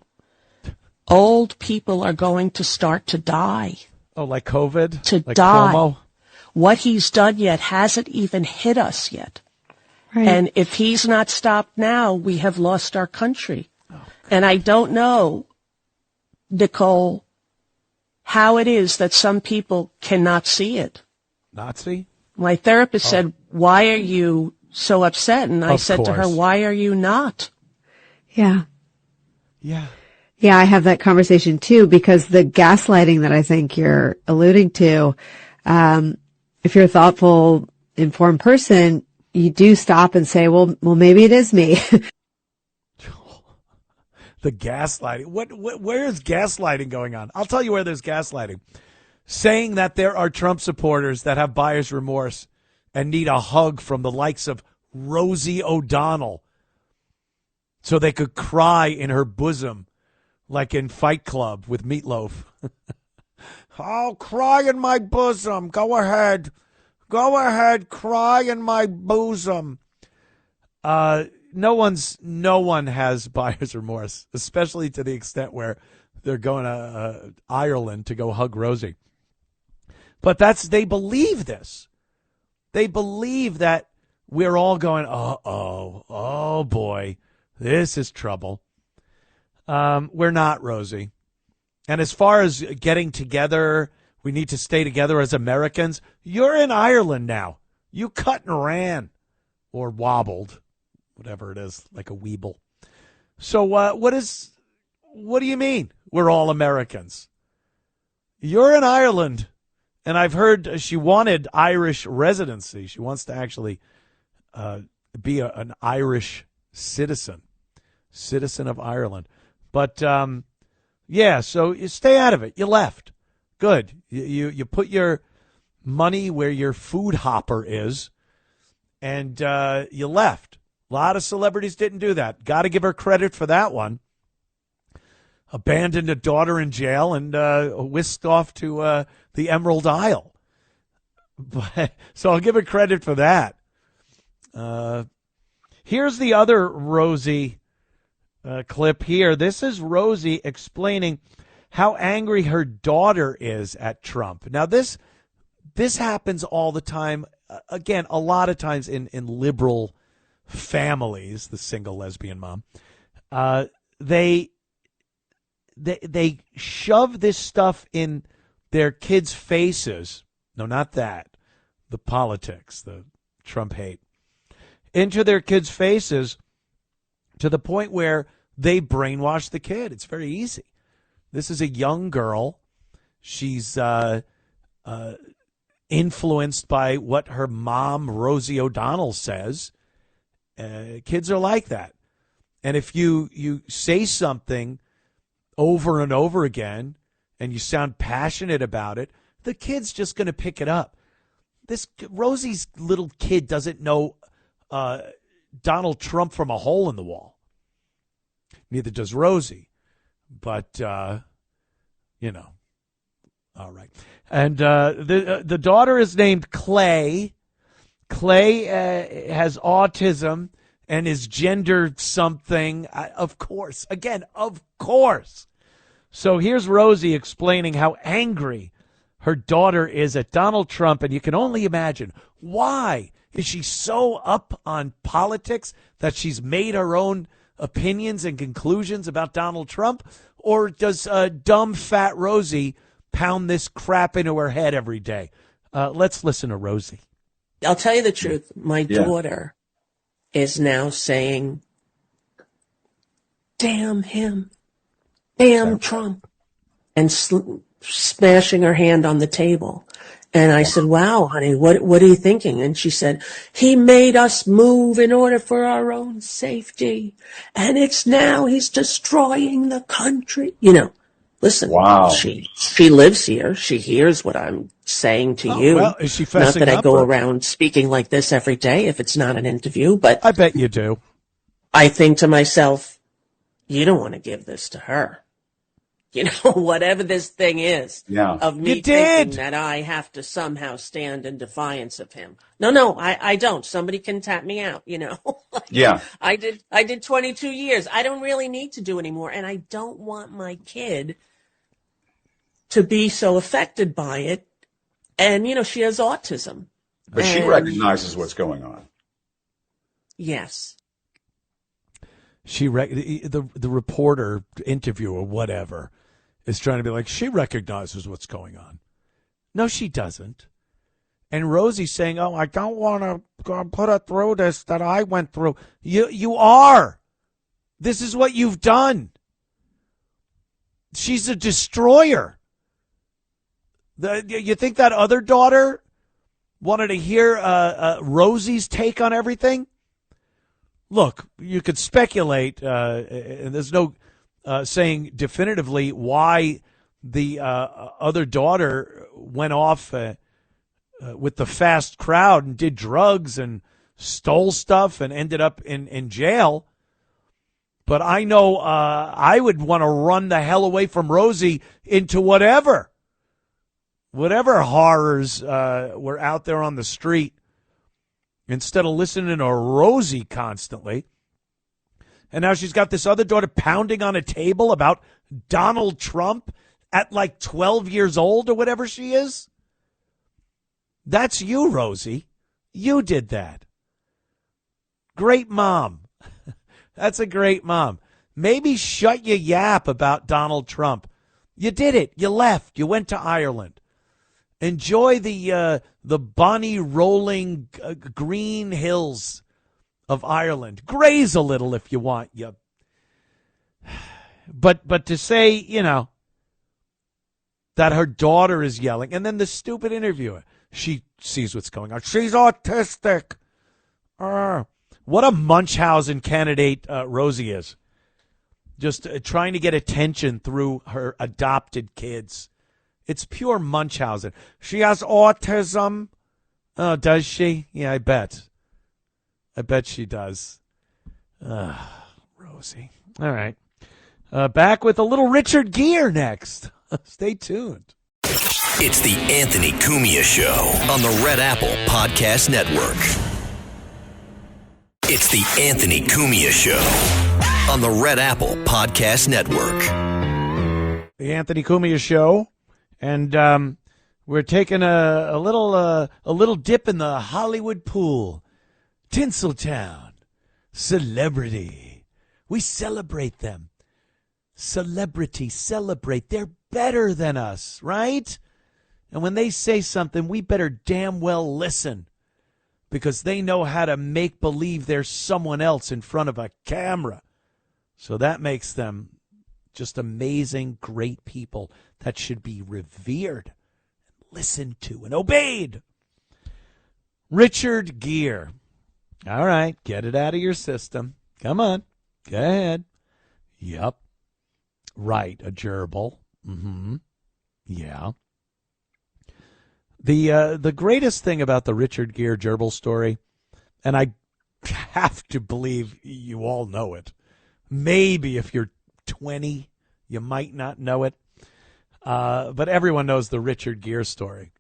old people are going to start to die. Oh, like COVID? To like die. Cuomo? What he's done yet hasn't even hit us yet. Right. And if he's not stopped now, we have lost our country. Oh, and I don't know, Nicole, how it is that some people cannot see it. Not see? My therapist said, why are you so upset? And I said to her, why are you not? Yeah. Yeah. Yeah, I have that conversation too, because the gaslighting that I think you're alluding to, if you're a thoughtful, informed person, you do stop and say, well, maybe it is me. The gaslighting. Where is gaslighting going on? I'll tell you where there's gaslighting. Saying that there are Trump supporters that have buyer's remorse and need a hug from the likes of Rosie O'Donnell so they could cry in her bosom like in Fight Club with Meatloaf. I'll cry in my bosom. Go ahead. Go ahead. Cry in my bosom. No one has buyer's remorse, especially to the extent where they're going to Ireland to go hug Rosie. But they believe this. They believe that we're all going, oh boy, this is trouble. We're not, Rosie. And as far as getting together, we need to stay together as Americans. You're in Ireland now. You cut and ran or wobbled, whatever it is, like a weeble. So what do you mean we're all Americans? You're in Ireland. And I've heard she wanted Irish residency. She wants to actually be an Irish citizen of Ireland. But, yeah, so you stay out of it. You left. Good. You put your money where your food hopper is, and you left. A lot of celebrities didn't do that. Got to give her credit for that one. Abandoned a daughter in jail and whisked off to the Emerald Isle. So I'll give her credit for that. Here's the other Rosie clip here. This is Rosie explaining how angry her daughter is at Trump. Now, this happens all the time. Again, a lot of times in liberal families, the single lesbian mom, they shove this stuff in their kids' faces. No, not that. The politics, the Trump hate. Into their kids' faces to the point where they brainwash the kid. It's very easy. This is a young girl. She's influenced by what her mom, Rosie O'Donnell, says. Kids are like that. And if you say something over and over again and you sound passionate about it, the kid's just going to pick it up. Rosie's little kid doesn't know Donald Trump from a hole in the wall. Neither does Rosie. But, all right. And the daughter is named Clay. Clay has autism and is gender something. Of course. Again, of course. So here's Rosie explaining how angry her daughter is at Donald Trump, and you can only imagine why. Is she so up on politics that she's made her own opinions and conclusions about Donald Trump? Or does dumb, fat Rosie pound this crap into her head every day? Let's listen to Rosie. I'll tell you the truth. My daughter is now saying, damn him, damn Trump, and smashing her hand on the table. And I said, wow, honey, what are you thinking? And she said, he made us move in order for our own safety. And it's now he's destroying the country. You know, listen, wow. She lives here. She hears what I'm saying to you. Well, is she fessing Not that up, I go or? around speaking like this every day if it's not an interview, but I bet you do. I think to myself, you don't want to give this to her. You know, whatever this thing is of me thinking that I have to somehow stand in defiance of him. No, I don't. Somebody can tap me out, you know. I did 22 years. I don't really need to do anymore. And I don't want my kid to be so affected by it. And, you know, she has autism. But she recognizes what's going on. Yes. The reporter, interviewer, whatever, is trying to be like, she recognizes what's going on. No, she doesn't. And Rosie's saying, oh, I don't want to put her through this that I went through. You are. This is what you've done. She's a destroyer. You think that other daughter wanted to hear Rosie's take on everything? Look, you could speculate, and there's no saying definitively why the other daughter went off with the fast crowd and did drugs and stole stuff and ended up in jail. But I know I would want to run the hell away from Rosie into whatever horrors were out there on the street, instead of listening to Rosie constantly. And now she's got this other daughter pounding on a table about Donald Trump at like 12 years old or whatever she is. That's you, Rosie. You did that. Great mom. That's a great mom. Maybe shut your yap about Donald Trump. You did it. You left. You went to Ireland. Enjoy the bonny rolling green hills of Ireland. Graze a little if you want. But to say, you know, that her daughter is yelling, and then the stupid interviewer, she sees what's going on. She's autistic. What a Munchausen candidate Rosie is. Just trying to get attention through her adopted kids. It's pure Munchausen. She has autism. Oh, does she? Yeah, I bet. I bet she does. Rosie. All right. Back with a little Richard Gere next. Stay tuned. It's the Anthony Cumia Show on the Red Apple Podcast Network. It's the Anthony Cumia Show on the Red Apple Podcast Network. The Anthony Cumia Show. And we're taking a little dip in the Hollywood pool. Tinseltown. Celebrity. We celebrate them. Celebrity, celebrate. They're better than us, right? And when they say something, we better damn well listen, because they know how to make believe there's someone else in front of a camera. So that makes them just amazing, great people that should be revered, listened to, and obeyed. Richard Gere. All right, get it out of your system. Come on. Go ahead. Yep. Right, a gerbil. Mm-hmm. Yeah. The greatest thing about the Richard Gere gerbil story, and I have to believe you all know it. Maybe if you're 20, you might not know it. But everyone knows the Richard Gere story.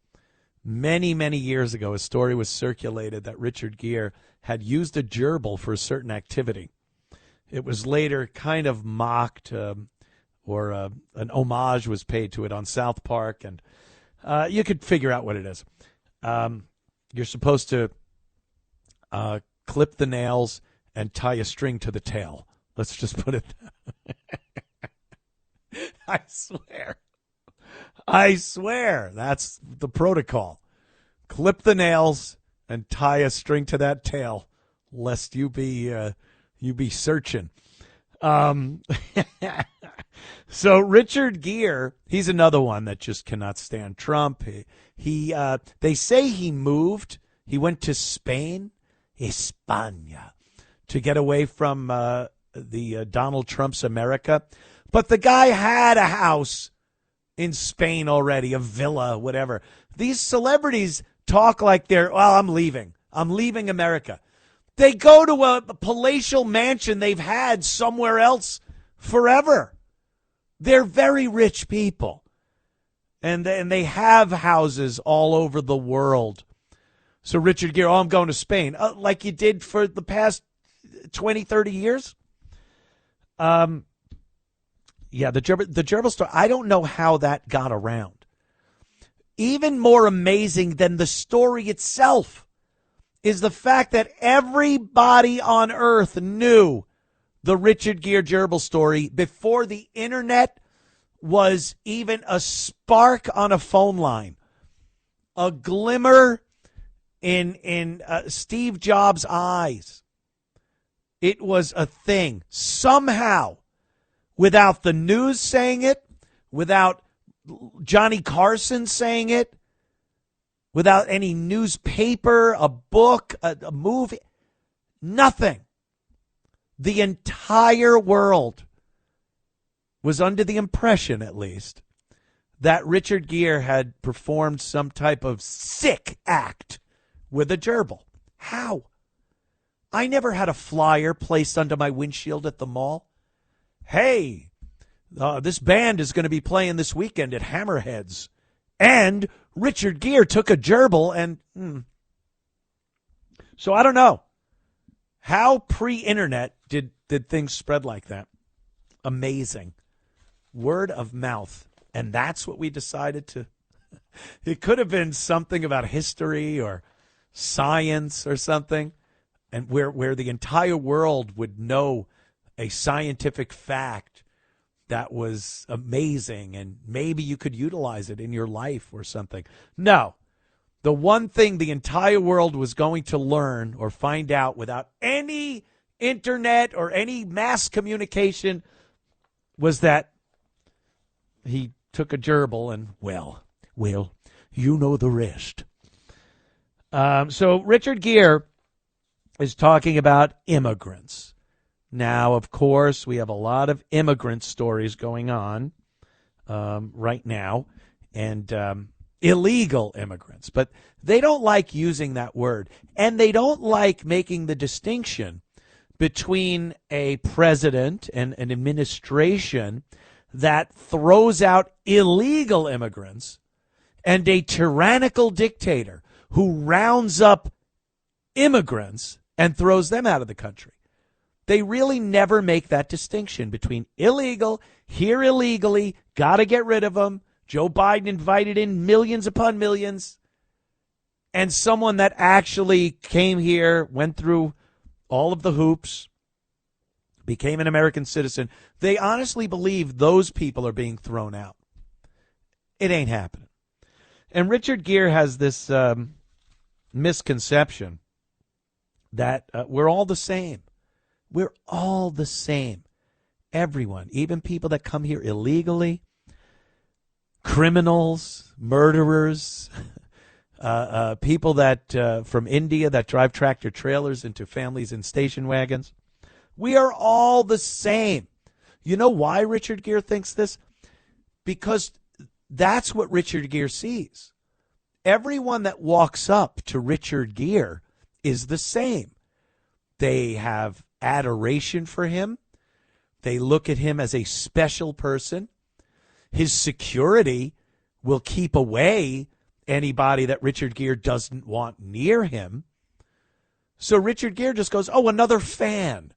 Many, many years ago, a story was circulated that Richard Gere had used a gerbil for a certain activity. It was later kind of mocked, or an homage was paid to it on South Park, and you could figure out what it is. You're supposed to clip the nails and tie a string to the tail. Let's just put it I swear, that's the protocol. Clip the nails and tie a string to that tail, lest you be searching. So Richard Gere, he's another one that just cannot stand Trump. They say he moved. He went to Spain, España, to get away from the Donald Trump's America. But the guy had a house in Spain already, a villa, whatever. These celebrities talk like I'm leaving. I'm leaving America. They go to a palatial mansion they've had somewhere else forever. They're very rich people. And they have houses all over the world. So Richard Gere, I'm going to Spain. Like you did for the past 20, 30 years? Yeah, the gerbil story, I don't know how that got around. Even more amazing than the story itself is the fact that everybody on earth knew the Richard Gere gerbil story before the internet was even a spark on a phone line, a glimmer in Steve Jobs' eyes. It was a thing. Somehow, without the news saying it, without Johnny Carson saying it, without any newspaper, a book, a movie, nothing. The entire world was under the impression, at least, that Richard Gere had performed some type of sick act with a gerbil. How? I never had a flyer placed under my windshield at the mall. Hey, this band is going to be playing this weekend at Hammerheads. And Richard Gere took a gerbil and... So I don't know. How pre-internet did things spread like that? Amazing. Word of mouth. And that's what we decided to... It could have been something about history or science or something, and where the entire world would know a scientific fact that was amazing, and maybe you could utilize it in your life or something. No. The one thing the entire world was going to learn or find out without any internet or any mass communication was that he took a gerbil and, well, you know the rest. So Richard Gere is talking about immigrants. Now, of course, we have a lot of immigrant stories going on right now, and illegal immigrants. But they don't like using that word, and they don't like making the distinction between a president and an administration that throws out illegal immigrants and a tyrannical dictator who rounds up immigrants and throws them out of the country. They really never make that distinction between illegal, here illegally, got to get rid of them. Joe Biden invited in millions upon millions, and someone that actually came here, went through all of the hoops, became an American citizen. They honestly believe those people are being thrown out. It ain't happening. And Richard Gere has this misconception that we're all the same. We're all the same. Everyone, even people that come here illegally, criminals, murderers, people that from India that drive tractor trailers into families in station wagons. We are all the same. You know why Richard Gere thinks this? Because that's what Richard Gere sees. Everyone that walks up to Richard Gere is the same. They have adoration for him. They look at him as a special person. His security will keep away anybody that Richard Gere doesn't want near him. So Richard Gere just goes, oh, another fan.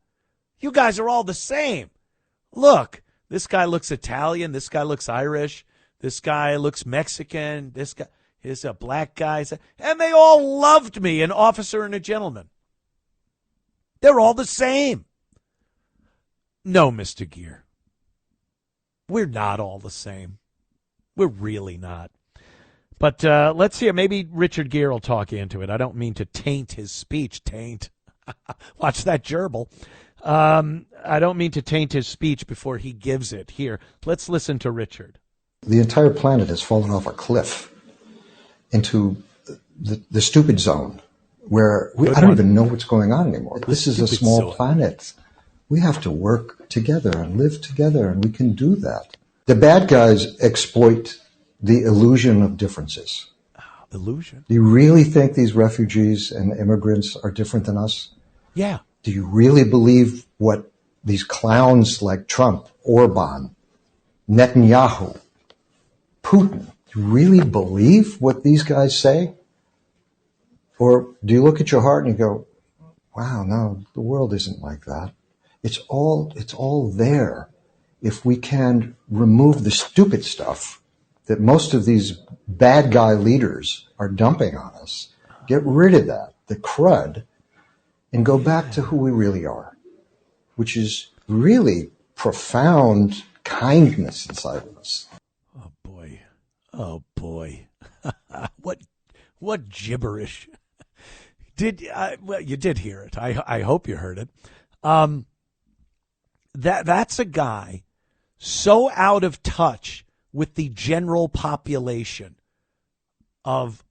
You guys are all the same. Look, this guy looks Italian. This guy looks Irish. This guy looks Mexican. This guy is a black guy. And they all loved me, an officer and a gentleman. They're all the same. No, Mr. Gere. We're not all the same. We're really not. But let's hear. Maybe Richard Gere will talk you into it. I don't mean to taint his speech. Taint. Watch that gerbil. I don't mean to taint his speech before he gives it. Here, let's listen to Richard. The entire planet has fallen off a cliff into the stupid zone where I don't even know what's going on anymore. This is a small planet. We have to work together and live together, and we can do that. The bad guys exploit the illusion of differences. Illusion? Do you really think these refugees and immigrants are different than us? Yeah. Do you really believe what these clowns like Trump, Orban, Netanyahu, Putin, do you really believe what these guys say? Or do you look at your heart and you go, wow, no, the world isn't like that. It's all there. If we can remove the stupid stuff that most of these bad guy leaders are dumping on us, get rid of that, the crud, and go back to who we really are, which is really profound kindness inside of us. Oh, boy. Oh, boy. What gibberish. Well, you did hear it. I hope you heard it. That's a guy so out of touch with the general population of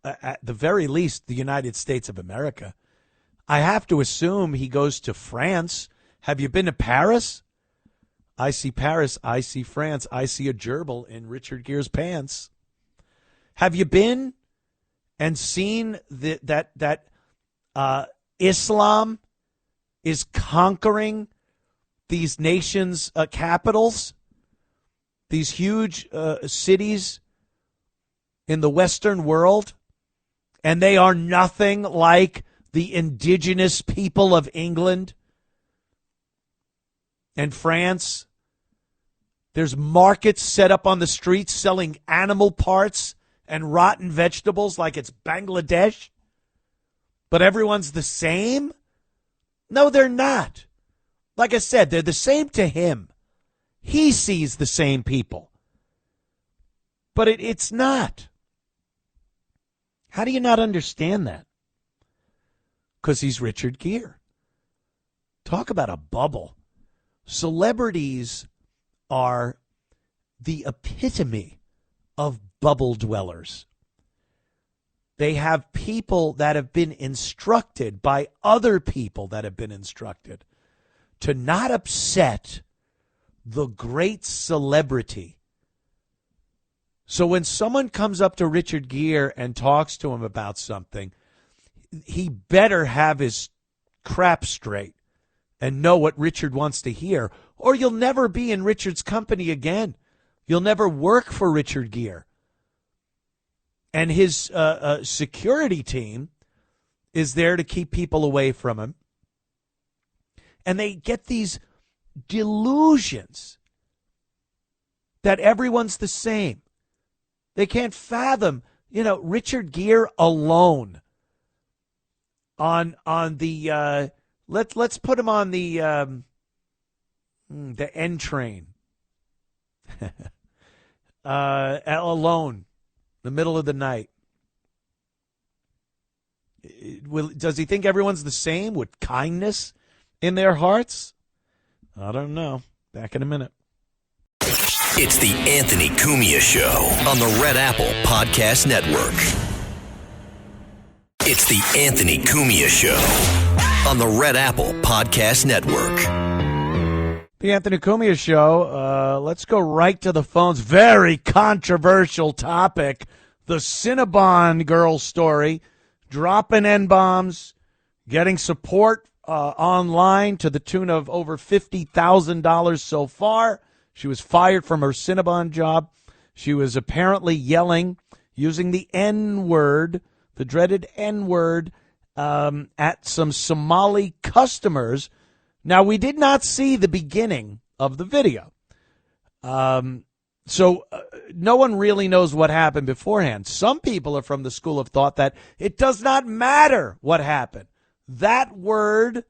at the very least, the United States of America. I have to assume he goes to France. Have you been to Paris? I see Paris. I see France. I see a gerbil in Richard Gere's pants. Have you been and seen that Islam is conquering these nations' capitals, these huge cities in the Western world, and they are nothing like the indigenous people of England and France? There's markets set up on the streets selling animal parts and rotten vegetables like it's Bangladesh, but everyone's the same? No, they're not. Like I said, they're the same to him. He sees the same people. But it's not. How do you not understand that? Because he's Richard Gere. Talk about a bubble. Celebrities are the epitome of bubble dwellers. They have people that have been instructed by other people that have been instructed to not upset the great celebrity. So when someone comes up to Richard Gere and talks to him about something, he better have his crap straight and know what Richard wants to hear, or you'll never be in Richard's company again. You'll never work for Richard Gere. And his security team is there to keep people away from him. And they get these delusions that everyone's the same. They can't fathom, Richard Gere alone on the let's put him on the N train. Alone, the middle of the night. Does he think everyone's the same with kindness in their hearts? I don't know. Back in a minute. It's the Anthony Cumia Show on the Red Apple Podcast Network. It's the Anthony Cumia Show on the Red Apple Podcast Network. The Anthony Cumia Show. Let's go right to the phones. Very controversial topic. The Cinnabon girl story. Dropping N-bombs. Getting support online to the tune of over $50,000 so far. She was fired from her Cinnabon job. She was apparently yelling, using the N-word, the dreaded N-word, at some Somali customers. Now, we did not see the beginning of the video. So no one really knows what happened beforehand. Some people are from the school of thought that it does not matter what happened. That word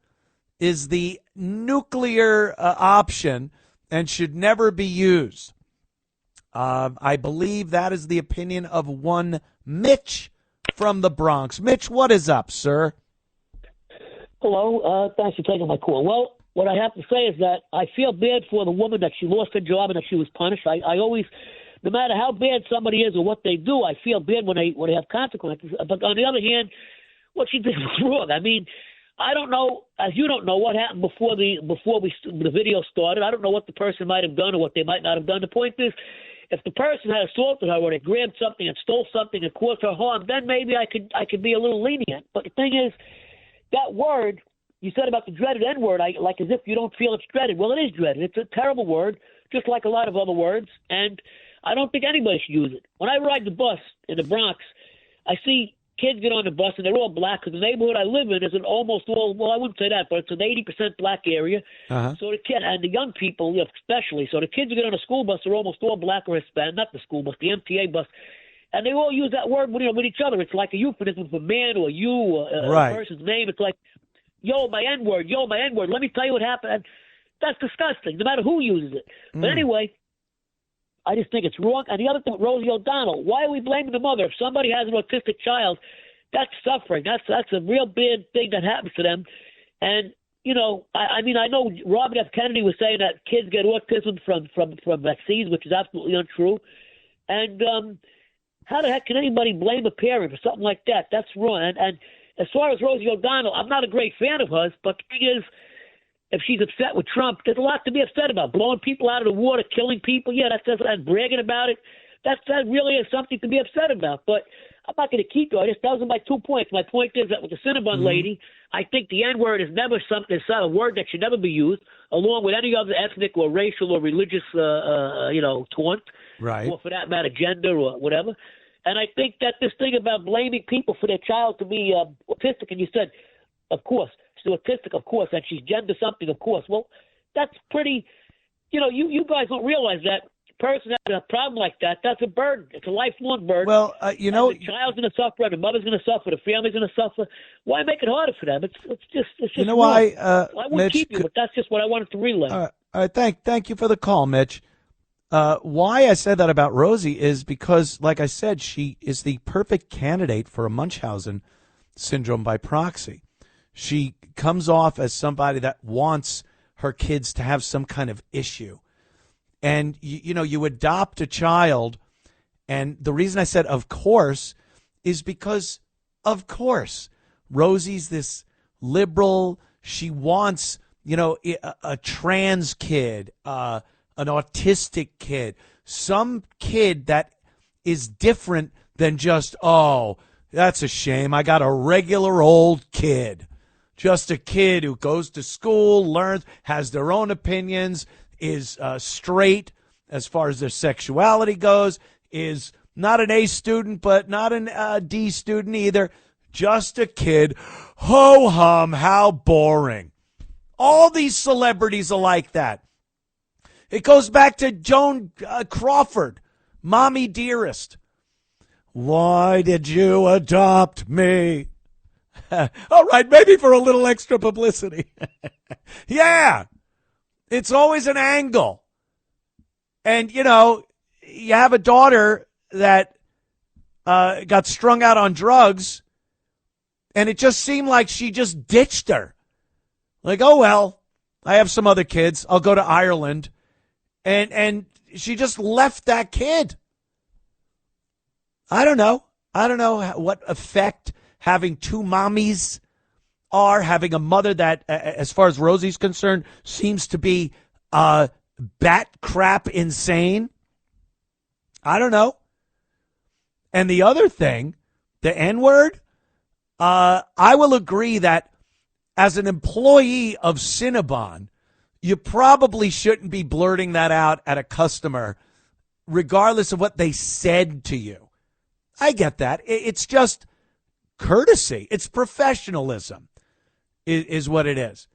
is the nuclear option and should never be used. I believe that is the opinion of one Mitch from the Bronx. Mitch, what is up, sir? Hello. Thanks for taking my call. Well, what I have to say is that I feel bad for the woman that she lost her job and that she was punished. I always, no matter how bad somebody is or what they do, I feel bad when they have consequences. But on the other hand, what she did was wrong. I mean, I don't know, as you don't know, what happened before the video started. I don't know what the person might have done or what they might not have done. The point is, if the person had assaulted her or they grabbed something and stole something and caused her harm, then maybe I could be a little lenient. But the thing is, that word you said about the dreaded N-word, like as if you don't feel it's dreaded. Well, it is dreaded. It's a terrible word, just like a lot of other words, and I don't think anybody should use it. When I ride the bus in the Bronx, I see kids get on the bus, and they're all black, because the neighborhood I live in is an almost all, well, I wouldn't say that, but it's an 80% black area. Uh-huh. So the kid, and the young people, especially, so the kids who get on a school bus are almost all black or Hispanic, not the school bus, the MTA bus, and they all use that word with each other. It's like a euphemism for man or you or right. a person's name. It's like, yo, my N-word, let me tell you what happened. And that's disgusting, no matter who uses it. But anyway, I just think it's wrong. And the other thing, Rosie O'Donnell, why are we blaming the mother? If somebody has an autistic child, that's suffering. That's a real bad thing that happens to them. And, I mean, I know Robert F. Kennedy was saying that kids get autism from vaccines, which is absolutely untrue. And how the heck can anybody blame a parent for something like that? That's wrong. And as far as Rosie O'Donnell, I'm not a great fan of hers, but the thing is, if she's upset with Trump, there's a lot to be upset about. Blowing people out of the water, killing people, and bragging about it, that really is something to be upset about. But I'm not going to keep going. Those are my 2 points. My point is that with the Cinnabon lady, I think the N-word is never something. It's not a word that should never be used, along with any other ethnic or racial or religious, taunt, right, or for that matter, gender or whatever. And I think that this thing about blaming people for their child to be autistic, and you said, of course, she's autistic, of course, and she's gender something, of course. Well, that's pretty, you guys don't realize that a person that has a problem like that, that's a burden. It's a lifelong burden. Well, the child's going to suffer, and the mother's going to suffer, the family's going to suffer. Why make it harder for them? It's just wrong. why? I wouldn't Mitch, keep you, but that's just what I wanted to relay. All right, thank you for the call, Mitch. Why I said that about Rosie is because, like I said, she is the perfect candidate for a Munchausen syndrome by proxy. She comes off as somebody that wants her kids to have some kind of issue. And, you adopt a child, and the reason I said of course is because, of course, Rosie's this liberal. She wants, a trans kid, an autistic kid, some kid that is different than just, oh, that's a shame, I got a regular old kid. Just a kid who goes to school, learns, has their own opinions, is straight as far as their sexuality goes, is not an A student, but not an D student either. Just a kid. Ho-hum, how boring. All these celebrities are like that. It goes back to Joan Crawford, Mommy Dearest. Why did you adopt me? All right, maybe for a little extra publicity. Yeah, it's always an angle. And, you have a daughter that got strung out on drugs, and it just seemed like she just ditched her. Like, oh, well, I have some other kids. I'll go to Ireland. And she just left that kid. I don't know what effect having two mommies are, having a mother that, as far as Rosie's concerned, seems to be bat crap insane. I don't know. And the other thing, the N-word, I will agree that as an employee of Cinnabon, you probably shouldn't be blurting that out at a customer, regardless of what they said to you. I get that. It's just courtesy. It's professionalism is what it is.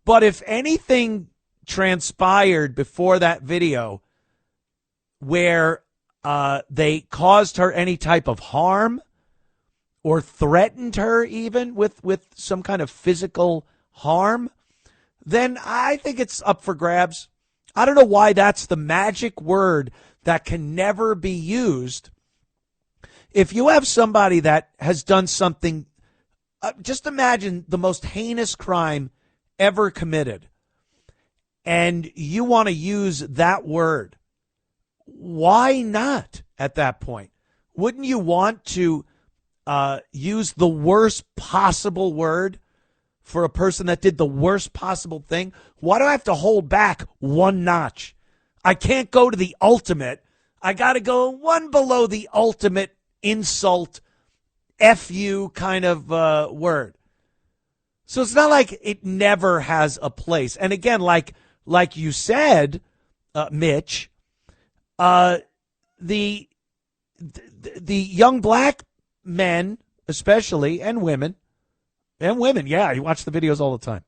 But if anything transpired before that video where they caused her any type of harm or threatened her even with some kind of physical harm, then I think it's up for grabs. I don't know why that's the magic word that can never be used. If you have somebody that has done something, just imagine the most heinous crime ever committed, and you want to use that word. Why not at that point? Wouldn't you want to use the worst possible word for a person that did the worst possible thing? Why do I have to hold back one notch? I can't go to the ultimate. I got to go one below the ultimate insult, F you kind of word. So it's not like it never has a place. And again, like you said, Mitch, the young black men, especially, and women, yeah, you watch the videos all the time,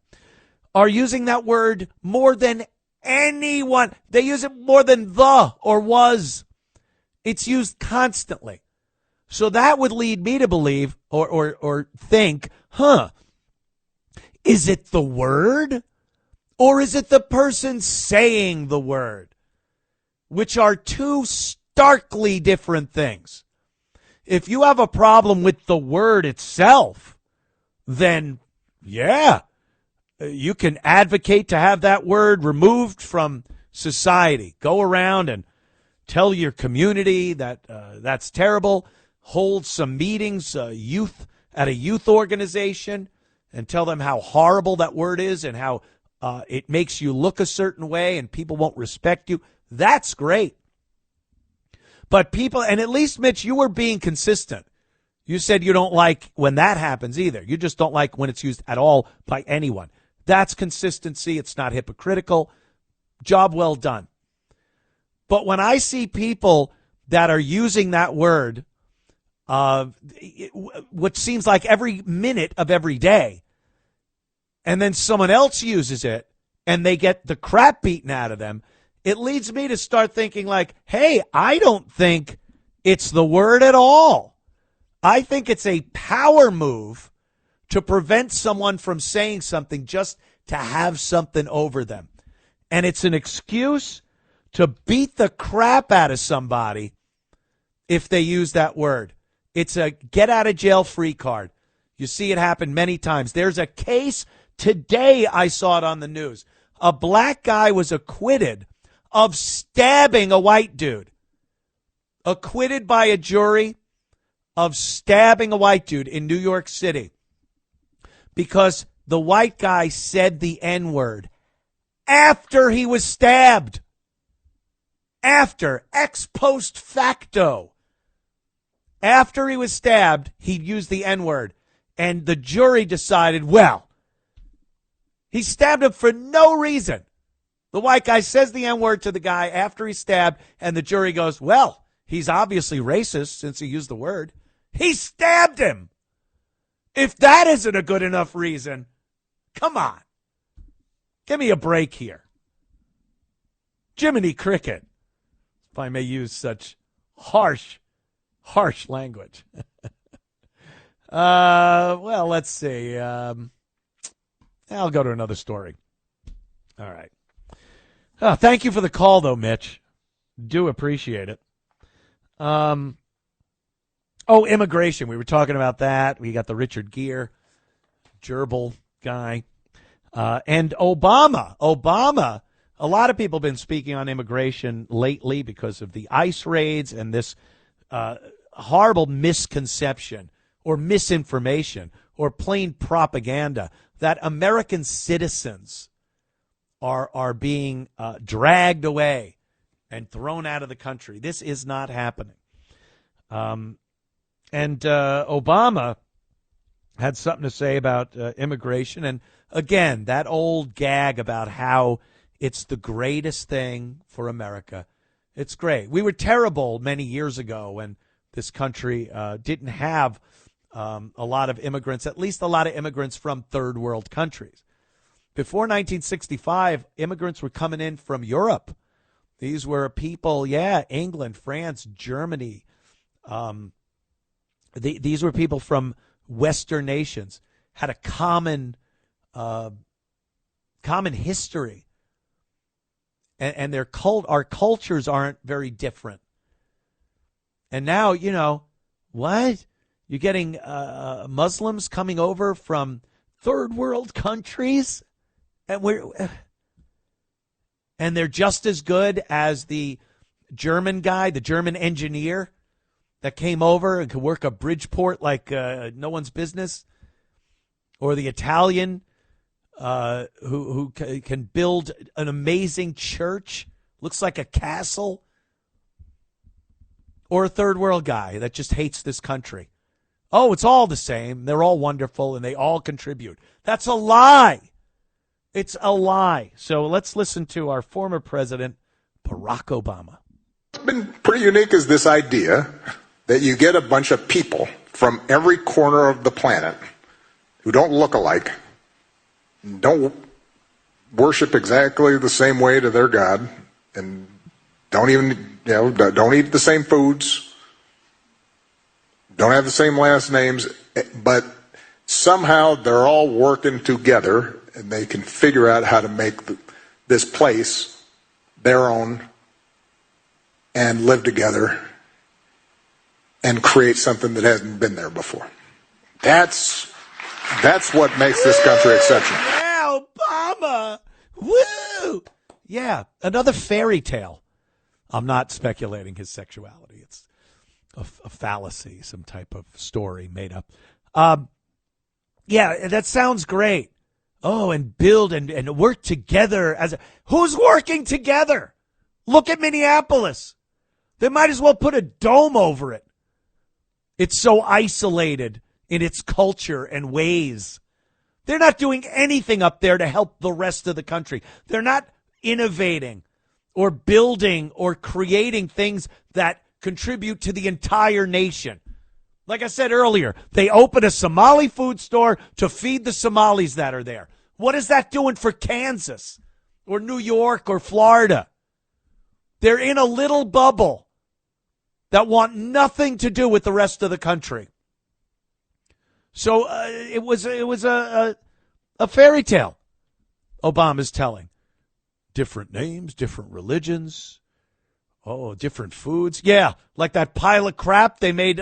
are using that word more than anyone. They use it more than the or was. It's used constantly. So that would lead me to believe or think, is it the word or is it the person saying the word? Which are two starkly different things. If you have a problem with the word itself, then yeah, you can advocate to have that word removed from society. Go around and tell your community that that's terrible. Hold some meetings, youth at a youth organization, and tell them how horrible that word is and how it makes you look a certain way and people won't respect you. That's great. But people, and at least, Mitch, you were being consistent. You said you don't like when that happens either. You just don't like when it's used at all by anyone. That's consistency. It's not hypocritical. Job well done. But when I see people that are using that word, which seems like every minute of every day, and then someone else uses it and they get the crap beaten out of them, it leads me to start thinking like, hey, I don't think it's the word at all. I think it's a power move to prevent someone from saying something just to have something over them. And it's an excuse to beat the crap out of somebody if they use that word. It's a get out of jail free card. You see it happen many times. There's a case today, I saw it on the news. A black guy was acquitted of stabbing a white dude. Acquitted by a jury of stabbing a white dude in New York City because the white guy said the N-word after he was stabbed. After, ex post facto. After he was stabbed, he used the N-word. And the jury decided, well, he stabbed him for no reason. The white guy says the N-word to the guy after he's stabbed, and the jury goes, well, he's obviously racist since he used the word. He stabbed him. If that isn't a good enough reason, come on. Give me a break here. Jiminy Cricket, if I may use such harsh language. Well, let's see. I'll go to another story. All right. Oh, thank you for the call, though, Mitch. Do appreciate it. Immigration. We were talking about that. We got the Richard Gere, gerbil guy. And Obama. A lot of people have been speaking on immigration lately because of the ICE raids and this horrible misconception or misinformation or plain propaganda that American citizens are being dragged away and thrown out of the country. This is not happening. And Obama had something to say about immigration. And again, that old gag about how it's the greatest thing for America. It's great. We were terrible many years ago when this country didn't have a lot of immigrants, at least a lot of immigrants from third world countries. Before 1965, immigrants were coming in from Europe. These were people, England, France, Germany. These were people from Western nations, had a common history. And our cultures aren't very different. And now, what? You're getting Muslims coming over from third world countries? And they're just as good as the German guy, the German engineer that came over and could work a Bridgeport like no one's business, or the Italian who can build an amazing church, looks like a castle, or a third world guy that just hates this country. Oh, it's all the same. They're all wonderful and they all contribute. That's a lie. It's a lie. So let's listen to our former president, Barack Obama. What's been pretty unique is this idea that you get a bunch of people from every corner of the planet who don't look alike, don't worship exactly the same way to their God, and don't even, don't eat the same foods, don't have the same last names, but somehow they're all working together and they can figure out how to make this place their own and live together and create something that hasn't been there before. That's what makes this country exceptional. Yeah, Obama. Woo! Yeah, another fairy tale. I'm not speculating his sexuality. It's a fallacy, some type of story made up. Yeah, that sounds great. Oh, and build and work together who's working together? Look at Minneapolis. They might as well put a dome over it. It's so isolated in its culture and ways. They're not doing anything up there to help the rest of the country. They're not innovating or building or creating things that contribute to the entire nation. Like I said earlier, they open a Somali food store to feed the Somalis that are there. What is that doing for Kansas or New York or Florida? They're in a little bubble that want nothing to do with the rest of the country. So it was a fairy tale Obama's telling. Different names, different religions, different foods. Yeah, like that pile of crap they made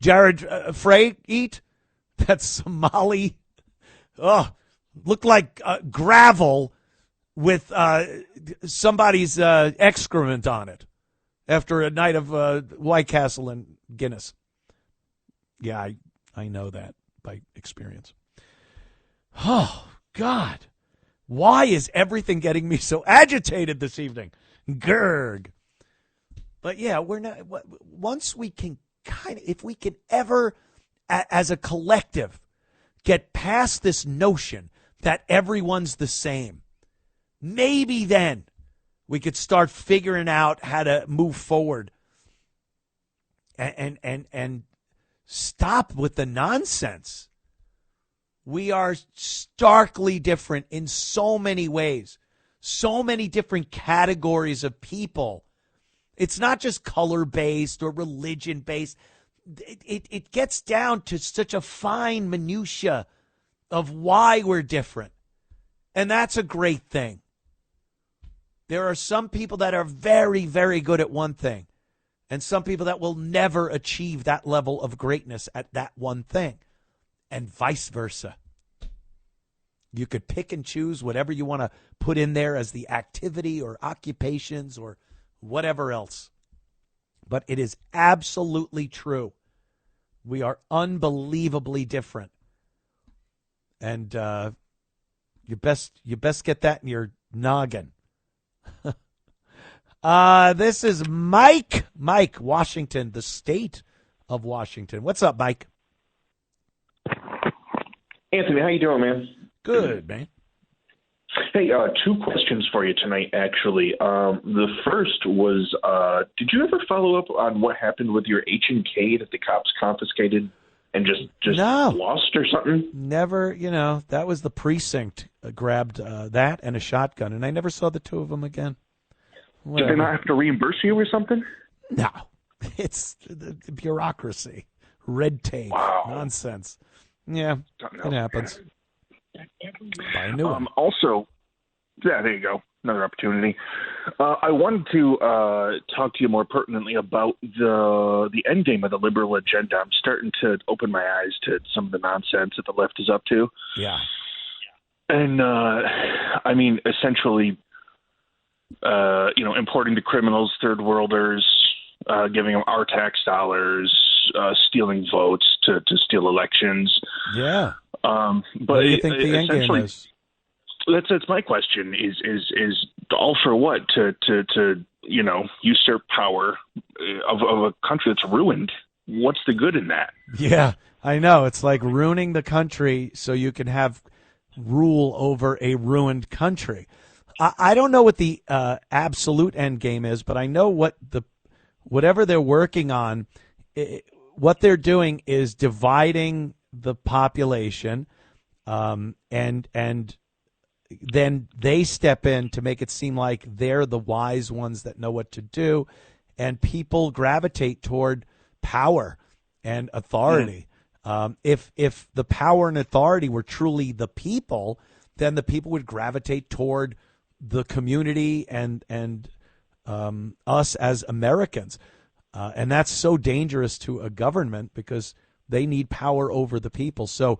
Jared Frey eat. That Somali. Looked like gravel with somebody's excrement on it after a night of White Castle and Guinness. Yeah, I know that by experience. Oh, God. Why is everything getting me so agitated this evening? Gerg. But yeah, we're not. Once we can if we can ever, as a collective, get past this notion that everyone's the same, maybe then we could start figuring out how to move forward and stop with the nonsense. We are starkly different in so many ways, so many different categories of people. It's not just color-based or religion-based. It gets down to such a fine minutia of why we're different. And that's a great thing. There are some people that are very, very good at one thing, and some people that will never achieve that level of greatness at that one thing, and vice versa. You could pick and choose whatever you want to put in there as the activity or occupations or whatever else. But it is absolutely true. We are unbelievably different. And you best get that in your noggin. This is Mike, Washington, the state of Washington. What's up, Mike? Anthony, how you doing, man? Good, man. Hey, two questions for you tonight, actually. The first was, did you ever follow up on what happened with your H&K that the cops confiscated and just lost or something? Never, that was the precinct grabbed that and a shotgun, and I never saw the two of them again. Did they not have to reimburse you or something? No. It's the bureaucracy, red tape, nonsense. Yeah, it happens. Buy a new one. Also, there you go. Another opportunity. I wanted to talk to you more pertinently about the end game of the liberal agenda. I'm starting to open my eyes to some of the nonsense that the left is up to. Yeah. And, I mean, essentially, importing the criminals, third worlders, giving them our tax dollars, stealing votes to steal elections. Yeah. But what do you think the end game is? That's my question. Is all for what? To usurp power of a country that's ruined? What's the good in that? Yeah, I know. It's like ruining the country so you can have rule over a ruined country. I don't know what the absolute end game is, but I know whatever they're working on, what they're doing is dividing the population, and then they step in to make it seem like they're the wise ones that know what to do, and people gravitate toward power and authority. If the power and authority were truly the people, then the people would gravitate toward the community and us as Americans. And that's so dangerous to a government because they need power over the people. So,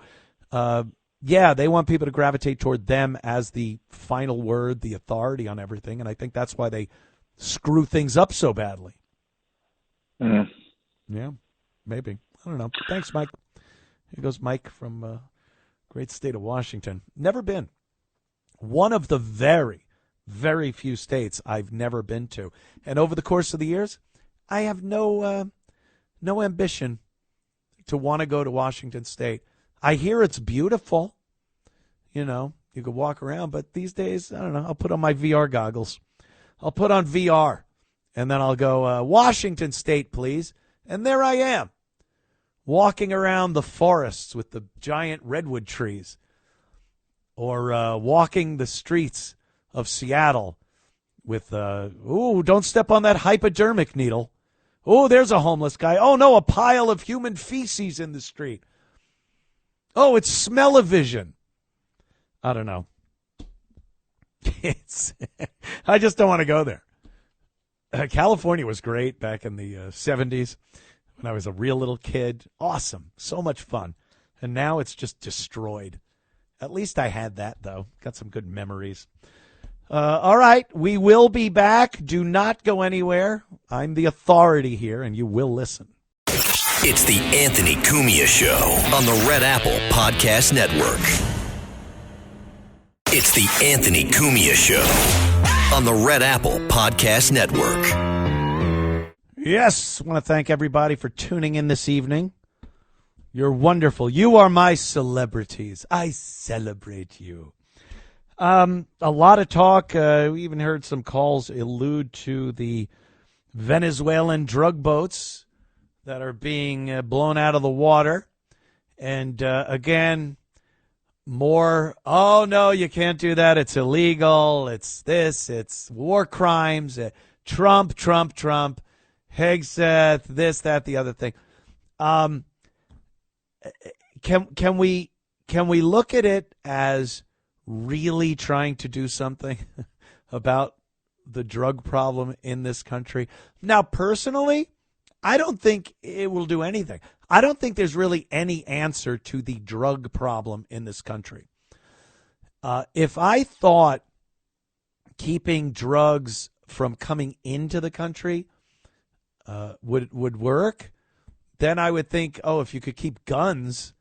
they want people to gravitate toward them as the final word, the authority on everything. And I think that's why they screw things up so badly. Yeah, maybe. I don't know. Thanks, Mike. Here goes Mike from great state of Washington. Never been. One of the very, very few states I've never been to. And over the course of the years, I have no ambition to want to go to Washington State. I hear it's beautiful. You could walk around, but these days, I don't know, I'll put on my VR goggles. I'll put on VR, and then I'll go, Washington State, please. And there I am, walking around the forests with the giant redwood trees, or walking the streets of Seattle with, don't step on that hypodermic needle. Oh, there's a homeless guy. Oh, no, a pile of human feces in the street. Oh, it's smell-o-vision. I don't know. I just don't want to go there. California was great back in the 70s when I was a real little kid. Awesome. So much fun. And now it's just destroyed. At least I had that, though. Got some good memories. All right, we will be back. Do not go anywhere. I'm the authority here, and you will listen. It's the Anthony Cumia Show on the Red Apple Podcast Network. It's the Anthony Cumia Show on the Red Apple Podcast Network. Yes, I want to thank everybody for tuning in this evening. You're wonderful. You are my celebrities. I celebrate you. A lot of talk. We even heard some calls allude to the Venezuelan drug boats that are being blown out of the water. And again, more, oh, no, you can't do that. It's illegal. It's this. It's war crimes. Trump, Hegseth, this, that, the other thing. Can we look at it as really trying to do something about the drug problem in this country? Now, personally, I don't think it will do anything. I don't think there's really any answer to the drug problem in this country. If I thought keeping drugs from coming into the country would work, then I would think, if you could keep guns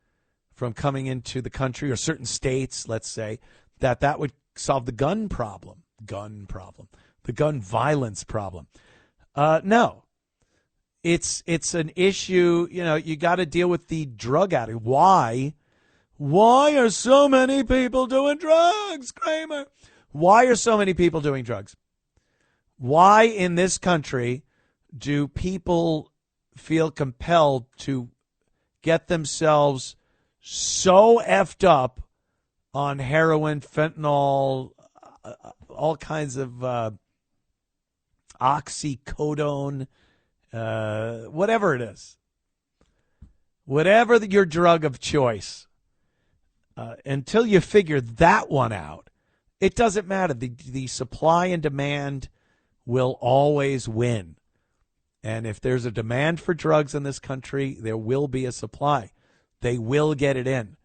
from coming into the country, or certain states, let's say, that would solve the gun violence problem. No. It's an issue, you got to deal with the drug addict. Why Why are so many people doing drugs, Kramer? Why are so many people doing drugs? Why in this country do people feel compelled to get themselves so effed up on heroin, fentanyl, all kinds of oxycodone, whatever it is, whatever your drug of choice, until you figure that one out, it doesn't matter. The supply and demand will always win. And if there's a demand for drugs in this country, there will be a supply. They will get it in.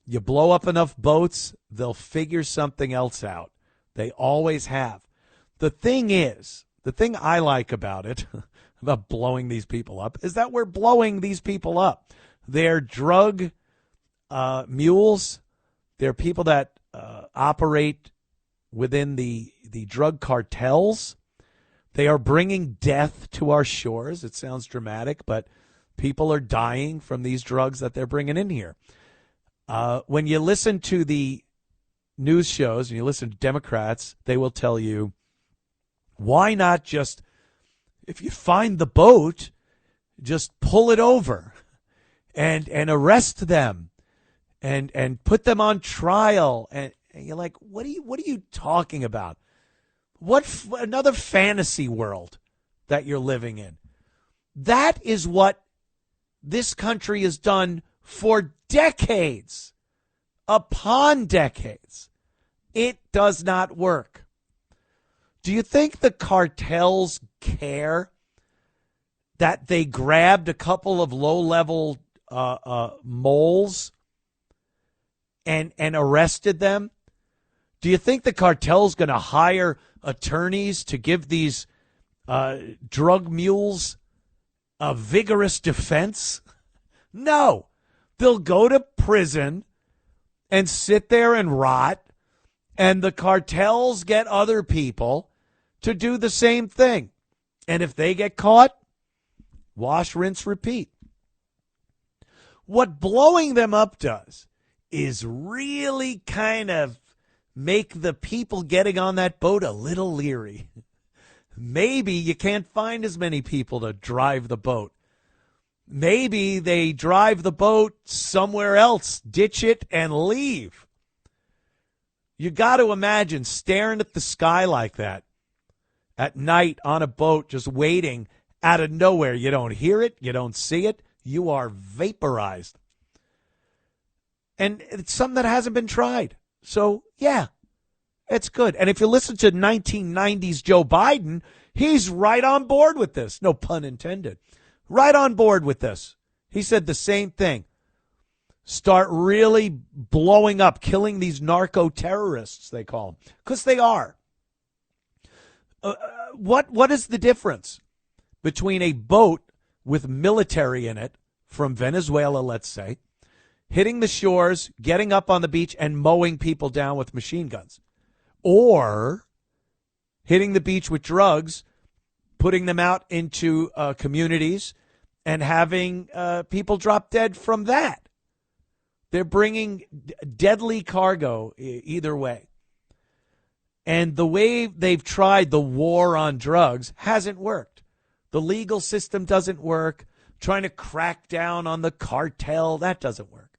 You blow up enough boats, they'll figure something else out. They always have. The thing I like about it, about blowing these people up, is that we're blowing these people up. They're drug mules. They're people that operate within the drug cartels. They are bringing death to our shores. It sounds dramatic, but people are dying from these drugs that they're bringing in here. When you listen to the news shows and you listen to Democrats, they will tell you, why not just, if you find the boat, just pull it over and arrest them and put them on trial. And you're like, what are you talking about? What another fantasy world that you're living in? That is what this country has done for decades upon decades. It does not work. Do you think the cartels care that they grabbed a couple of low-level moles and arrested them? Do you think the cartel's going to hire attorneys to give these drug mules a vigorous defense? No. They'll go to prison and sit there and rot, and the cartels get other people to do the same thing. And if they get caught, wash, rinse, repeat. What blowing them up does is really kind of make the people getting on that boat a little leery. Maybe you can't find as many people to drive the boat. Maybe they drive the boat somewhere else, ditch it, and leave. You got to imagine staring at the sky like that at night on a boat, just waiting out of nowhere. You don't hear it. You don't see it. You are vaporized. And it's something that hasn't been tried. So, yeah, it's good. And if you listen to 1990s Joe Biden, he's right on board with this. No pun intended. Right on board with this. He said the same thing. Start really blowing up, killing these narco-terrorists, they call them, because they are. What is the difference between a boat with military in it from Venezuela, let's say, hitting the shores, getting up on the beach, and mowing people down with machine guns, or hitting the beach with drugs, putting them out into communities, and having people drop dead from that? They're bringing deadly cargo either way. And the way they've tried the war on drugs hasn't worked. The legal system doesn't work. Trying to crack down on the cartel, that doesn't work.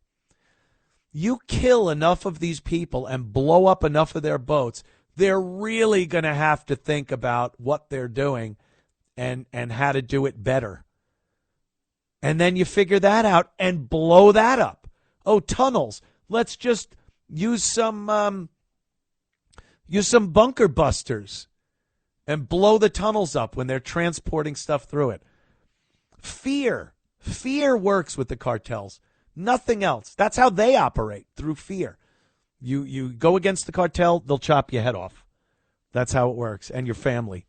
You kill enough of these people and blow up enough of their boats, they're really going to have to think about what they're doing and how to do it better. And then you figure that out and blow that up. Oh, tunnels. Let's just use some bunker busters and blow the tunnels up when they're transporting stuff through it. Fear works with the cartels. Nothing else. That's how they operate, through fear. You go against the cartel, they'll chop your head off. That's how it works, and your family.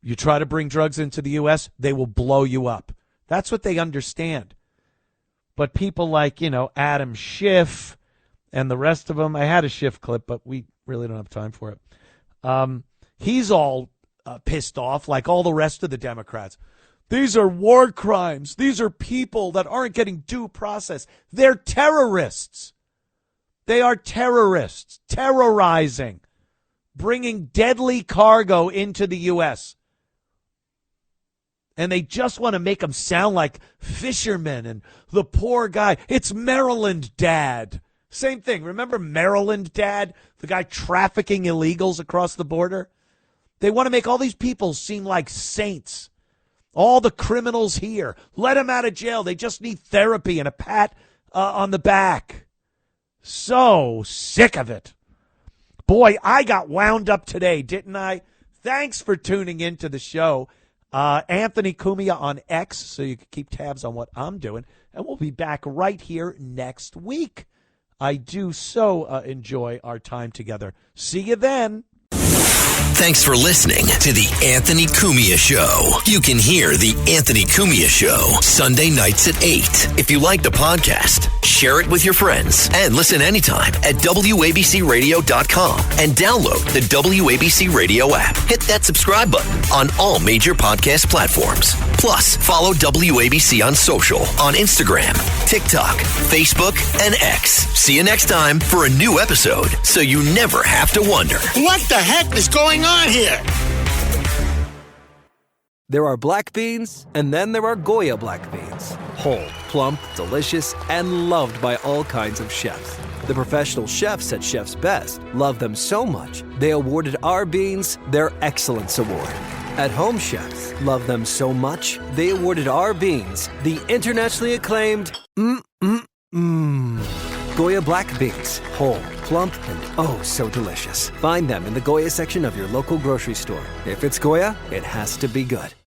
You try to bring drugs into the U.S., they will blow you up. That's what they understand. But people like, Adam Schiff and the rest of them, I had a Schiff clip, but we really don't have time for it. He's all pissed off, like all the rest of the Democrats. These are war crimes. These are people that aren't getting due process. They're terrorists. They are terrorists, terrorizing, bringing deadly cargo into the U.S. And they just want to make them sound like fishermen and the poor guy. It's Maryland Dad. Same thing. Remember Maryland Dad, the guy trafficking illegals across the border? They want to make all these people seem like saints. All the criminals here, let them out of jail. They just need therapy and a pat on the back. So sick of it. Boy, I got wound up today, didn't I? Thanks for tuning into the show. Anthony Cumia on X, so you can keep tabs on what I'm doing. And we'll be back right here next week. I do so enjoy our time together. See you then. Thanks for listening to The Anthony Cumia Show. You can hear The Anthony Cumia Show Sunday nights at 8. If you like the podcast, share it with your friends and listen anytime at WABCRadio.com and download the WABC Radio app. Hit that subscribe button on all major podcast platforms. Plus, follow WABC on social on Instagram, TikTok, Facebook, and X. See you next time for a new episode so you never have to wonder. What the heck is going on here? There are black beans, and then there are Goya black beans. Whole, plump, delicious, and loved by all kinds of chefs. The professional chefs at Chef's Best love them so much, they awarded our beans their Excellence Award. At Home Chefs love them so much, they awarded our beans the internationally acclaimed Goya black beans. Whole, plump, and oh so delicious. Find them in the Goya section of your local grocery store. If it's Goya, it has to be good.